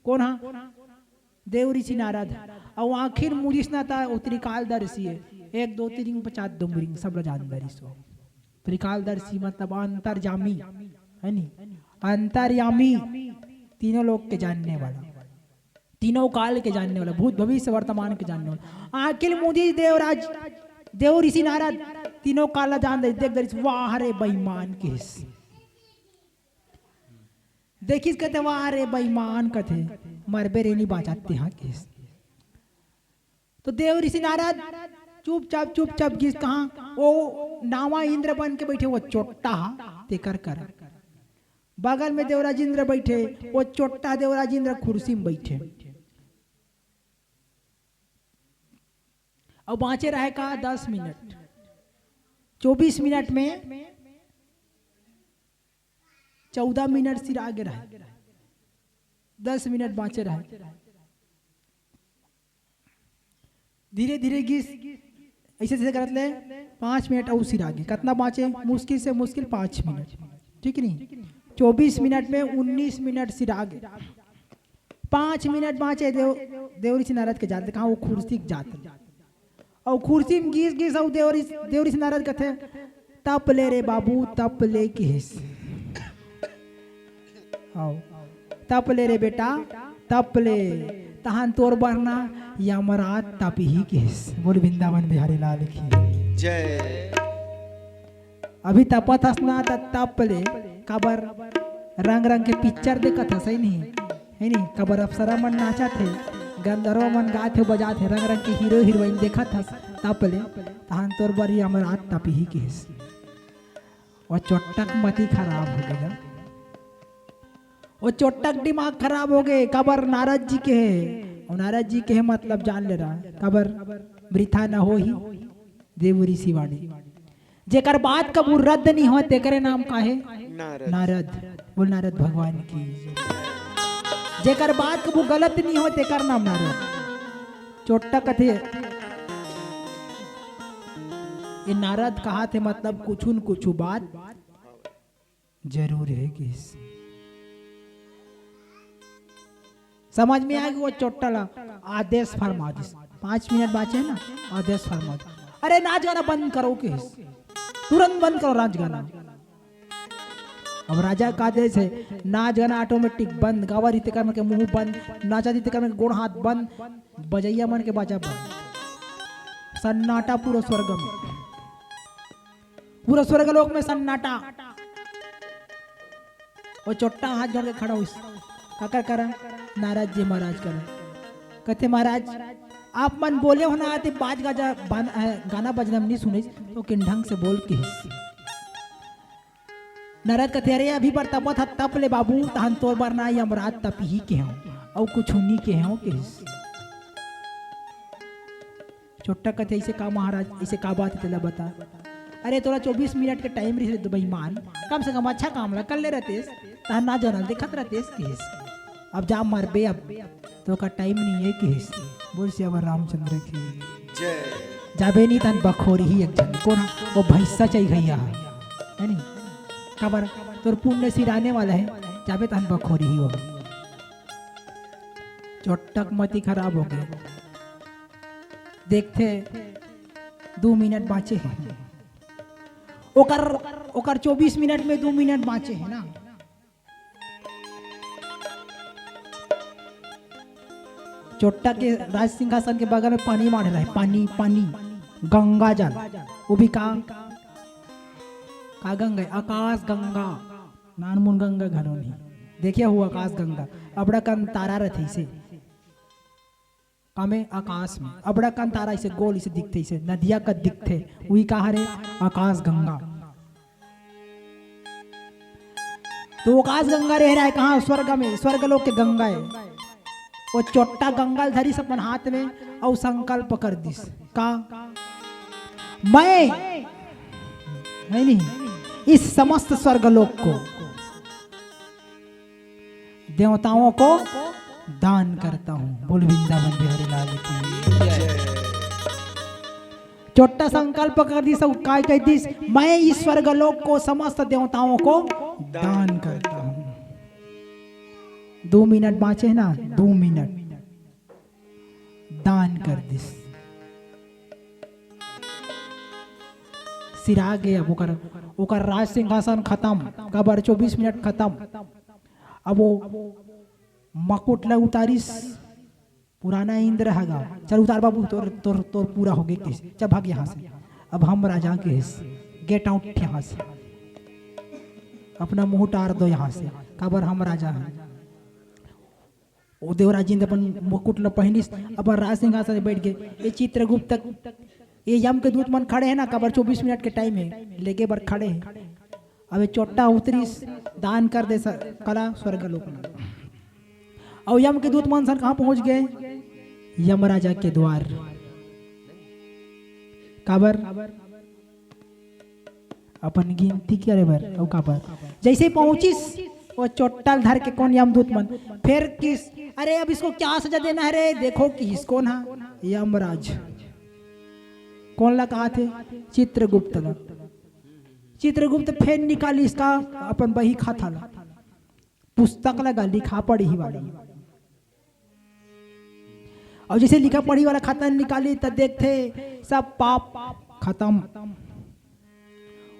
कौन हा? देवऋषि नारद। और आखिर मुदिस ना था त्रिकालदर्शी है, 1 2 3 50 डुमरिंग सब जानदारी सो। त्रिकालदर्शी मतलब अंतर्यामी है नी, अंतर्यामी, तीनों लोग के जानने वाला, तीनों काल के जानने वाला, भूत भविष्य वर्तमान के जानने वाला। आखिर मुदिस देवराज देवऋषि नारद तीनों काल जान दे, देख दरिस वाह रे बेईमान किस, देखिस कहते वाह रे बेईमान कथे मरबे रे नहीं बाजाते हाँ किस। तो देव ऋषि नारद चुपचाप किस कहाँ? वो नावा इंद्र बन के बैठे, वो चोट्टा ते कर बगल में देवराज इंद्र बैठे, वो चोट्टा देवराज इंद्र कुर्सी में बैठे। अब बाँचे रहे का 10 मिनट, 24 मिनट में 14 मिनट सिर आगे रहे, 10 मिनट बाँचे रहे। धीरे धीरे गिस ऐसे ऐसे करत ले 5 मिनट और सिर आगे, कितना बाँचे? मुश्किल से मुश्किल 5 मिनट, ठीक नहीं? 24 मिनट में 19 मिनट सिर आगे, 5 मिनट बाँचे। देवऋषि नारद के जाते कहाँ? वो कुर्सी के जाते, और कुर्सी में घिस और देवऋषि नारद कहते तप ले रे बाबू, तप ले किस, तप ले रे बेटा, तप ले, तहान तोर बरना यमराज तप ही किस। बोल वृंदावन बिहारी लाल की जय। अभी तपत हसना तप ले, कबर रंग रंग के पिक्चर देखत हस है नहीं, है नहीं? कबर अप्सरा मन नाचा थे, गंधर्व मन गा थे, बजा थे, रंग रंग के हीरो हीरोइन देखत हस, तप ले तहान तोर बर यमराज तप ही किस। और चोटक मती खराब हो गया, वो चोटक दिमाग खराब हो गए। कबर नारद जी के है, और नारद जी के है मतलब जान ले रहा है, कबर वृथा न हो ही देव ऋषि वाणी, जेकर बात कबू रद्द नहीं हो तेकरे नाम का है नारद। बोल नारद भगवान की। जेकर बात कबू गलत नहीं हो तेकर नाम नारद। चोट्टा कथे ये नारद कहा थे मतलब कुछ न कुछ बात जरूर है किस। समझ में आ गई वो चोट्टा आदेश फरमा दी 5 मिनट बाचे है ना आदेश फरमा दी अरे नाच गाना बंद करो के तुरंत बंद करो नाच गाना अब राजा का आदेश है नाच गाना ऑटोमेटिक बंद गावा रीते करने के मुंह बंद नाचा रीते करने के गोड़ हाथ बंद बजैया मन के बाजा बंद सन्नाटा पूरा स्वर्ग में पूरा स्वर्गलोक में सन्नाटा वो चोट्टा हाथ जोड़ के खड़ा हुई काकर करा नाराज जी महाराज करा कहते महाराज आप मन बोले हो ना आते बाज गाजा गाना बजना नहीं सुने तो किन ढंग से बोल के नाराज कहते अरे अभी पर तपत तप ले बाबू तहन तोर बार ना यमराज तप ही के हो और कुछ उन्हीं के हो के चोट्टा कहते ऐसे का महाराज ऐसे का बात तेला बता अरे तोरा 24 मिनट के टाइम रही तो बेईमान कम से कम अच्छा काम ला कर ले रहते तहन ना जानल देखत रहते केस अब जा मार बे अब तो का टाइम नहीं है केस बोल सिया रामचंद्र की जय जाबे नहीं तन बखोरी ही एक जन कौन वो भैंसा चाहिए भैया है नहीं खबर तोर पुण्य सिराने वाला है जाबे तन बखोरी ही हो चोटक मती खराब हो गए देखते 2 मिनट बाचे हैं ओकर 24 मिनट में 2 मिनट बाचे है ना चोट्टा के राज सिंहासन के बगल में पानी मार रहा है पानी पानी गंगा जल वो भी का गंगा है आकाश गंगा नानमुन गंगा घरों नहीं देखिए हुआ आकाश गंगा अबड़ा कन तारा रहते इसे कामे आकाश में अबड़ा कन तारा इसे गोल इसे दिखते इसे नदिया का दिखते वही कहा रे आकाश गंगा तो आकाश गंगा रह रहा है कहाँ स्वर्ग में स्वर्गलोक के गंगा है वो चोट्टा गंगा धरी से अपन हाथ में और संकल्प कर दिस का मैं है नहीं इस समस्त स्वर्गलोक को देवताओं को दान करता हूँ बोल वृंदावन बिहारी लाल की चोट्टा संकल्प कर दी सब काय कह दी मैं इस स्वर्गलोक को समस्त देवताओं को दान करता हूँ 2 मिनट बाँचे ना 2 मिनट दान कर दिस सिरा गया ओकर राज सिंहासन खत्म कबर 24 मिनट खत्म अब वो मकुट ला उतारिस पुराना इंद्र हैगा चल उतार बाबू तोर तोर तोर पूरा हो गया केस चल भाग यहाँ से अब हम राजा के गेट आउट यहाँ से अपना मुंह टार दो यहाँ से कबर हम राजा हैं वो देवराज इंद्र अपन मुकुट ला पहनिस अब राज सिंहासन बैठ गए ये चित्रगुप्त ये यम के दूत मन खड़े हैं ना कबर 24 मिनट के टाइम है लेके बर खड़े हैं अब चोट्टा उतरिस दान कर दे कला स्वर्गलोक में और यम के दूत मन सर कहाँ पहुंच गए यमराजा के द्वार काबर अपन गिनती करे बर और काबर जैसे पहुंचिस वो चोट्टा धर के कौन यमदूत मन फिर किस अरे अब इसको क्या सजा देना है रे देखो किस कौन है यमराज कौन ला कहा थे चित्रगुप्त ला चित्रगुप्त फिर निकाली इसका अपन बही खाता ला पुस्तक लगा लिखा पढ़ी वाली और जैसे लिखा पढ़ी वाला खाता निकाली तब देखते सब पाप खत्म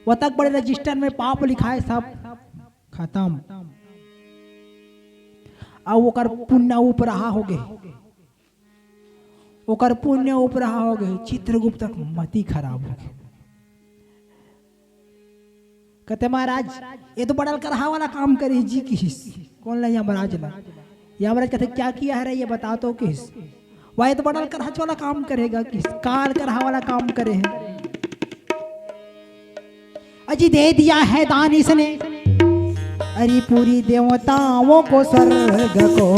वो तक बड़े रजिस्टर में पाप लिखा है सब खत्म और ओकर पुण्य उपरहा हो गए ओकर पुण्य उपरहा हो गए चित्रगुप्त मति खराब हो गए कहते महाराज ये तो बड़ा करहा वाला काम करे जी किस कौन ला यमराज ला यमराज कहते क्या किया है रे ये बता तो किस वह तो बड़ा करहा वाला काम करेगा किस काल करहा वाला काम करे है अजी दे दिया है दान इसने अरे पूरी देवताओं को स्वर्ग को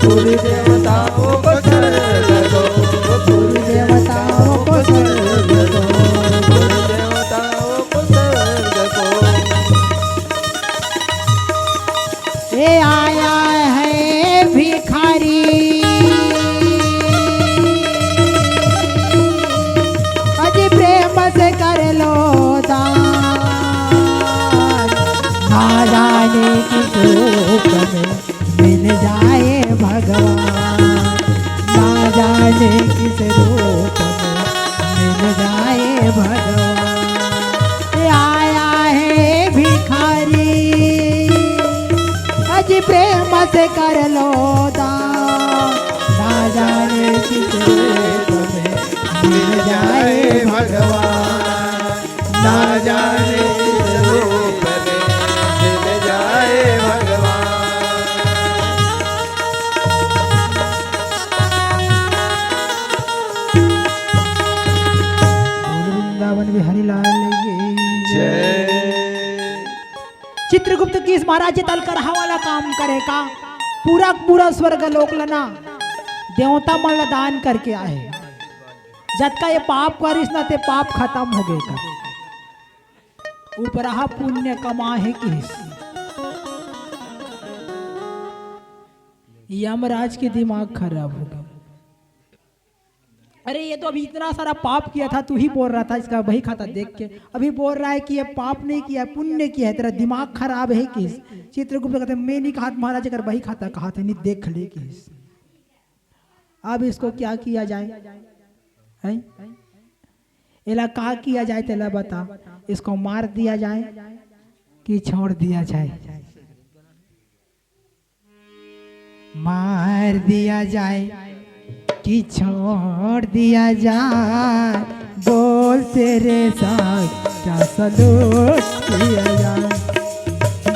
पूरी देवताओं को स्वर्ग को पूरी देवताओं को स्वर्ग को पूरी देवताओं को स्वर्ग को ये आया है भिखारी अजी प्रेम से कर लो दान ना जाने की धूप में मिल जाए भगवान मिले किस रूप में मिल जाए भगवान। आया है भिखारी अज प्रेम से कर लो दान, ना जाने किस रूप में मिल जाए भगवान, ना जाने किस रूप में मिल जाए भगवान। वृंदावन बिहारी लाल की जय। चित्रगुप्त की इस महाराज तल कर वाला काम करेगा, पूरा पूरा स्वर्ग लोक लना देवता मन दान करके आए। जद का ये पाप करिस ना ते पाप खत्म हो गए कर, ऊपर पुण्य कमा है किस। यमराज के दिमाग खराब हो गया। अरे ये तो अभी इतना सारा पाप किया था, तू ही बोल रहा था इसका वही खाता देख के, अभी बोल रहा है कि ये पाप नहीं किया पुण्य किया है, तेरा दिमाग खराब है किस। चित्रगुप्त कहते मैं नहीं कहा महाराज, अगर वही खाता कहा था नहीं देख ले किस। अब इसको क्या किया जाए है? एला कहा किया जाए तेला बता, इसको मार दिया जाए कि छोड़ दिया जाए। मार दिया जाए कि छोड़ दिया जाए, बोल तेरे साथ क्या सलूट किया जाए,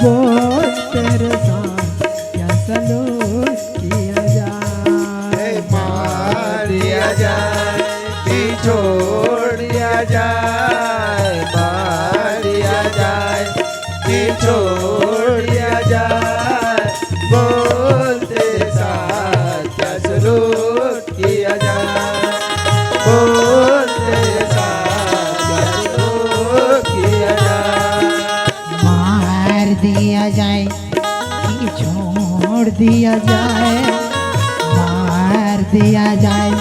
बोल तेरे साथ क्या सलूट किया जाए। मार दिया जाए कि छोड़ दिया जाए, मार दिया जाए कि छोड़ दिया जाए, बोल तेरे साथ क्या सलूट किया जाए, बोल तेरे साथ क्या सलूट किया जाए। मार दिया जाए कि छोड़ दिया जाए, मार दिया जाए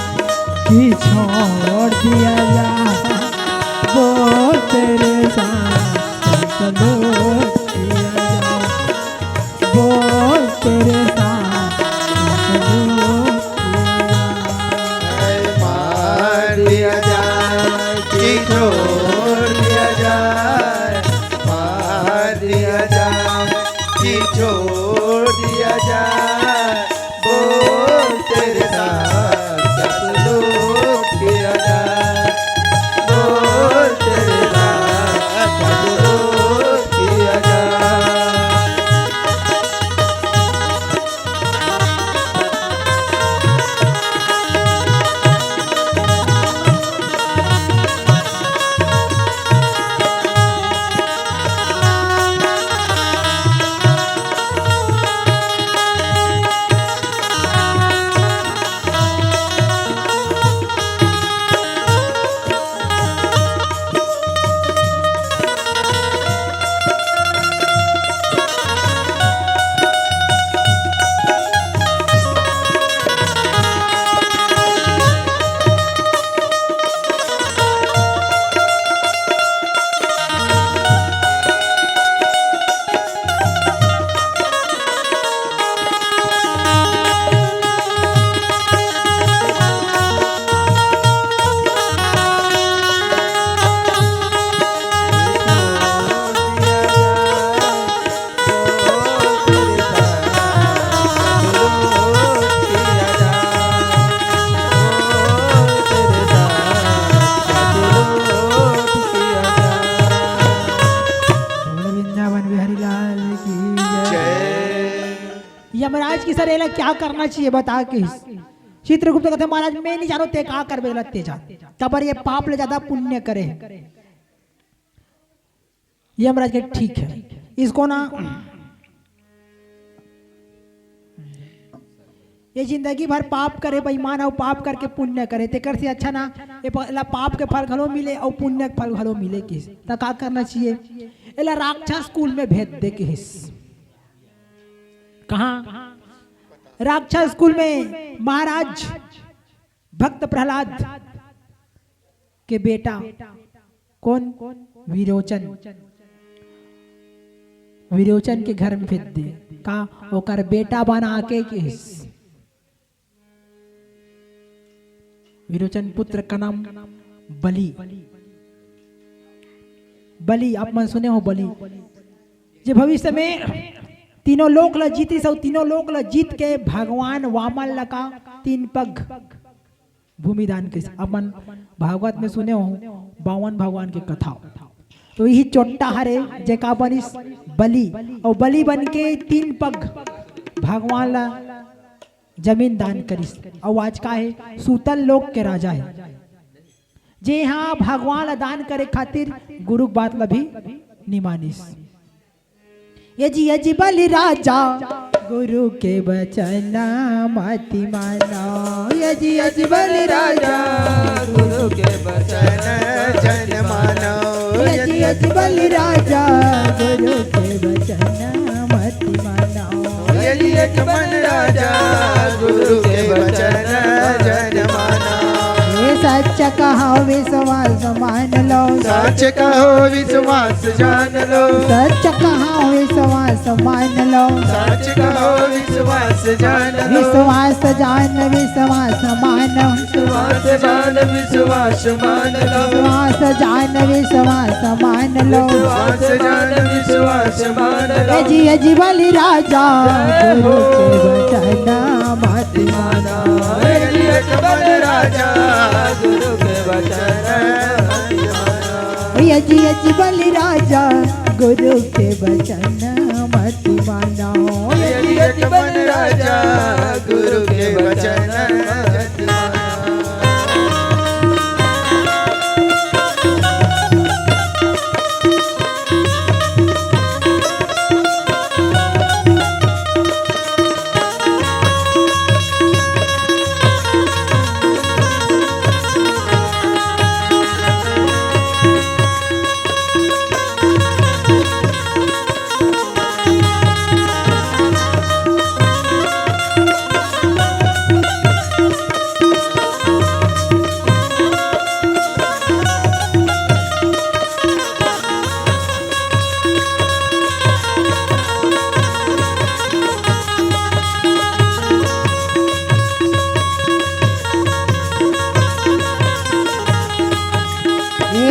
कि छोड़ दिया जाए, बोल तेरे साथ सलूट किया जाए, बोल तेरे साथ सलूट किया जाए। मार दिया जाए कि छोड़ दिया जाए, मार दिया जाए कि छोड़ दिया जाए, बोल तेरे साथ क्या सलूट किया जाए, बोल तेरे साथ क्या सलूट किया जाए। यमराज की सर एला क्या करना चाहिए बता के। चित्रगुप्त कहते महाराज मैं नहीं जानो ते का कर बेला ते जा तबर ये पाप ले ज्यादा पुण्य करे। यमराज के ठीक है इसको ना ये जिंदगी भर पाप करे बेईमान और पाप करके पुण्य करे तेकर से अच्छा ना ये पाप के फल घलो मिले और पुण्य के फल घलो मिले किस तो का करना चाहिए एला राक्षस स्कूल में भेज दे किस। कहा राक्षस स्कूल में महाराज भक्त प्रहलाद के बेटा कौन विरोचन विरोचन के घर में भेज दे का ओकर बेटा बना के किस विरोचन पुत्र का नाम बलि। बलि आप मन सुने हो, बलि जे भविष्य में तीनों लोक ला जीती सौ, तीनों लोक ला जीत के भगवान वामन लगा 3 पग भूमिदान के अपन भागवत में सुने हो 52 भगवान के कथा। तो यही चोट्टा हरे जेका बनिस बलि, और बलि बन के 3 पग भगवान ला जमीन दान करिस। और आज का है सूतल लोक के राजा है जे हाँ भगवान ला दान करे खातिर गुरु बात ला भी निमानिस। यजी बलि राजा गुरु के वचन मति मानो। यजी बलि राजा गुरु के वचन जन मानो। यजी बलि राजा गुरु के वचन मति मानो। यदि बलि राजा गुरु के वचन जन मानो। सच कहो विश्वास मान लो, सच कहो विश्वास जान लो। सच कहो विश्वास मान लो, सच कहो विश्वास जान लो। विश्वास जान विश्वास मान, विश्वास जान विश्वास मान लो। विश्वास जान विश्वास मान लो। विश्वास जान विश्वास मान लो। यजी बलि राजा गुरु के वचन मति मानो। यदि बलि राजा गुरु के वचन मानो। यजी बलि राजा गुरु के वचन मति मानो। यदि बलि राजा गुरु के वचन मानो।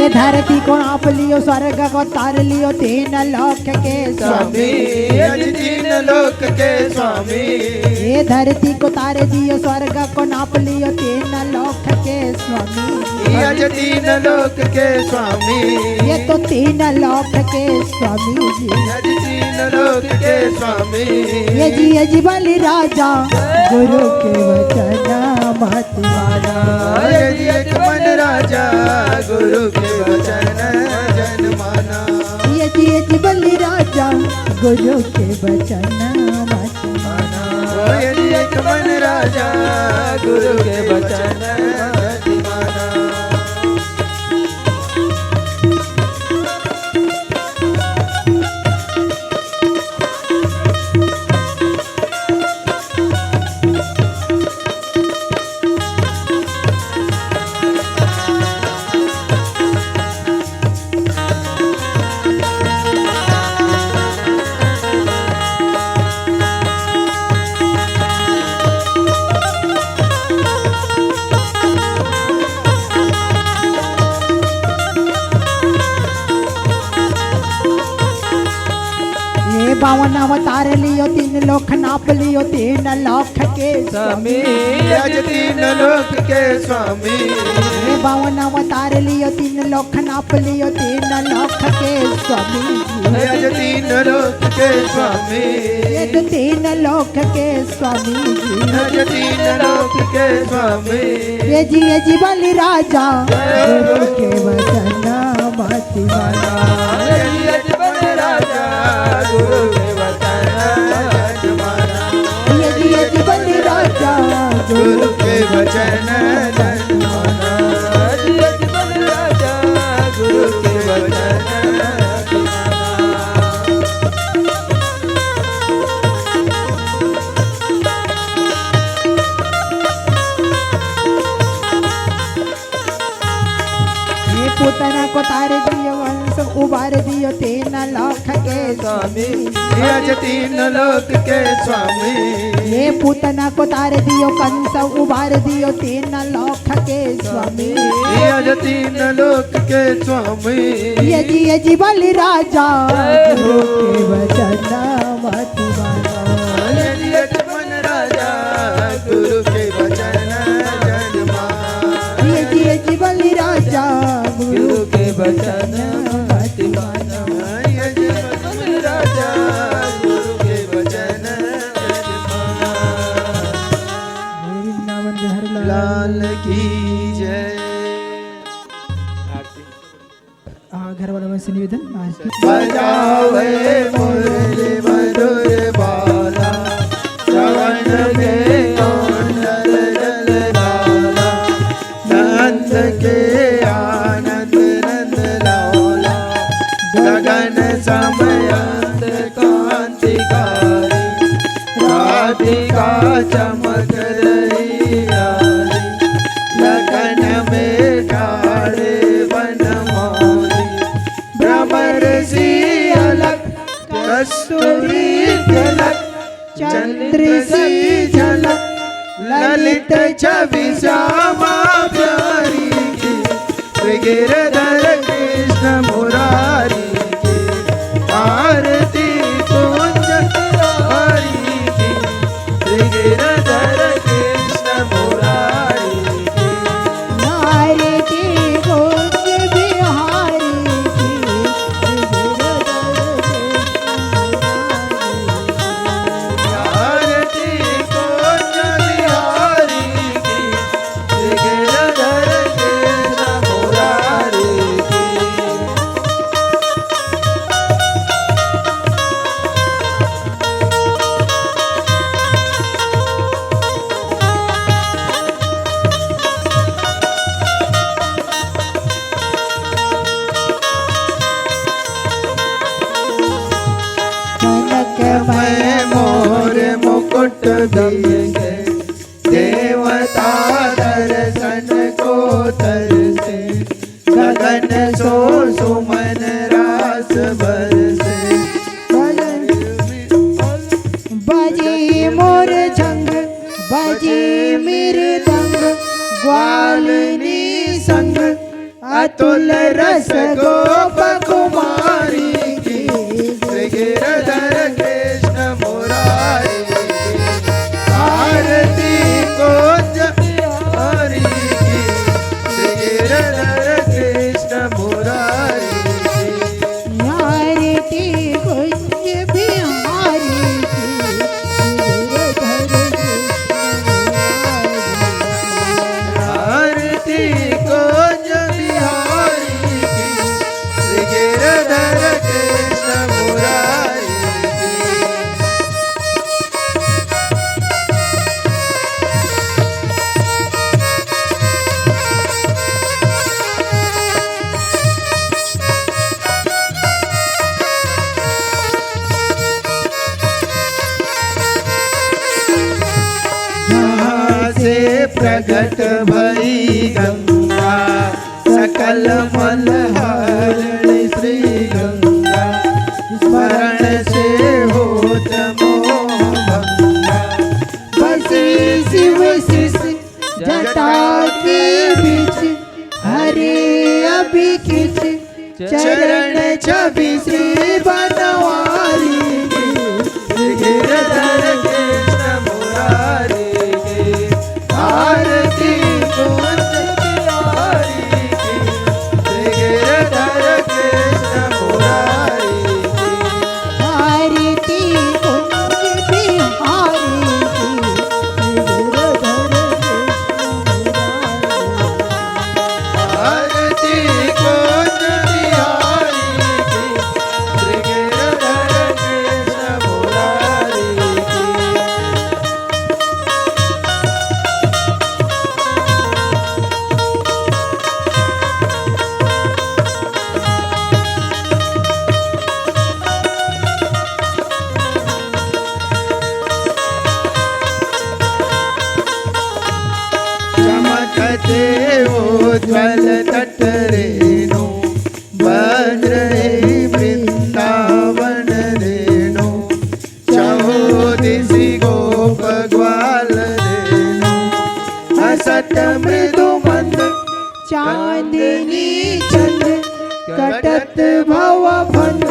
धरती को आप लियो, स्वर्ग को तार लियो, 3 लोक के स्वामी। यदि 3 लोक के स्वामी। ये धरती को तारे दियो, स्वर्ग को नाप लियो, 3 लोक के स्वामी। यदि 3 लोक के स्वामी। ये तो 3 लोक के स्वामी जी। यदि 3 लोक के स्वामी। यजी बलि राजा गुरु के वचन मति मानो। यदि बलि राजा गुरु के वचन जन माना। यजी बलि राजा गुरु के वचन मति मानो। यदि बलि राजा गुरु के वचन मति माना। ये 52 अवतार लियो, 3 लोक नाप लियो, 3 लोक के स्वामी। यदि 3 लोक के स्वामी। ये 52 अवतार लियो, 3 लोक नाप लियो, 3 लोक के स्वामी। यदि 3 लोक के स्वामी। ये तो 3 लोक के स्वामी जी। यदि 3 लोक के स्वामी। यजी बलि राजा गुरु के वचन मति मानो। यदि बलि राजा गुरु के वचन जन माना। यजी बलि राजा गुरु के वचन जन माना। यदि बलि राजा गुरु के वचन जन माना। पुतना को तारे दियो, वंश उबार दियो तीन लाख के स्वामी। यज तीन लोक के स्वामी। ये पूतना को तार दियो कंस उबार दियो तीन लाख के स्वामी। यज तीन लोक के स्वामी। यजी बलि राजा गुरु के वचन मत मानो। यज मन राजा गुरु के वचन जन मान। यजी बलि राजा गुरु के वचन मत मानो। यज मन राजा गुरु के वचन जन मान। वृंदावन बिहार लाल की जय। हाँ घर वालों में से निवेदन बजावे मुरली मधुर बाला श्रवण के कुंडल जलधारा। नंद के आनंद नंद लाला गगन समयंत कांतिकारी। राधिका चमक रही आरी लगन में ठाड़े बनमाली। भ्रमर सी अलग कस्तूरी झलक चंद्र सी झलक ललित छवि श्यामा प्यारी की। श्री गिरधर कृष्ण मुरारी की आरती कुंज बिहारी की। श्री गिरधर कृष्ण मुरारी की आरती कुंज बिहारी की। आरती कुंज बिहारी की। श्री गिरधर कृष्ण मुरारी की। मैं मोर मुकुट दिए देवता दर्शन को तरसे। गगन सो सुमन रास बरसे। बजी मोर झंग बजी मृदंग ग्वालिनी संग अतुल रस गोप कुमारी की। श्री गिरधर कृष्ण मुरारी की आरती कुंज बिहारी की। श्री गिरधर कृष्ण मुरारी की आरती कुंज बिहारी की। आरती कुंज बिहारी की। श्री गिरधर कृष्ण मुरारी की। जहाँ से प्रकट भई गंगा सकल मल हरणी श्री गंगा। स्मरण से होत मोह भंगा। बसी शिव शिष जटा के बीच हरे अभी खिच चरण छवि श्री बनवारी की। श्री गिरधर कृष्ण मुरारी की आरती कुंज बिहारी की। श्री गिरधर कृष्ण मुरारी की आरती कुंज बिहारी की। आरती कुंज बिहारी की। श्री गिरधर कृष्ण मुरारी की। चमकते उज्ज्वल तट रेणु भद्र मृदु मंद चांदनी चंद कटत भव फंद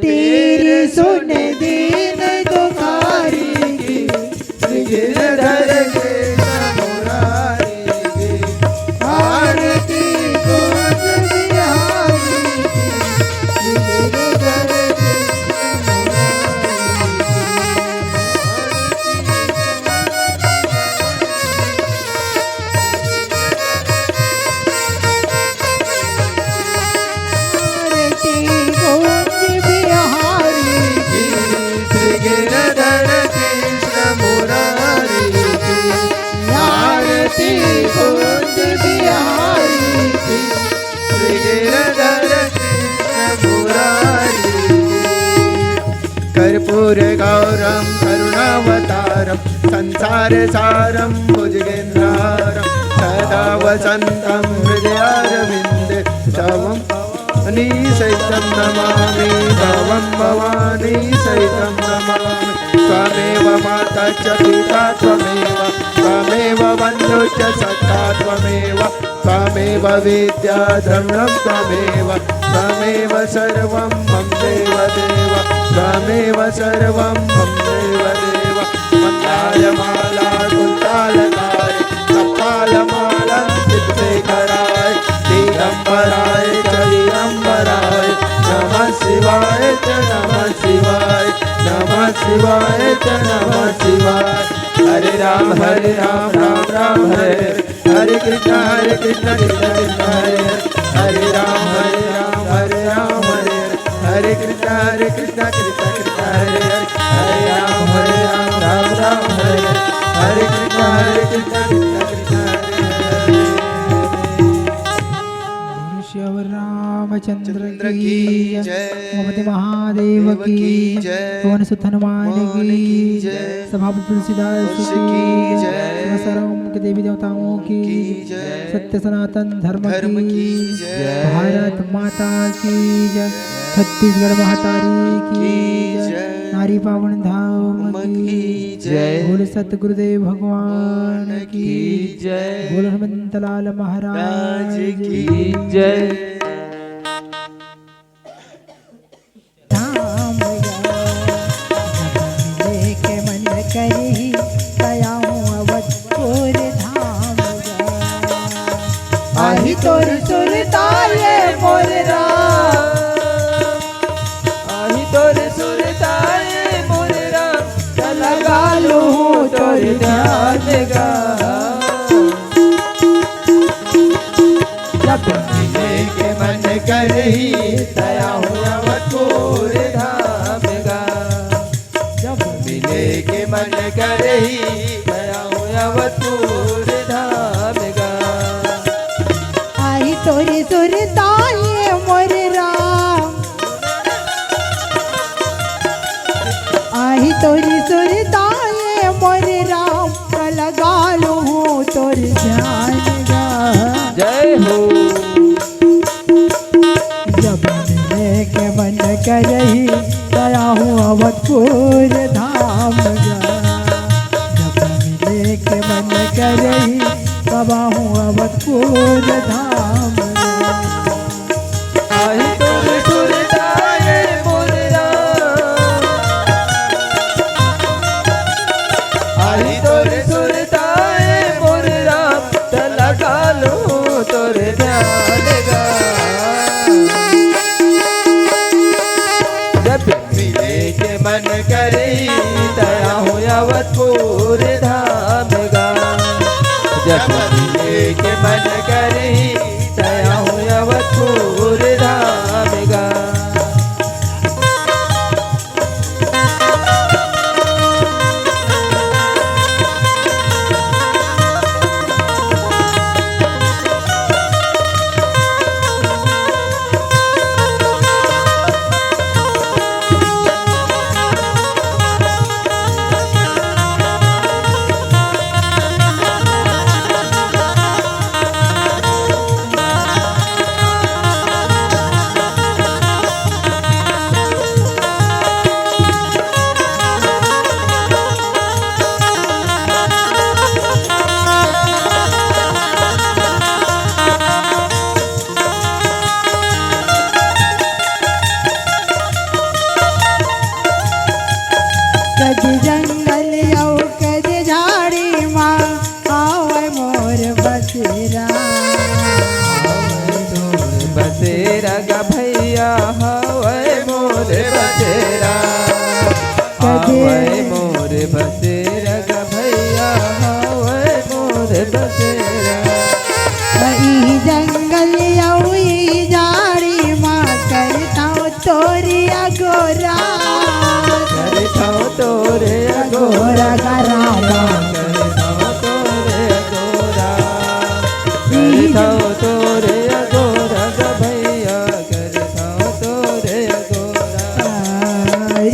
तेरे सुन दीन दुखारी की गिरधर के मुरारी की आरती कुंज बिहारी की गिरधर के आरती कुंज बिहारी की गिरधर कृष्ण मुरारी की आरती कुंज बिहारी की गिरधर कृष्ण मुरारी की कर्पूर गौरम करुणावतारम संसार सारम भुजगेन्द्रारम सदा वसंतम हृदयारविंदे तवम भवानी सहितं नमामि भवं भवानी सहितं नमामि त्वमेव माता च पिता त्वमेव बन्धु च सखा त्वमेव विद्या द्रविणं त्वमेव सर्वं मम देवदेव त्वमेव सर्वं मम देवदेव मन्दारमाला कुन्तालकाय कपालमाला चित्तशेखराय दिगंबराय चलिगंबराय नमः शिवाय च नमः शिवाय नमः शिवाय च नमः शिवाय हरे राम राम राम हरे हरे कृष्ण कृष्ण कृष्ण हरे हरे राम हरे राम हरे कृष्ण कृष्ण कृष्ण हरे हरे राम राम हरे हरे कृष्ण कृष्ण कृष्ण हरे शिव रामचंद्र चंद्र की की जय जय भगवती महादेव की जय पवन सुत हनुमान की जय सभापति तुलसीदास तुलसी की की जय जय सर्व के देवी देवताओं की जय सत्य सनातन धर्म धर्म की की जय भारत माता की जय छत्तीसगढ़ महातारी की जय जय नारी पावन धाम की जय बोल सतगुरुदेव भगवान की जय बोल हनुमंतलाल महाराज की जय धाम लेके मन करही कयाऊं अवधपुर धाम आही तोर सुरताले मोर राम आही तोर सुरताए मोर राम लगा लू तोर ध्यान गा जब लेके मन करही दया हो अवधपुर धाम गा जब मिले के मन करही दया हो अवधपुर धाम गा आई तोरी सुरताले मोर राम आई तोरी सुरताले मोर राम लगा लू तोर ध्यान गा जय हो जब मिले के मन करही दया हूँ अवधपुर धाम जा जब मिले के मन करही बाबा हूँ अवधपुर धाम जा आही तोर सुरताए मोर राम आही तोर सुरताए मोर राम लगा लो तोर ध्यान गा जब मिले के मन करे दया हो अवधपुर धाम गा जब मिले के मन करे दया हो अवधपुर धाम गा बसेरा बसेरा गा भैया हवे मोर बसेरा हवे मोर बसेरा गा भैया हवे मोर बसेरा ई जंगल ई जाड़ी माँ करता तोरिया गोरा करता तोरे गोरा गरावा करता तोरे गोरा करता तोरे गोरा गा भैया करता तोरे गोरा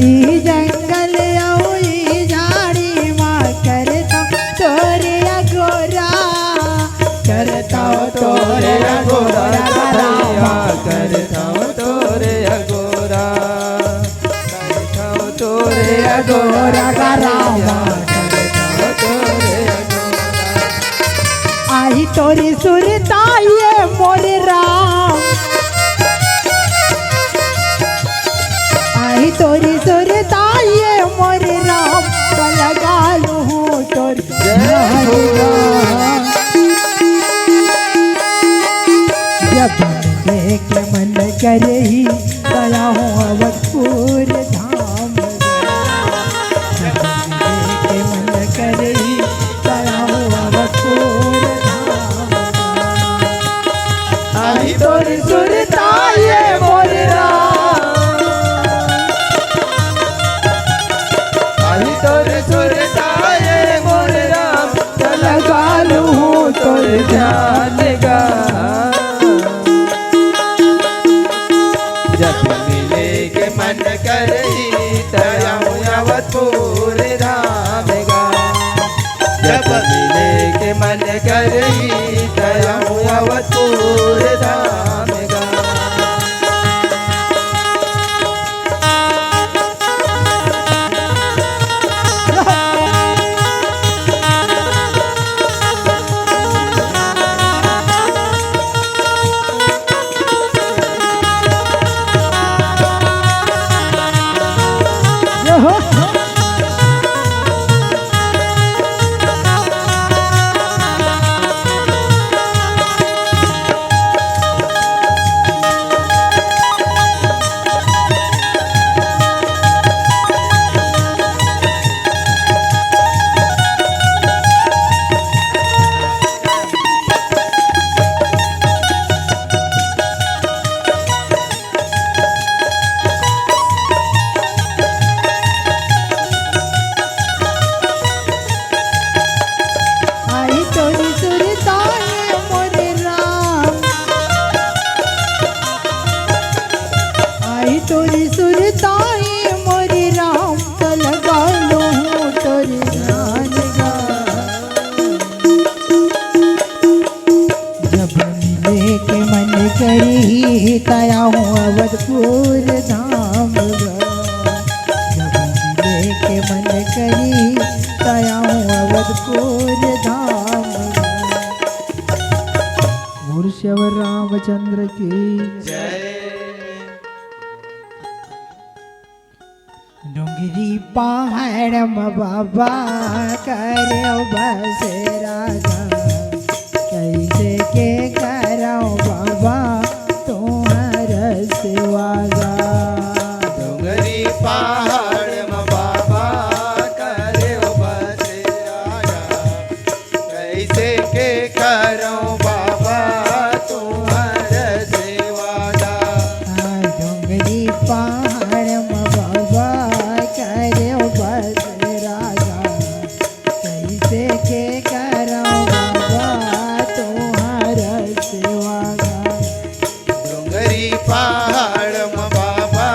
ई जंगल ई झाड़ी माँ करता तोरिया गोरा करता तोरे गोरा गरावा करता तोरे गोरा करता तोरे गोरा गरावा तोरे आई तोरी सुरताइए मोर राम आई तोरी सुरताइए मोर राम लगा लूँ तोर जब देख मन करे ही गया हूँ अवधपुर धाम जब देख मन करे ही गया हूँ अवधपुर धाम आई तोरी सुरताइए मोर राम आई तोरी सुरताइए मोर राम लगा लूँ तोर ध्यान गा जब मिले के मन करही तयाऊं अवधपुर धाम गा जब मिले के मन करही तयाऊं अवधपुर धाम गा करी तया हूँ अवधपुर धाम जब मिले के मन करी तया हूँ अवधपुर धाम गुरुश्यव रामचंद्र की डोंगरी पहाड़ में बाबा करे बसेरा कैसे के करो बाबा तुम्हारा सेवागा डोंगरी पहाड़ में बाबा करे बसेरा कैसे के करो बाबा तुम्हारा सेवागा डोंगरी पहाड़ में बाबा करे बसेरा कैसे के करो बाबा तुम्हारा सेवागा डोंगरी पहाड़ में बाबा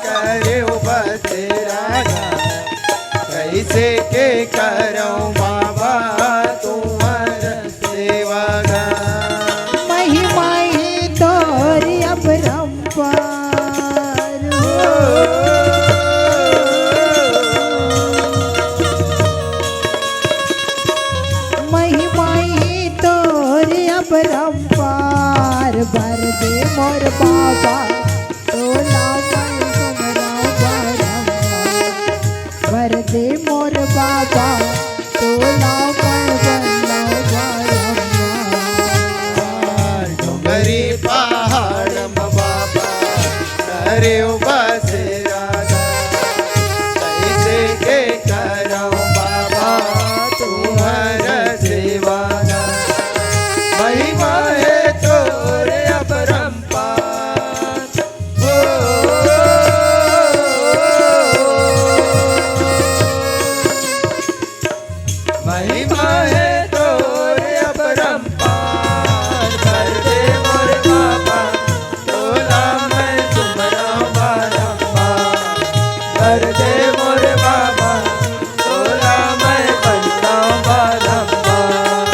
करे बसेरा कैसे के करो बाबा तुम्हारा सेवागा महिमा ही तोरी अपरंपार महिमा ही तोरी अपरंपार भर दे मोर बाबा तोला मन तुमरा बरंपार भर दे मोर बाबा तोला मन बल्ला बरंपार करे बस राधा कैसे के करो बाबा तुम्हार सेवा महिमा है तोरे अपरंपार महिमा है तोरे अपरंपार कर दे मोर बाबा तोला मैं तुमरा बारंबार कर दे मोर बाबा तोला मैं बनता बारंबार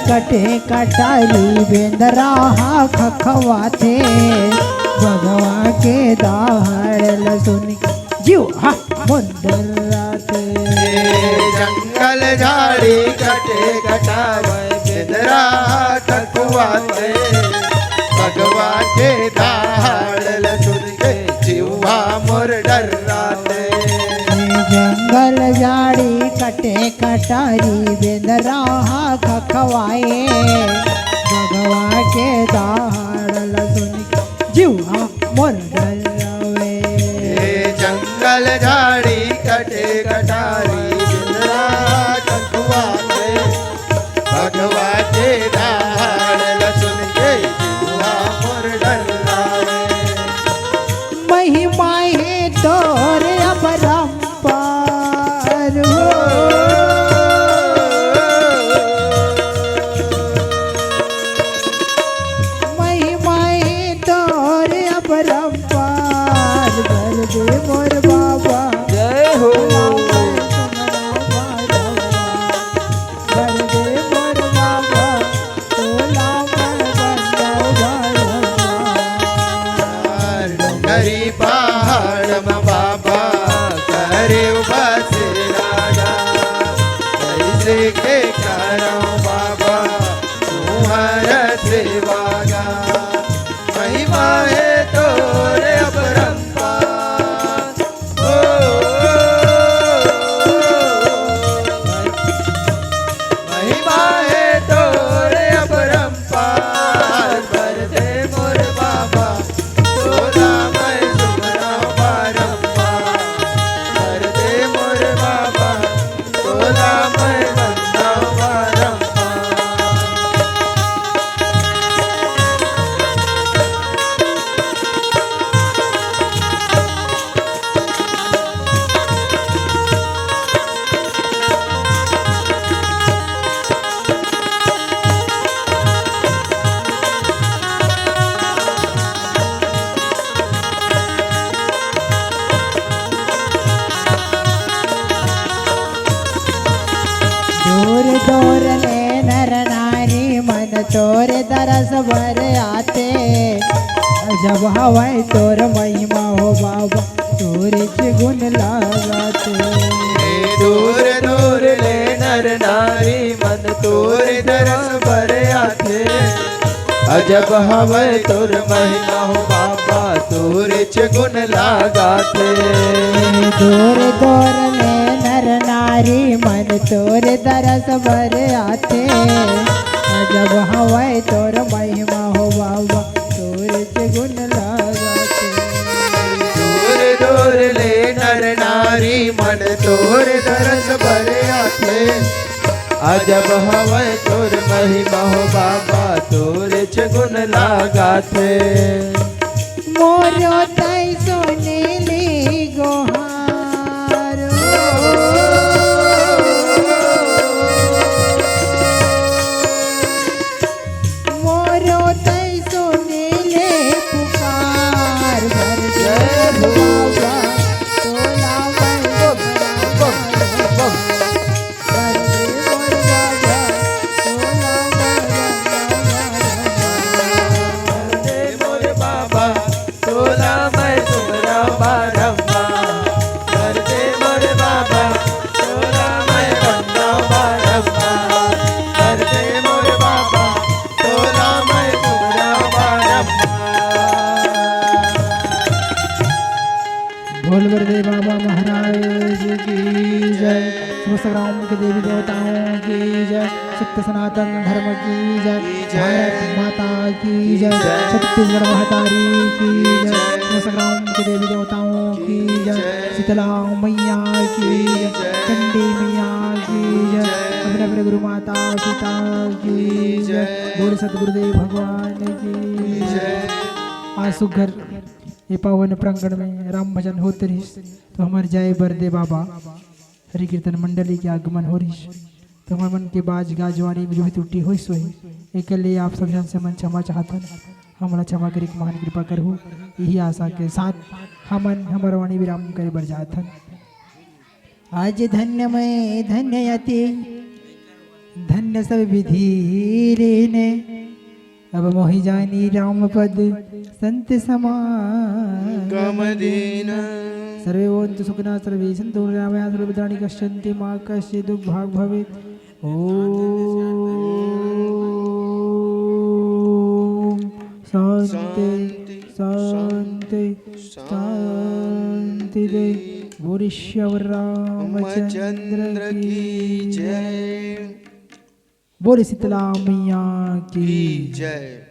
कटे कटारी बेंदरा खखवा थे भगवा के दाहड़ सुन जीव हा मुंडराते जंगल झाड़ी कटे कटावे बेदरा खखवाते भगवा के दाहड़ सुन के जीवा मोर डराते जंगल झाड़ी कटे कटारी बेंदरा खखवाए भगवा के दाहड़ सुन जीवा मोर डरावे जंगल झाड़ी कटे कटारी बेदरा खखवाते भगवा के दाहड़ सुन के जीवा मोर डरावे महिमा है तोरे अपरंपार हो महिमा है तोरे अपरंपार भर दे मोर बाबा जय हो भर दे मोर बाबा तोला मन डोंगरी पहाड़ में बाबा करे बस राजा कैसे के करो बाबा तुम्हार सेवा महिमा है तोरे अपरंपार महिमा है तोरे अपरंपार कर दे मोर बाबा तोला मैं तुमरा बारंबार कर दे मोर बाबा तोला मैं बनता बारंबार दूर दूर ले नर नारी मन तोर दरस भर आते जब हवाई तोर महिमा हो बाबा तोरे च गुण लगाते दूर दूर ले नर नारी मन तोर दरस भर आते अजब हवे तोर महिमा हो बाबा तोर च गुण लगाते दूर दूर ले नर नारी मन तोर दरस भर आते जब हवाई तोर महिमा हो बाबा तोरे च गुण लगाते दूर दूर ले नर नारी मन तोर दरस भर आते अजब हवे तोर महिमा हो बाबा तोर च गुण लगाते मोरो तई सुनीली गोहार सुमरा बारंबार करते मोरे बाबा तोरा मैं बंदा बारंबार करते मोरे बाबा तोरा मैं सुमरा बारंबार। बोल बरदे बाबा महाराज की जय। समस्त ग्राम के देवी देवताओं की जय। सत्य सनातन धर्म की जय। भारत माता की जय। छत्तीसगढ़ महतारी की जय। समस्त ग्राम के देवी देवताओं की जय। शीतला मैया की जय। चंडी मैया की जय। अभिनव गुरु माता सीता की जय। बोल सतगुरुदेव भगवान की जय। आज सुघर ये पावन प्रांगण में राम भजन होते रही तो हमारे जय बरदे बाबा हरि कीर्तन मंडली के आगमन हो रही तो हमारे मन के बाज गाजवानी में जो भी त्रुटि हुई सोई एक लिए आप सब जन से मन क्षमा चाहतन हमारा क्षमा करे महान कृपा करहु यही आशा के साथ हमन हमारा वाणी विराम करे बर जाथन। आज धन्य मैं धन्य यति धन्य सब विधि लेने अब मोहि जानी राम पद संत समागम दीन सर्वे भवन्तु सुखिनः सर्वे सन्तु निरामयाः सर्वभद्राणि पश्यन्ति मा कश्चित् दुर्भाग् भवेत्। ॐ शान्ति शान्ति शान्ति दे बोल श्याम रामचंद्र की जय। बोल शीतला मैया की जय।